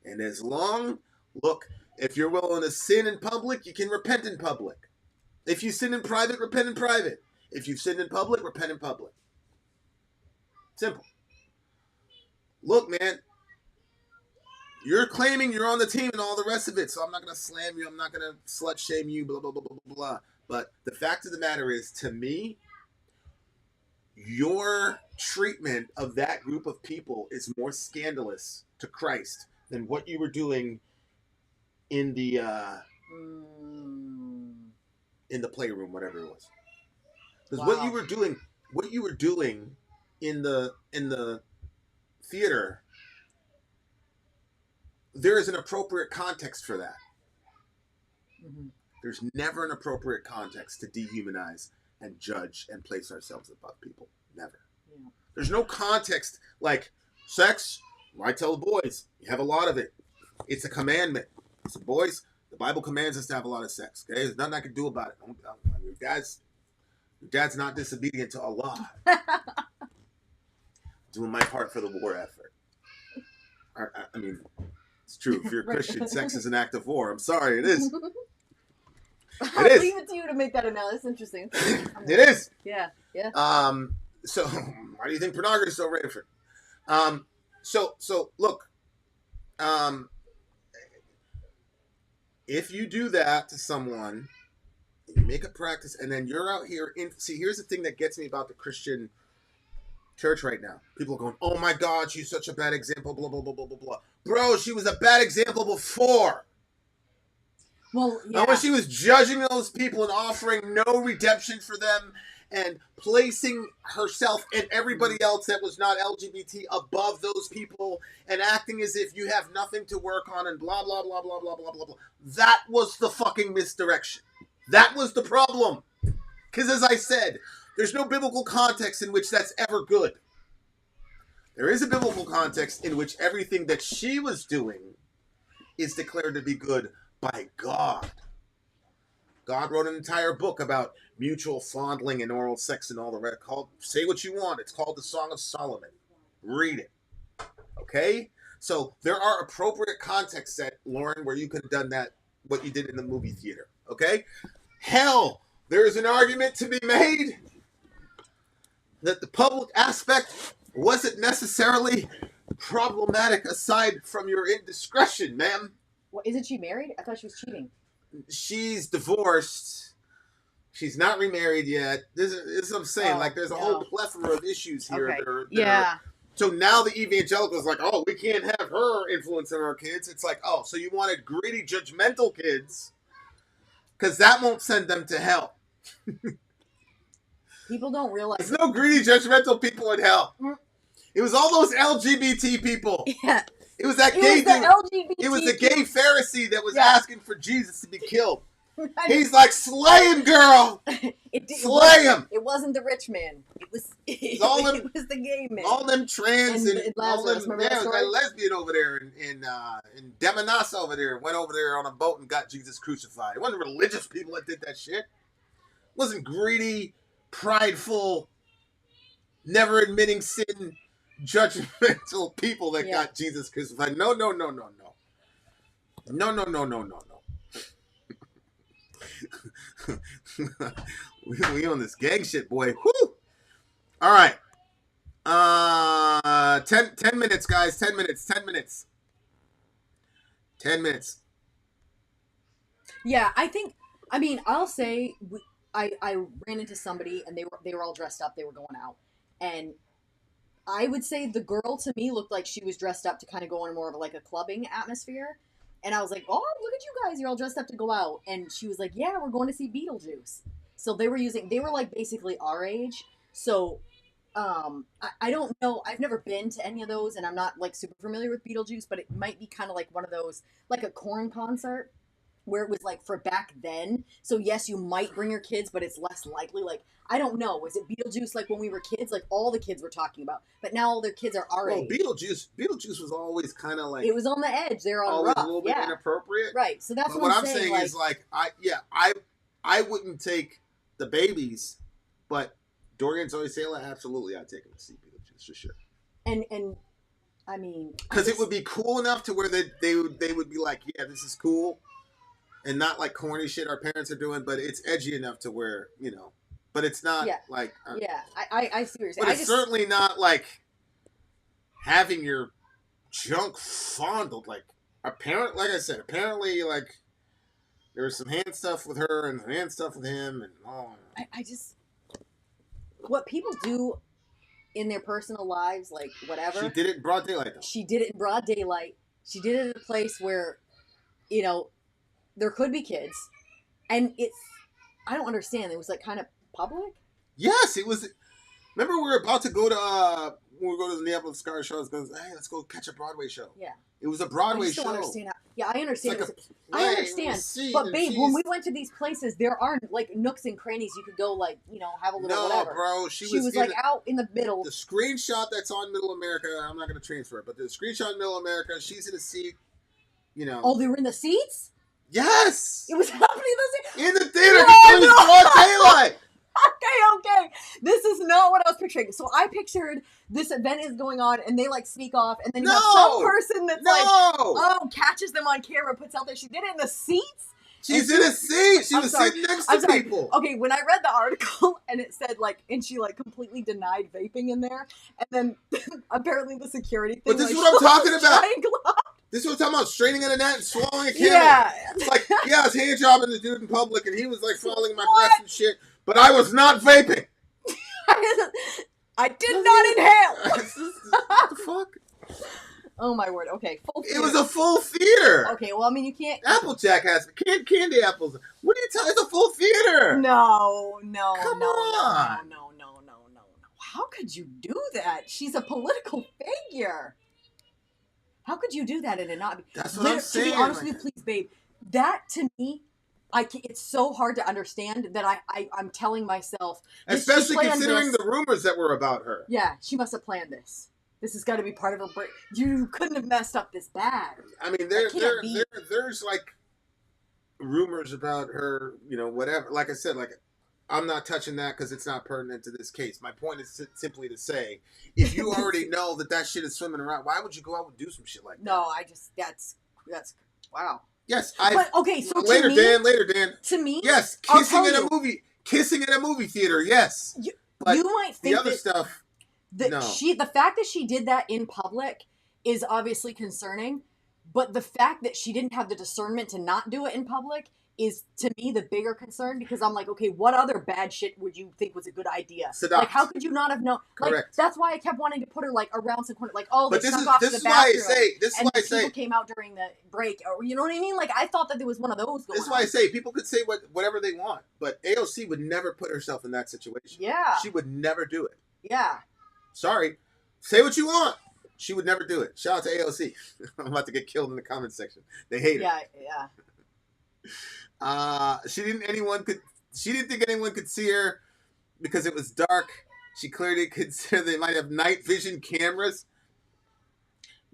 And as long, look, if you're willing to sin in public, you can repent in public. If you sin in private, repent in private. If you sin in public, repent in public. Simple. Look, man, you're claiming you're on the team and all the rest of it, so I'm not going to slam you. I'm not going to slut shame you, blah, blah, blah, blah, blah, blah. But the fact of the matter is, to me, your treatment of that group of people is more scandalous to Christ than what you were doing in the playroom, whatever it was. Because what you were doing in the theater, there is an appropriate context for that. Mm-hmm. There's never an appropriate context to dehumanize and judge and place ourselves above people. Never. Yeah. There's no context like sex. I tell the boys, you have a lot of it. It's a commandment. So boys, the Bible commands us to have a lot of sex. Okay, there's nothing I can do about it. Your dad's not disobedient to Allah. Doing my part for the war effort. I mean, it's true. If you're a Christian, sex is an act of war. I'm sorry, it is. I'll leave it to you to make that analysis. Interesting. It is. Yeah. So why do you think pornography is so rampant? So look, if you do that to someone, you make a practice, and then you're out here. See, here's the thing that gets me about the Christian church right now. People are going, "Oh my God, she's such a bad example." Blah blah blah blah blah blah. Bro, she was a bad example before. Well, yeah. And when she was judging those people and offering no redemption for them and placing herself and everybody else that was not LGBT above those people and acting as if you have nothing to work on and blah, blah, blah, blah, blah, blah, blah, blah. That was the fucking misdirection. That was the problem. Because as I said, there's no biblical context in which that's ever good. There is a biblical context in which everything that she was doing is declared to be good by God. God wrote an entire book about mutual fondling and oral sex and all the rest. Say what you want. It's called the Song of Solomon. Read it. Okay? So there are appropriate contexts set, Lauren, where you could have done that, what you did in the movie theater. Okay? Hell, there is an argument to be made that the public aspect wasn't necessarily problematic aside from your indiscretion, ma'am. Well, isn't she married? I thought she was cheating. She's divorced. She's not remarried yet. This is what I'm saying. Like, there's a whole plethora of issues here. Okay. So now the evangelicals are like, oh, we can't have her influencing our kids. It's like, oh, so you wanted greedy, judgmental kids because that won't send them to hell. People don't realize. There's no greedy, judgmental people in hell. It was all those LGBT people. Yeah. It was that gay dude. It was the gay Pharisee that was asking for Jesus to be killed. He's like, slay him, girl. Slay him. It wasn't the rich man. It was the gay man. All them trans and all them, that lesbian over there in Demonas over there went over there on a boat and got Jesus crucified. It wasn't religious people that did that shit. It wasn't greedy, prideful, never admitting sin, judgmental people that got Jesus crucified. No. We on this gang shit, boy. Woo! All right. 10 minutes, guys. 10 minutes. 10 minutes. 10 minutes. Yeah, I'll say I ran into somebody and they were all dressed up. They were going out. and I would say the girl to me looked like she was dressed up to kind of go in more of like a clubbing atmosphere. And I was like, oh, look at you guys. You're all dressed up to go out. And she was like, yeah, we're going to see Beetlejuice. So they were like basically our age. So I don't know. I've never been to any of those and I'm not like super familiar with Beetlejuice, but it might be kind of like one of those, like a Korn concert where it was like for back then. So yes, you might bring your kids, but it's less likely. Like I don't know. Was it Beetlejuice like when we were kids? Like all the kids were talking about, but now all their kids are our age. Beetlejuice was always kind of like It was on the edge. They're on always rough. a little bit inappropriate, right? So that's but what I'm saying like, is like I wouldn't take the babies, but Dorian Zoe Sela, absolutely, I'd take them to see Beetlejuice for sure. And I mean, because it would be cool enough to where they would be like, yeah, this is cool, and not like corny shit our parents are doing, but it's edgy enough to where but it's not like I see what you're saying. But it's certainly not like having your junk fondled. Like apparently like there was some hand stuff with her and hand stuff with him, and I just what people do in their personal lives, like whatever. She did it in broad daylight, though. She did it in broad daylight. She did it in a place where, there could be kids. And I don't understand. It was like kind of public? Yes, it was. Remember we were about to go to, when we go to the Neapolis Scar show, I was going, hey, let's go catch a Broadway show. Yeah. It was a Broadway show. I don't understand how. Yeah, I understand. Like I understand. But babe, when we went to these places, there are like nooks and crannies you could go, like, have a little whatever. No, bro. She was like out in the middle. The screenshot that's on Middle America, I'm not going to transfer it, but the screenshot in Middle America, she's in a seat, Oh, they were in the seats? Yes! It was happening in the theater. It was broad daylight. Okay. This is not what I was picturing. So I pictured this event is going on and they like sneak off and then you have some person that's catches them on camera, puts out there. She did it in the seats. She's in a seat. She was sitting next to people. Okay, when I read the article and it said and she completely denied vaping in there, and then apparently the security thing. But this is what I'm talking about. This is what I'm talking about, straining in a net and swallowing a camel. Yeah. Like, I was hand jobbing the dude in public and he was like swallowing my breath and shit. But I was not vaping. I did not inhale. What the fuck? Oh my word. Okay. Full theater. It was a full theater. Okay. Well, I mean, you can't. Applejack has candy apples. What are you talking? It's a full theater. No. Come on. No. How could you do that? She's a political figure. How could you do that and it not be? That's what I'm saying. To be honest with you, please, babe. That to me. It's so hard to understand that I'm telling myself. Especially considering the rumors that were about her. Yeah, she must have planned this. This has got to be part of her break. You couldn't have messed up this bad. I mean, there's like rumors about her, whatever. Like I said, I'm not touching that because it's not pertinent to this case. My point is simply to say, if you already know that shit is swimming around, why would you go out and do some shit like that? No, that's wow. Yes, okay. So later, Dan. To me, yes, kissing in a movie theater. Yes, but you might think the other stuff. The fact that she did that in public is obviously concerning, but the fact that she didn't have the discernment to not do it in public is to me the bigger concern, because I'm like, okay, what other bad shit would you think was a good idea? Like, how could you not have known? Correct. That's why I kept wanting to put her around some corner, they snuck off to the bathroom. This is why I say people came out during the break, or you know what I mean? Like, I thought that there was one of those going on. This is why I say people could say whatever they want, but AOC would never put herself in that situation. Yeah, she would never do it. Yeah. Sorry, say what you want. She would never do it. Shout out to AOC. I'm about to get killed in the comment section. They hate her. Yeah. She didn't think anyone could see her because it was dark. She clearly considered they might have night vision cameras.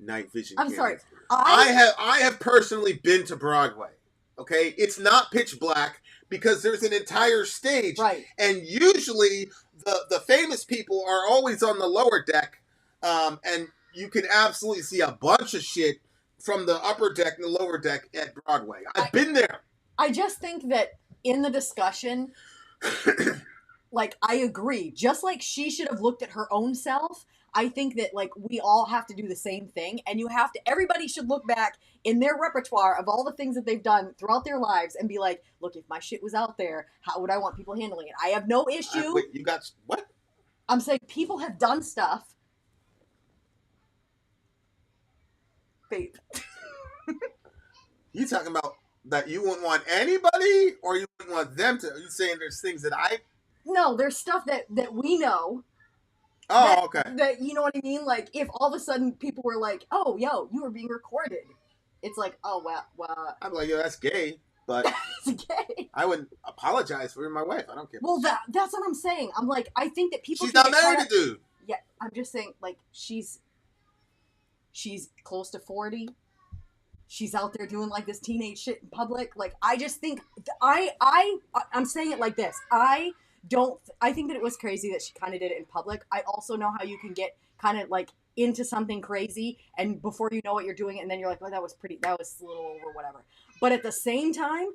I'm sorry. I have personally been to Broadway. Okay, it's not pitch black because there's an entire stage, right? And usually the famous people are always on the lower deck, and you can absolutely see a bunch of shit from the upper deck and the lower deck at Broadway. I've been there. I just think that in the discussion, I agree. Just like she should have looked at her own self, I think that, we all have to do the same thing. And everybody should look back in their repertoire of all the things that they've done throughout their lives and be like, look, if my shit was out there, how would I want people handling it? I have no issue. Wait, you got what? I'm saying people have done stuff. Babe. You talking about that you wouldn't want anybody, or you wouldn't want them to? Are you saying there's things that I? No, there's stuff that we know. Oh, okay. That you know what I mean? Like if all of a sudden people were like, "Oh, yo, you were being recorded," it's like, "Oh, well, I'm like, yo, that's gay, but it's gay." I wouldn't apologize for my wife. I don't care. Well, that's what I'm saying. I'm like, I think that people. She's not married to dude. Yeah, I'm just saying, like she's close to 40. She's out there doing like this teenage shit in public. Like I just think I'm saying it like this. I think that it was crazy that she kind of did it in public. I also know how you can get kind of like into something crazy and before you know it you're doing it and then you're like, "Oh, that was a little over whatever." But at the same time,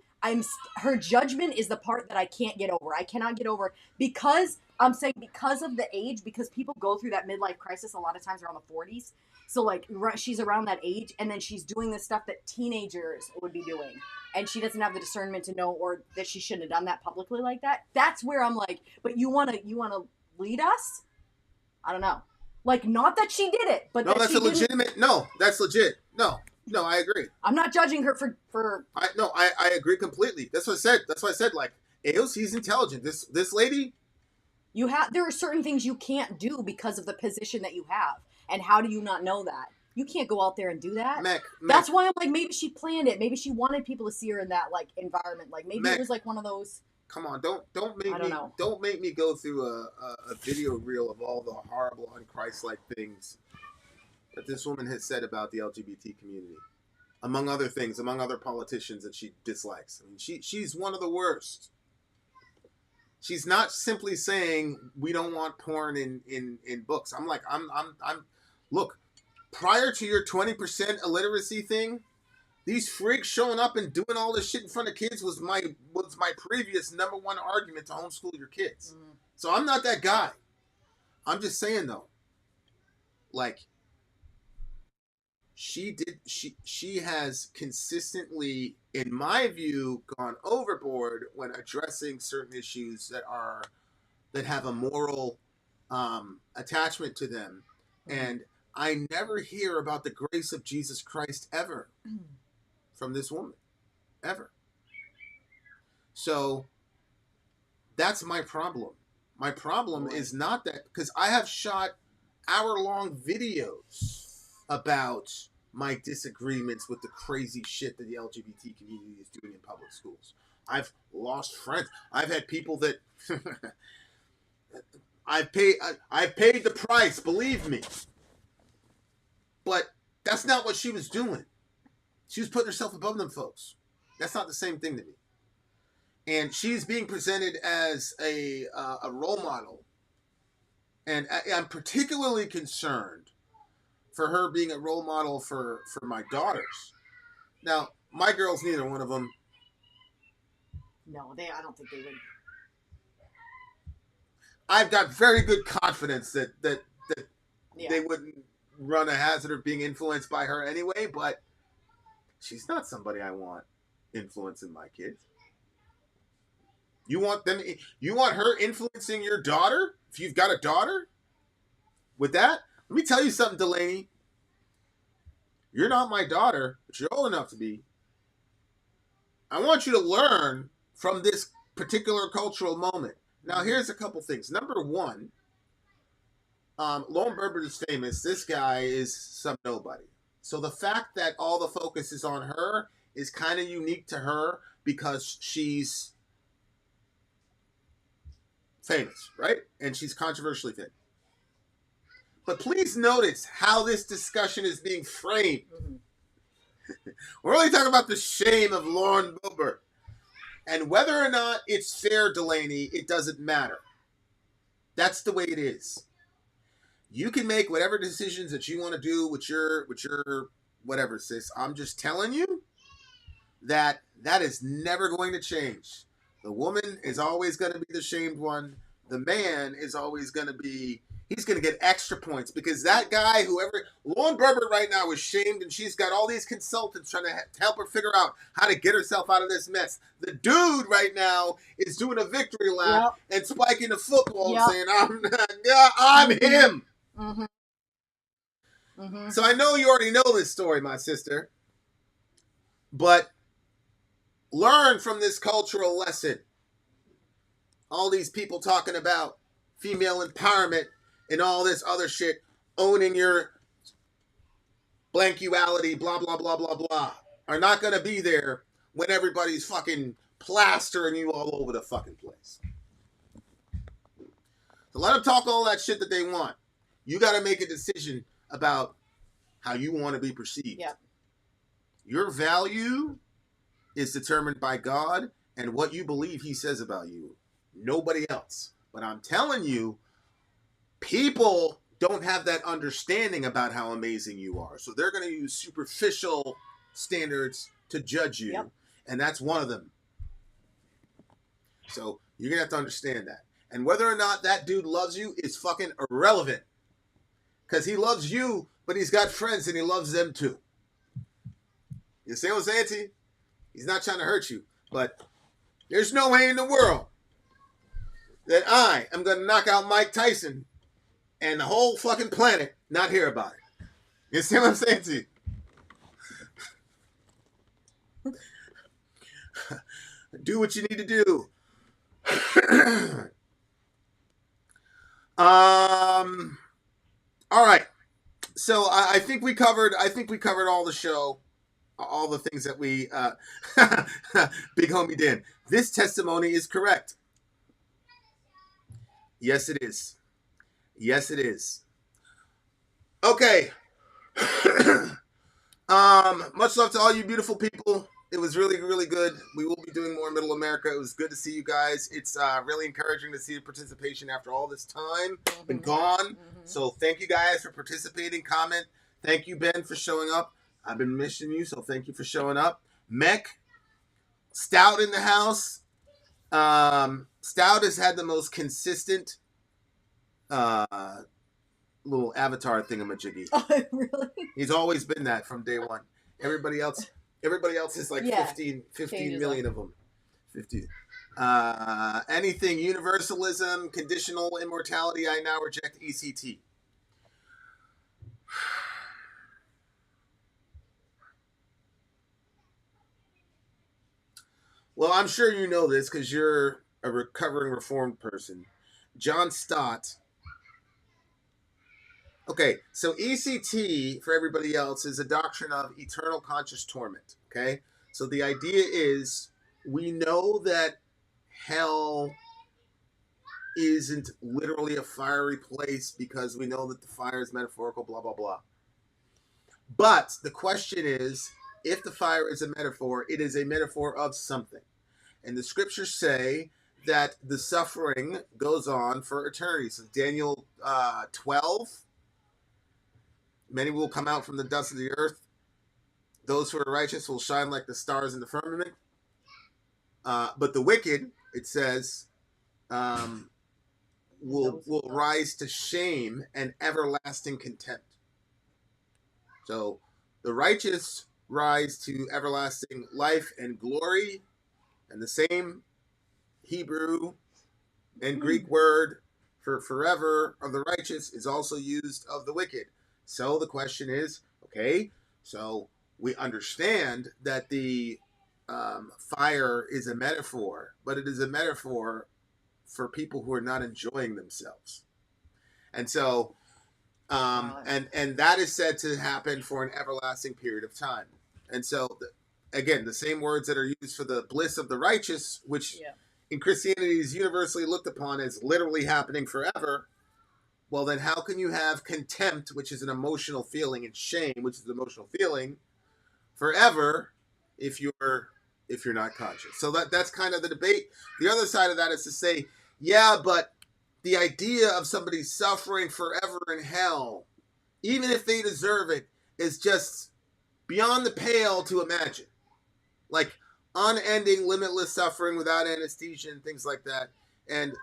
her judgment is the part that I can't get over. I cannot get over because I'm saying because of the age, because people go through that midlife crisis a lot of times around the 40s. So like she's around that age and then she's doing the stuff that teenagers would be doing. And she doesn't have the discernment to know or that she shouldn't have done that publicly like that. That's where I'm like, but you wanna lead us? I don't know. Like not that she did it, but no, that that's she a legitimate. No, that's legit. No, I agree. I'm not judging her for. I agree completely. That's what I said. That's why I said like AOC's intelligent. This lady. There are certain things you can't do because of the position that you have. And how do you not know that? You can't go out there and do that. That's why I'm like, maybe she planned it. Maybe she wanted people to see her in that like environment. Like maybe it was like one of those. Come on, don't make me go through a video reel of all the horrible, unchristlike things that this woman has said about the LGBT community, among other things, among other politicians that she dislikes. I mean, she's one of the worst. She's not simply saying we don't want porn in books. I'm like, I'm look, prior to your 20% illiteracy thing, these freaks showing up and doing all this shit in front of kids was my previous number one argument to homeschool your kids. Mm-hmm. So I'm not that guy. I'm just saying though, like she has consistently, in my view, gone overboard when addressing certain issues that have a moral attachment to them. Mm-hmm. And I never hear about the grace of Jesus Christ ever from this woman, ever. So that's my problem. My problem is not that, because I have shot hour-long videos about my disagreements with the crazy shit that the LGBT community is doing in public schools. I've lost friends. I've had people that I've paid the price, believe me. But that's not what she was doing. She was putting herself above them folks. That's not the same thing to me. And she's being presented as a role model. And I'm particularly concerned for her being a role model for my daughters. Now, my girls, neither one of them. No, I don't think they would. I've got very good confidence that yeah. They wouldn't run a hazard of being influenced by her anyway, but she's not somebody I want influencing my kids. You want her influencing your daughter? If you've got a daughter? With that? Let me tell you something, Delaney. You're not my daughter, but you're old enough to be. I want you to learn from this particular cultural moment. Now, here's a couple things. Number one, Lone Boebert is famous. This guy is some nobody. So the fact that all the focus is on her is kind of unique to her because she's famous, right? And she's controversially famous. But please notice how this discussion is being framed. Mm-hmm. We're only talking about the shame of Lone Boebert. And whether or not it's fair, Delaney, it doesn't matter. That's the way it is. You can make whatever decisions that you want to do with your whatever, sis. I'm just telling you that is never going to change. The woman is always going to be the shamed one. The man is always going to be he's going to get extra points because that guy, whoever, Lauren Boebert right now is shamed, and she's got all these consultants trying to help her figure out how to get herself out of this mess. The dude right now is doing a victory lap and spiking the football and saying, I'm him. Mm-hmm. Mm-hmm. So I know you already know this story, my sister, but learn from this cultural lesson. All these people talking about female empowerment and all this other shit, owning your blankuality, blah, blah, blah, blah, blah, are not going to be there when everybody's fucking plastering you all over the fucking place. So let them talk all that shit that they want. You got to make a decision about how you want to be perceived. Yep. Your value is determined by God and what you believe he says about you. Nobody else. But I'm telling you, people don't have that understanding about how amazing you are. So they're going to use superficial standards to judge you. Yep. And that's one of them. So you're going to have to understand that. And whether or not that dude loves you is fucking irrelevant. Because he loves you, but he's got friends and he loves them too. You see what I'm saying to you? He's not trying to hurt you. But there's no way in the world that I am going to knock out Mike Tyson and the whole fucking planet not hear about it. You see what I'm saying to you? Do what you need to do. All right. So I think we covered all the show, all the things that we Big Homie Dan. This testimony is correct. Yes, it is. Yes, it is. Okay. Much love to all you beautiful people. It was really, really good. We will be doing more in Middle America. It was good to see you guys. It's really encouraging to see the participation after all this time. Been gone. Mm-hmm. So thank you guys for participating. Comment. Thank you, Ben, for showing up. I've been missing you, so thank you for showing up. Mech, Stout in the house. Stout has had the most consistent little avatar thingamajiggy. Oh, really? He's always been that from day one. Everybody else is like 15 million of them. 50. Anything universalism, conditional immortality, I now reject ECT. Well, I'm sure you know this because you're a recovering Reformed person. John Stott. Okay, so ECT, for everybody else, is a doctrine of eternal conscious torment, okay? So the idea is we know that hell isn't literally a fiery place because we know that the fire is metaphorical, blah, blah, blah. But the question is, if the fire is a metaphor, it is a metaphor of something. And the scriptures say that the suffering goes on for eternity. So Daniel 12, many will come out from the dust of the earth. Those who are righteous will shine like the stars in the firmament. But the wicked, it says, will rise to shame and everlasting contempt. So the righteous rise to everlasting life and glory, and the same Hebrew and Greek word for forever of the righteous is also used of the wicked. So the question is, okay, so we understand that the fire is a metaphor, but it is a metaphor for people who are not enjoying themselves. And so, and that is said to happen for an everlasting period of time. And so, again, the same words that are used for the bliss of the righteous, which in Christianity is universally looked upon as literally happening forever. Well, then how can you have contempt, which is an emotional feeling, and shame, which is an emotional feeling, forever if you're not conscious? So that's kind of the debate. The other side of that is to say, yeah, but the idea of somebody suffering forever in hell, even if they deserve it, is just beyond the pale to imagine. Like unending, limitless suffering without anesthesia and things like that. And,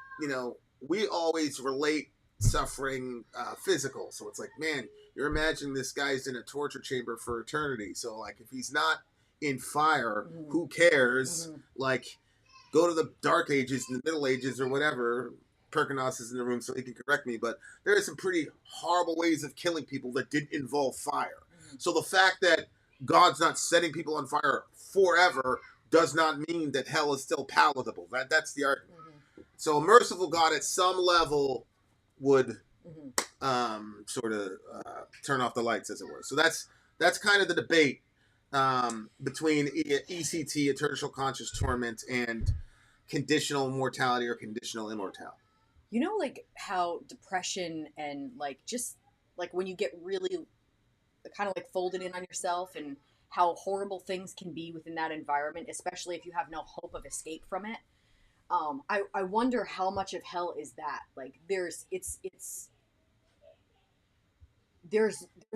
we always relate suffering physical. So it's like, man, you're imagining this guy's in a torture chamber for eternity. So like, if he's not in fire, who cares? Like, go to the Dark Ages and the Middle Ages or whatever. Perkinos is in the room, so he can correct me. But there are some pretty horrible ways of killing people that didn't involve fire. So the fact that God's not setting people on fire forever does not mean that hell is still palatable. That's the argument. So a merciful God at some level would sort of turn off the lights, as it were. So that's kind of the debate between ECT, eternal conscious torment, and conditional mortality or conditional immortality. You know, like how depression and like just like when you get really kind of like folded in on yourself and how horrible things can be within that environment, especially if you have no hope of escape from it. I wonder how much of hell is that. Like there's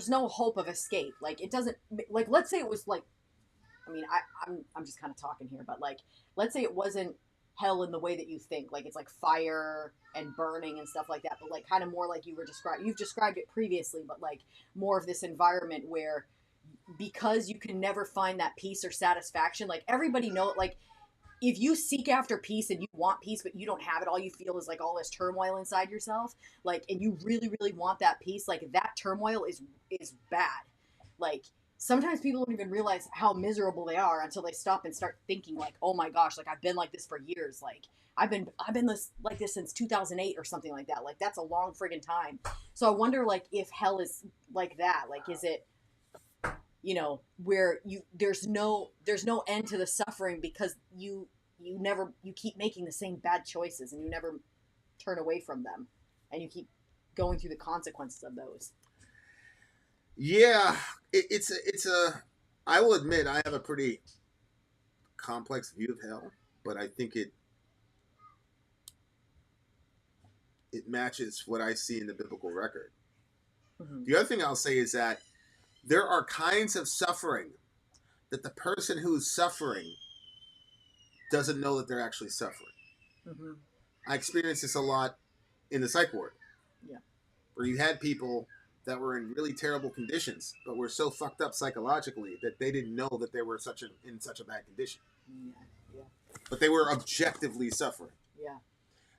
no hope of escape. Like it doesn't, like let's say it was like, I mean I'm just kind of talking here, but like let's say it wasn't hell in the way that you think, like it's like fire and burning and stuff like that, but like kind of more like you've described it previously, but like more of this environment where because you can never find that peace or satisfaction, like everybody know it, like if you seek after peace and you want peace but you don't have it, all you feel is like all this turmoil inside yourself, like, and you really really want that peace, like that turmoil is bad. Like sometimes people don't even realize how miserable they are until they stop and start thinking like, oh my gosh, like I've been like this for years, like I've been like this since 2008 or something like that. Like that's a long friggin' time. So I wonder like if hell is like that, like is it, you know, where there's no end to the suffering because you keep making the same bad choices and you never turn away from them and you keep going through the consequences of those. Yeah, it's a. I will admit I have a pretty complex view of hell, but I think it matches what I see in the biblical record. The other thing I'll say is that there are kinds of suffering that the person who's suffering doesn't know that they're actually suffering. I experienced this a lot in the psych ward. Yeah. Where you had people that were in really terrible conditions, but were so fucked up psychologically that they didn't know that they were in such a bad condition. Yeah. But they were objectively suffering. Yeah.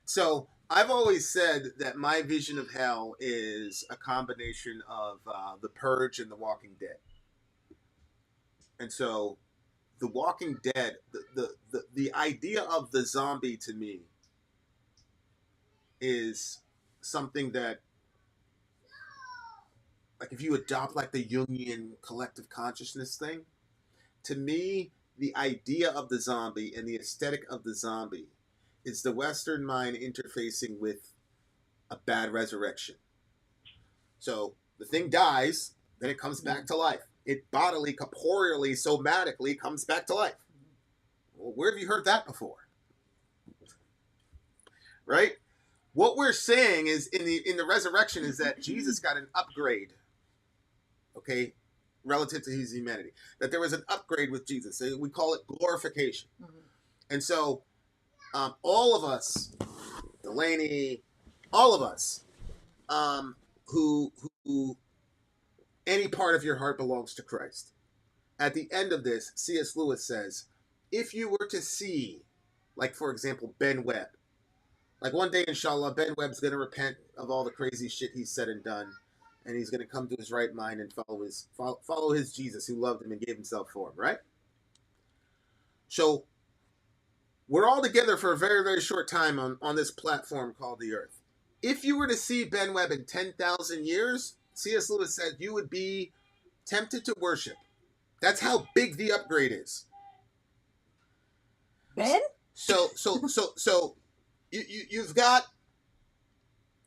So I've always said that my vision of hell is a combination of The Purge and The Walking Dead. And so The Walking Dead, the idea of the zombie to me is something that, like if you adopt like the Jungian collective consciousness thing, to me, the idea of the zombie and the aesthetic of the zombie is the Western mind interfacing with a bad resurrection. So the thing dies, then it comes back to life. It bodily, corporeally, somatically comes back to life. Well, where have you heard that before? Right? What we're saying is in the resurrection is that Jesus got an upgrade. Okay, relative to his humanity, that there was an upgrade with Jesus. So we call it glorification. And so all of us, Delaney, all of us, who any part of your heart belongs to Christ. At the end of this, C.S. Lewis says, if you were to see, like for example, Ben Webb, like one day, inshallah, Ben Webb's going to repent of all the crazy shit he's said and done. And he's going to come to his right mind and follow his Jesus who loved him and gave himself for him, right? So we're all together for a very, very short time on this platform called the Earth. If you were to see Ben Webb in 10,000 years, C.S. Lewis said you would be tempted to worship. That's how big the upgrade is. Ben? So you've got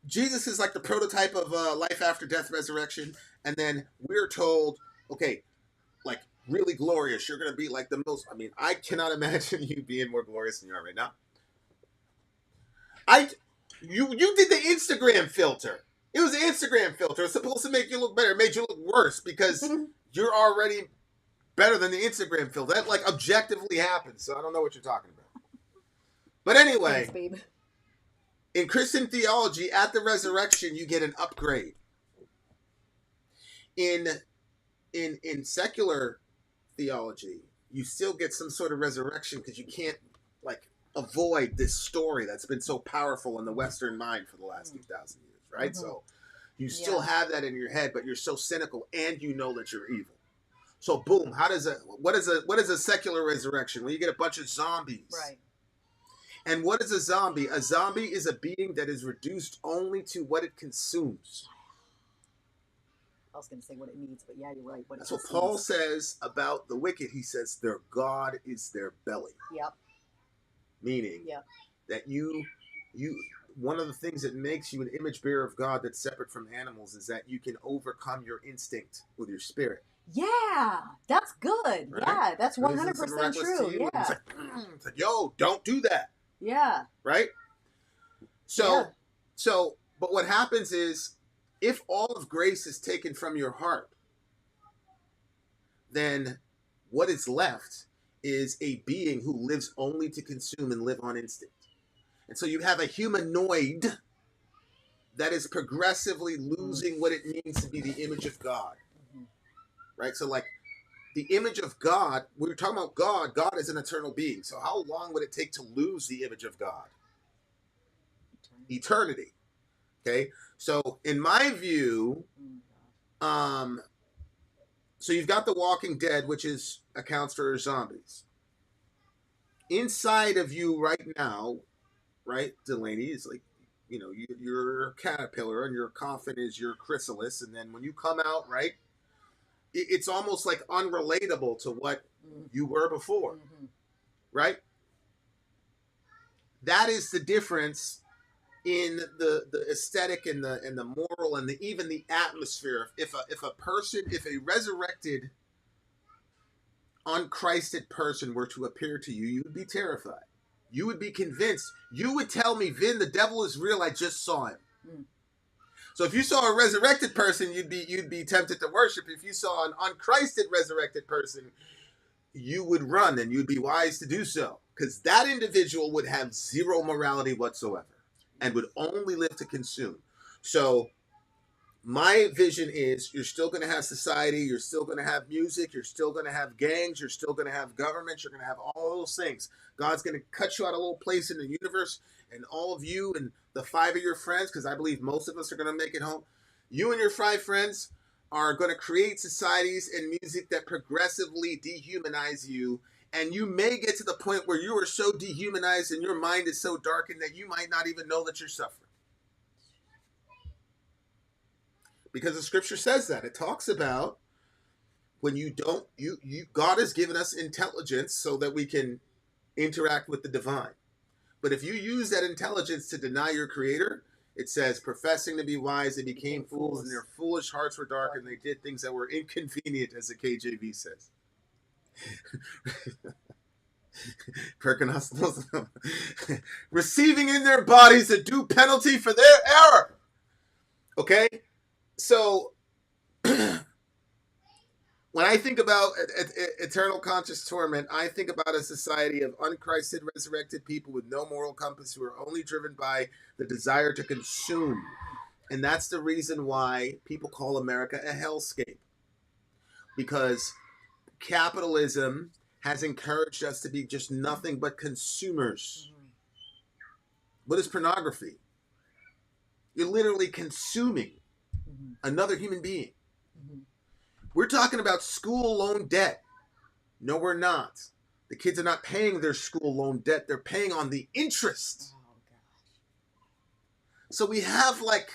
Jesus is like the prototype of life after death resurrection, and then we're told, okay, like really glorious. You're going to be like the most. I mean, I cannot imagine you being more glorious than you are right now. You did the Instagram filter. It was an Instagram filter. It's supposed to make you look better. It made you look worse because you're already better than the Instagram filter. That like objectively happens. So I don't know what you're talking about. But anyway. Thanks, babe. In Christian theology, at the resurrection, you get an upgrade. In secular theology, you still get some sort of resurrection because you can't like avoid this story that's been so powerful in the Western mind for the last 2,000 years, right? Mm-hmm. So you still have that in your head, but you're so cynical and you know that you're evil. So boom, what is a secular resurrection? Well, you get a bunch of zombies. Right. And what is a zombie? A zombie is a being that is reduced only to what it consumes. I was going to say what it needs, but yeah, you're right. That's what Paul says about the wicked. He says their God is their belly. Yep. Meaning that you one of the things that makes you an image bearer of God that's separate from animals is that you can overcome your instinct with your spirit. Yeah, that's good. Right? Yeah, that's 100% true. Yeah. It's like, yo, don't do that. Yeah. Right? So, but what happens is, if all of grace is taken from your heart, then what is left is a being who lives only to consume and live on instinct. And so you have a humanoid that is progressively losing what it means to be the image of God. Right? So like the image of God, we were talking about God. God is an eternal being. So how long would it take to lose the image of God? Eternity. Okay? So in my view, so you've got the Walking Dead, which accounts for zombies. Inside of you right now, right, Delaney, is like, you're a caterpillar and your coffin is your chrysalis. And then when you come out, right, it's almost like unrelatable to what you were before, right? That is the difference in the aesthetic and the moral and even the atmosphere. If a resurrected, unchristed person were to appear to you, you would be terrified. You would be convinced. You would tell me, Vin, the devil is real. I just saw him. So if you saw a resurrected person, you'd be tempted to worship. If you saw an unchristed resurrected person, you would run, and you'd be wise to do so, because that individual would have zero morality whatsoever and would only live to consume. So my vision is, you're still going to have society, you're still going to have music, you're still going to have gangs, you're still going to have government, you're going to have all those things. God's going to cut you out a little place in the universe, and all of you and the 5 of your friends, because I believe most of us are going to make it home, you and your 5 friends are going to create societies and music that progressively dehumanize you, and you may get to the point where you are so dehumanized and your mind is so darkened that you might not even know that you're suffering. Because the scripture says that. It talks about when God has given us intelligence so that we can interact with the divine. But if you use that intelligence to deny your creator, it says, professing to be wise, they became fools, and their foolish hearts were dark, and they did things that were inconvenient, as the KJV says. Receiving in their bodies a due penalty for their error. Okay? So, when I think about eternal conscious torment, I think about a society of unchristed, resurrected people with no moral compass who are only driven by the desire to consume. And that's the reason why people call America a hellscape. Because capitalism has encouraged us to be just nothing but consumers. What is pornography? You're literally consuming another human being. We're talking about school loan debt. No, we're not. The kids are not paying their school loan debt. They're paying on the interest. Oh, gosh. So we have like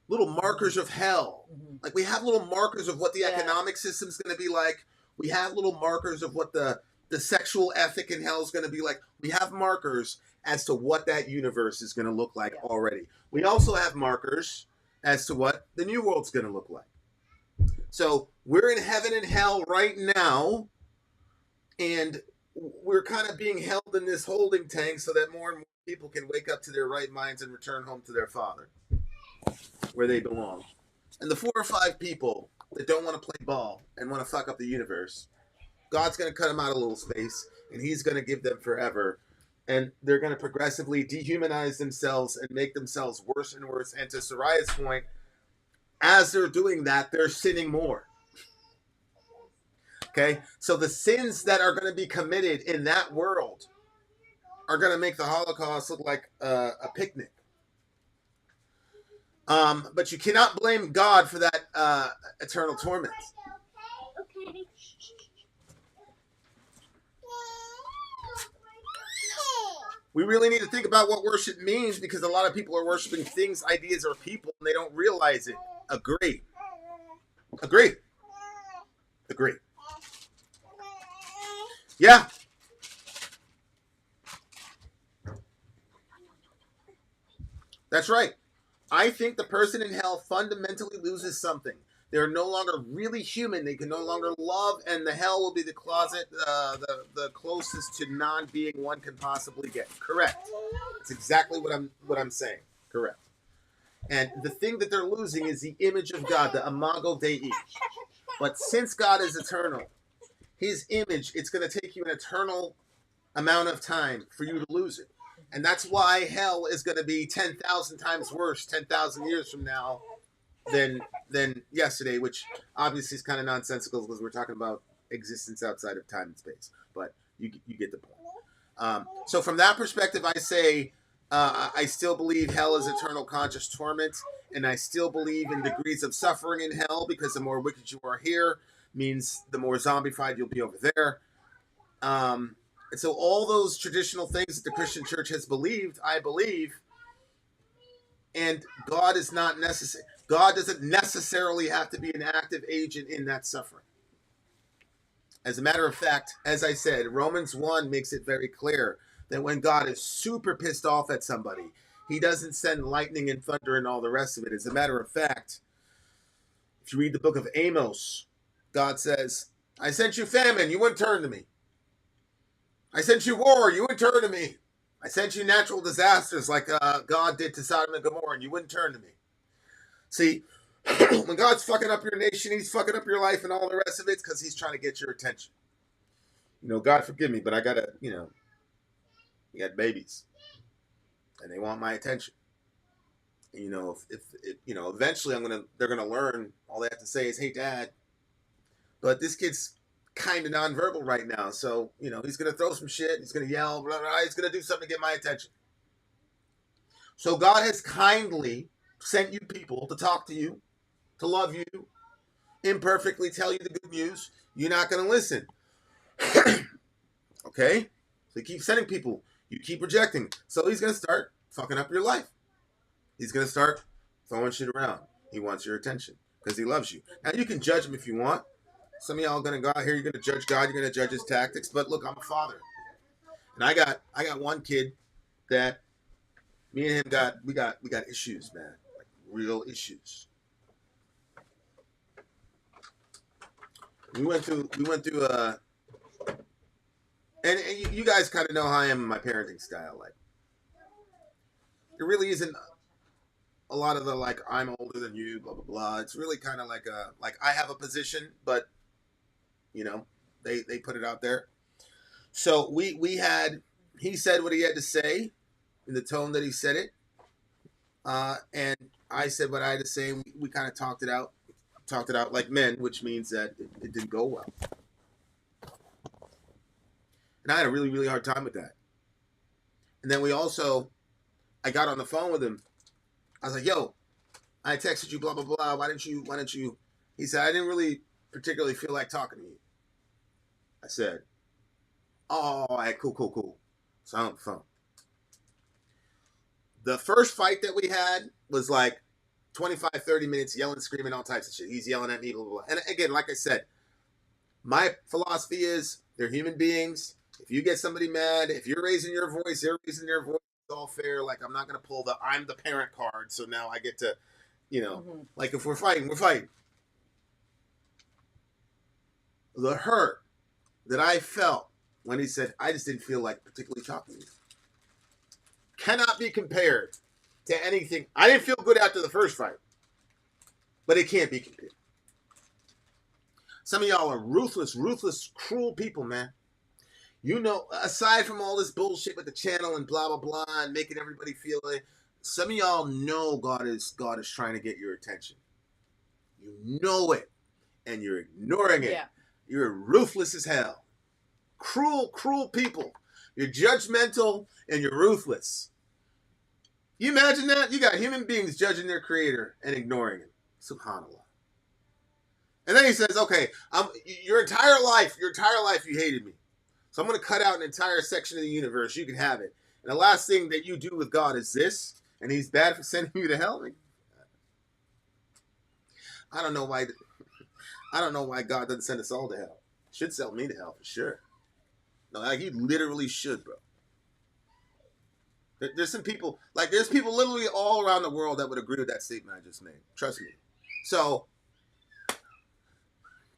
little markers of hell. Like we have little markers of what the economic system's going to be like. We have little markers of what the sexual ethic in hell is going to be like. We have markers as to what that universe is going to look like already. We also have markers as to what the new world's going to look like. So we're in heaven and hell right now, and we're kind of being held in this holding tank so that more and more people can wake up to their right minds and return home to their Father, where they belong. And the 4 or 5 people that don't want to play ball and want to fuck up the universe, God's going to cut them out a little space, and he's going to give them forever And they're going to progressively dehumanize themselves and make themselves worse and worse. And to Soraya's point, as they're doing that, they're sinning more. Okay? So the sins that are going to be committed in that world are going to make the Holocaust look like a picnic. But you cannot blame God for that eternal torment. Okay. We really need to think about what worship means, because a lot of people are worshiping things, ideas, or people, and they don't realize it. Agree. Agree. Agree. Yeah. That's right. I think the person in hell fundamentally loses something. They're no longer really human. They can no longer love, and the hell will be the closet, the closest to non-being one can possibly get. Correct. That's exactly what I'm saying. Correct. And the thing that they're losing is the image of God, the imago Dei. But since God is eternal, His image, it's going to take you an eternal amount of time for you to lose it. And that's why hell is going to be 10,000 times worse 10,000 years from now than yesterday, which obviously is kind of nonsensical because we're talking about existence outside of time and space. But you get the point. So from that perspective, I say I still believe hell is eternal conscious torment, and I still believe in degrees of suffering in hell, because the more wicked you are here means the more zombified you'll be over there. And so all those traditional things that the Christian church has believed, I believe, and God is not necessary. God doesn't necessarily have to be an active agent in that suffering. As a matter of fact, as I said, Romans 1 makes it very clear that when God is super pissed off at somebody, He doesn't send lightning and thunder and all the rest of it. As a matter of fact, if you read the book of Amos, God says, I sent you famine, you wouldn't turn to me. I sent you war, you wouldn't turn to me. I sent you natural disasters like God did to Sodom and Gomorrah, and you wouldn't turn to me. See, when God's fucking up your nation, He's fucking up your life and all the rest of it, because He's trying to get your attention. God forgive me, but I gotta, you got babies, and they want my attention. And, if eventually they're gonna learn. All they have to say is, "Hey, Dad," but this kid's kind of nonverbal right now, so he's gonna throw some shit. He's gonna yell, blah, blah, he's gonna do something to get my attention. So God has kindly sent you people to talk to you, to love you, imperfectly tell you the good news. You're not gonna listen. Okay? So He keeps sending people. You keep rejecting. So He's gonna start fucking up your life. He's gonna start throwing shit around. He wants your attention because He loves you. Now you can judge Him if you want. Some of y'all are gonna go out here. You're gonna judge God. You're gonna judge His tactics. But look, I'm a father, and I got one kid that me and him we got issues, man, like real issues. We went through and you guys kind of know how I am in my parenting style. Like, there really isn't a lot of the like I'm older than you, blah blah blah. It's really kind of like I have a position, but they put it out there. So he said what he had to say in the tone that he said it, and I said what I had to say. And we kind of talked it out like men, which means that it didn't go well. And I had a really, really hard time with that. And then I got on the phone with him. I was like, yo, I texted you, blah, blah, blah. Why didn't you? He said, I didn't really particularly feel like talking to you. I said, oh, all right, cool. So I hung up the phone. The first fight that we had was like 25, 30 minutes, yelling, screaming, all types of shit. He's yelling at me, blah, blah, blah. And again, like I said, my philosophy is they're human beings. If you get somebody mad, if you're raising your voice, they're raising their voice, it's all fair. Like, I'm not going to pull I'm the parent card, so now I get to, like, if we're fighting, we're fighting. The hurt that I felt when he said, I just didn't feel like particularly talking to you, cannot be compared to anything. I didn't feel good after the first fight, but it can't be compared. Some of y'all are ruthless, cruel people, man. You know, aside from all this bullshit with the channel and blah blah blah and making everybody feel it, some of y'all know God is trying to get your attention. You know it, and you're ignoring it. Yeah. You're ruthless as hell. Cruel, cruel people. You're judgmental and you're ruthless. You imagine that? You got human beings judging their creator and ignoring him. Subhanallah. And then he says, okay, your entire life you hated me. So I'm going to cut out an entire section of the universe. You can have it. And the last thing that you do with God is this, and he's bad for sending you to hell? I don't know why God doesn't send us all to hell. Should send me to hell for sure. No, like he literally should, bro. There's some people, like there's people literally all around the world that would agree with that statement I just made. Trust me. So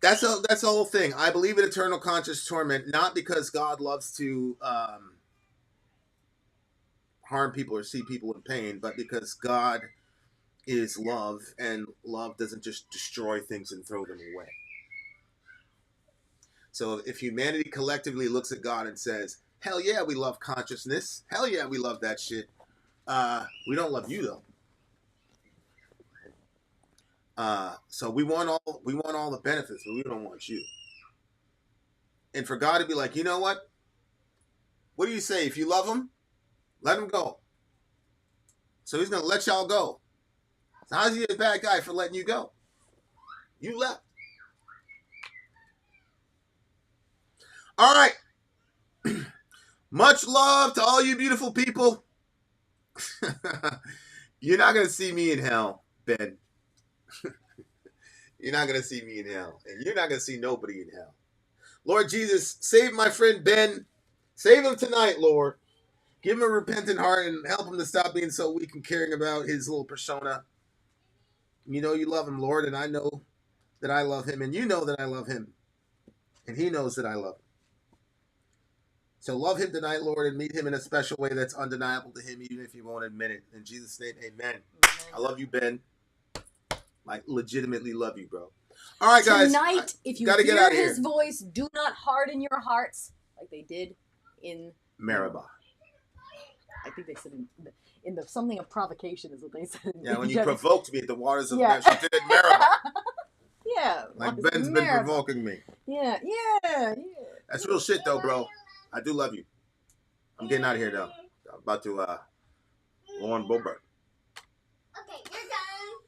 that's the whole thing. I believe in eternal conscious torment, not because God loves to harm people or see people in pain, but because God is love, and love doesn't just destroy things and throw them away. So if humanity collectively looks at God and says, hell yeah, we love consciousness. Hell yeah, we love that shit. We don't love you though. So we want all the benefits, but we don't want you. And for God to be like, you know what? What do you say? If you love him, let him go. So he's going to let y'all go. So how's he a bad guy for letting you go? You left. All right. Much love to all you beautiful people. You're not going to see me in hell, Ben. You're not going to see me in hell. And you're not going to see nobody in hell. Lord Jesus, save my friend Ben. Save him tonight, Lord. Give him a repentant heart and help him to stop being so weak and caring about his little persona. You know you love him, Lord, and I know that I love him, and you know that I love him. And he knows that I love him. So love him tonight, Lord, and meet him in a special way that's undeniable to him, even if you won't admit it. In Jesus' name, amen. I love you, Ben. Like, legitimately love you, bro. All right, guys. Tonight, if you hear his voice, do not harden your hearts like they did in Meribah. I think they said in the something of provocation is what they said. Yeah, when you provoked me at the waters of Meribah. She did Meribah. Yeah. Like Ben's been provoking me. Yeah. That's real shit, though, bro. I do love you. I'm getting out of here, though. I'm about to go on Boebert. Okay, you're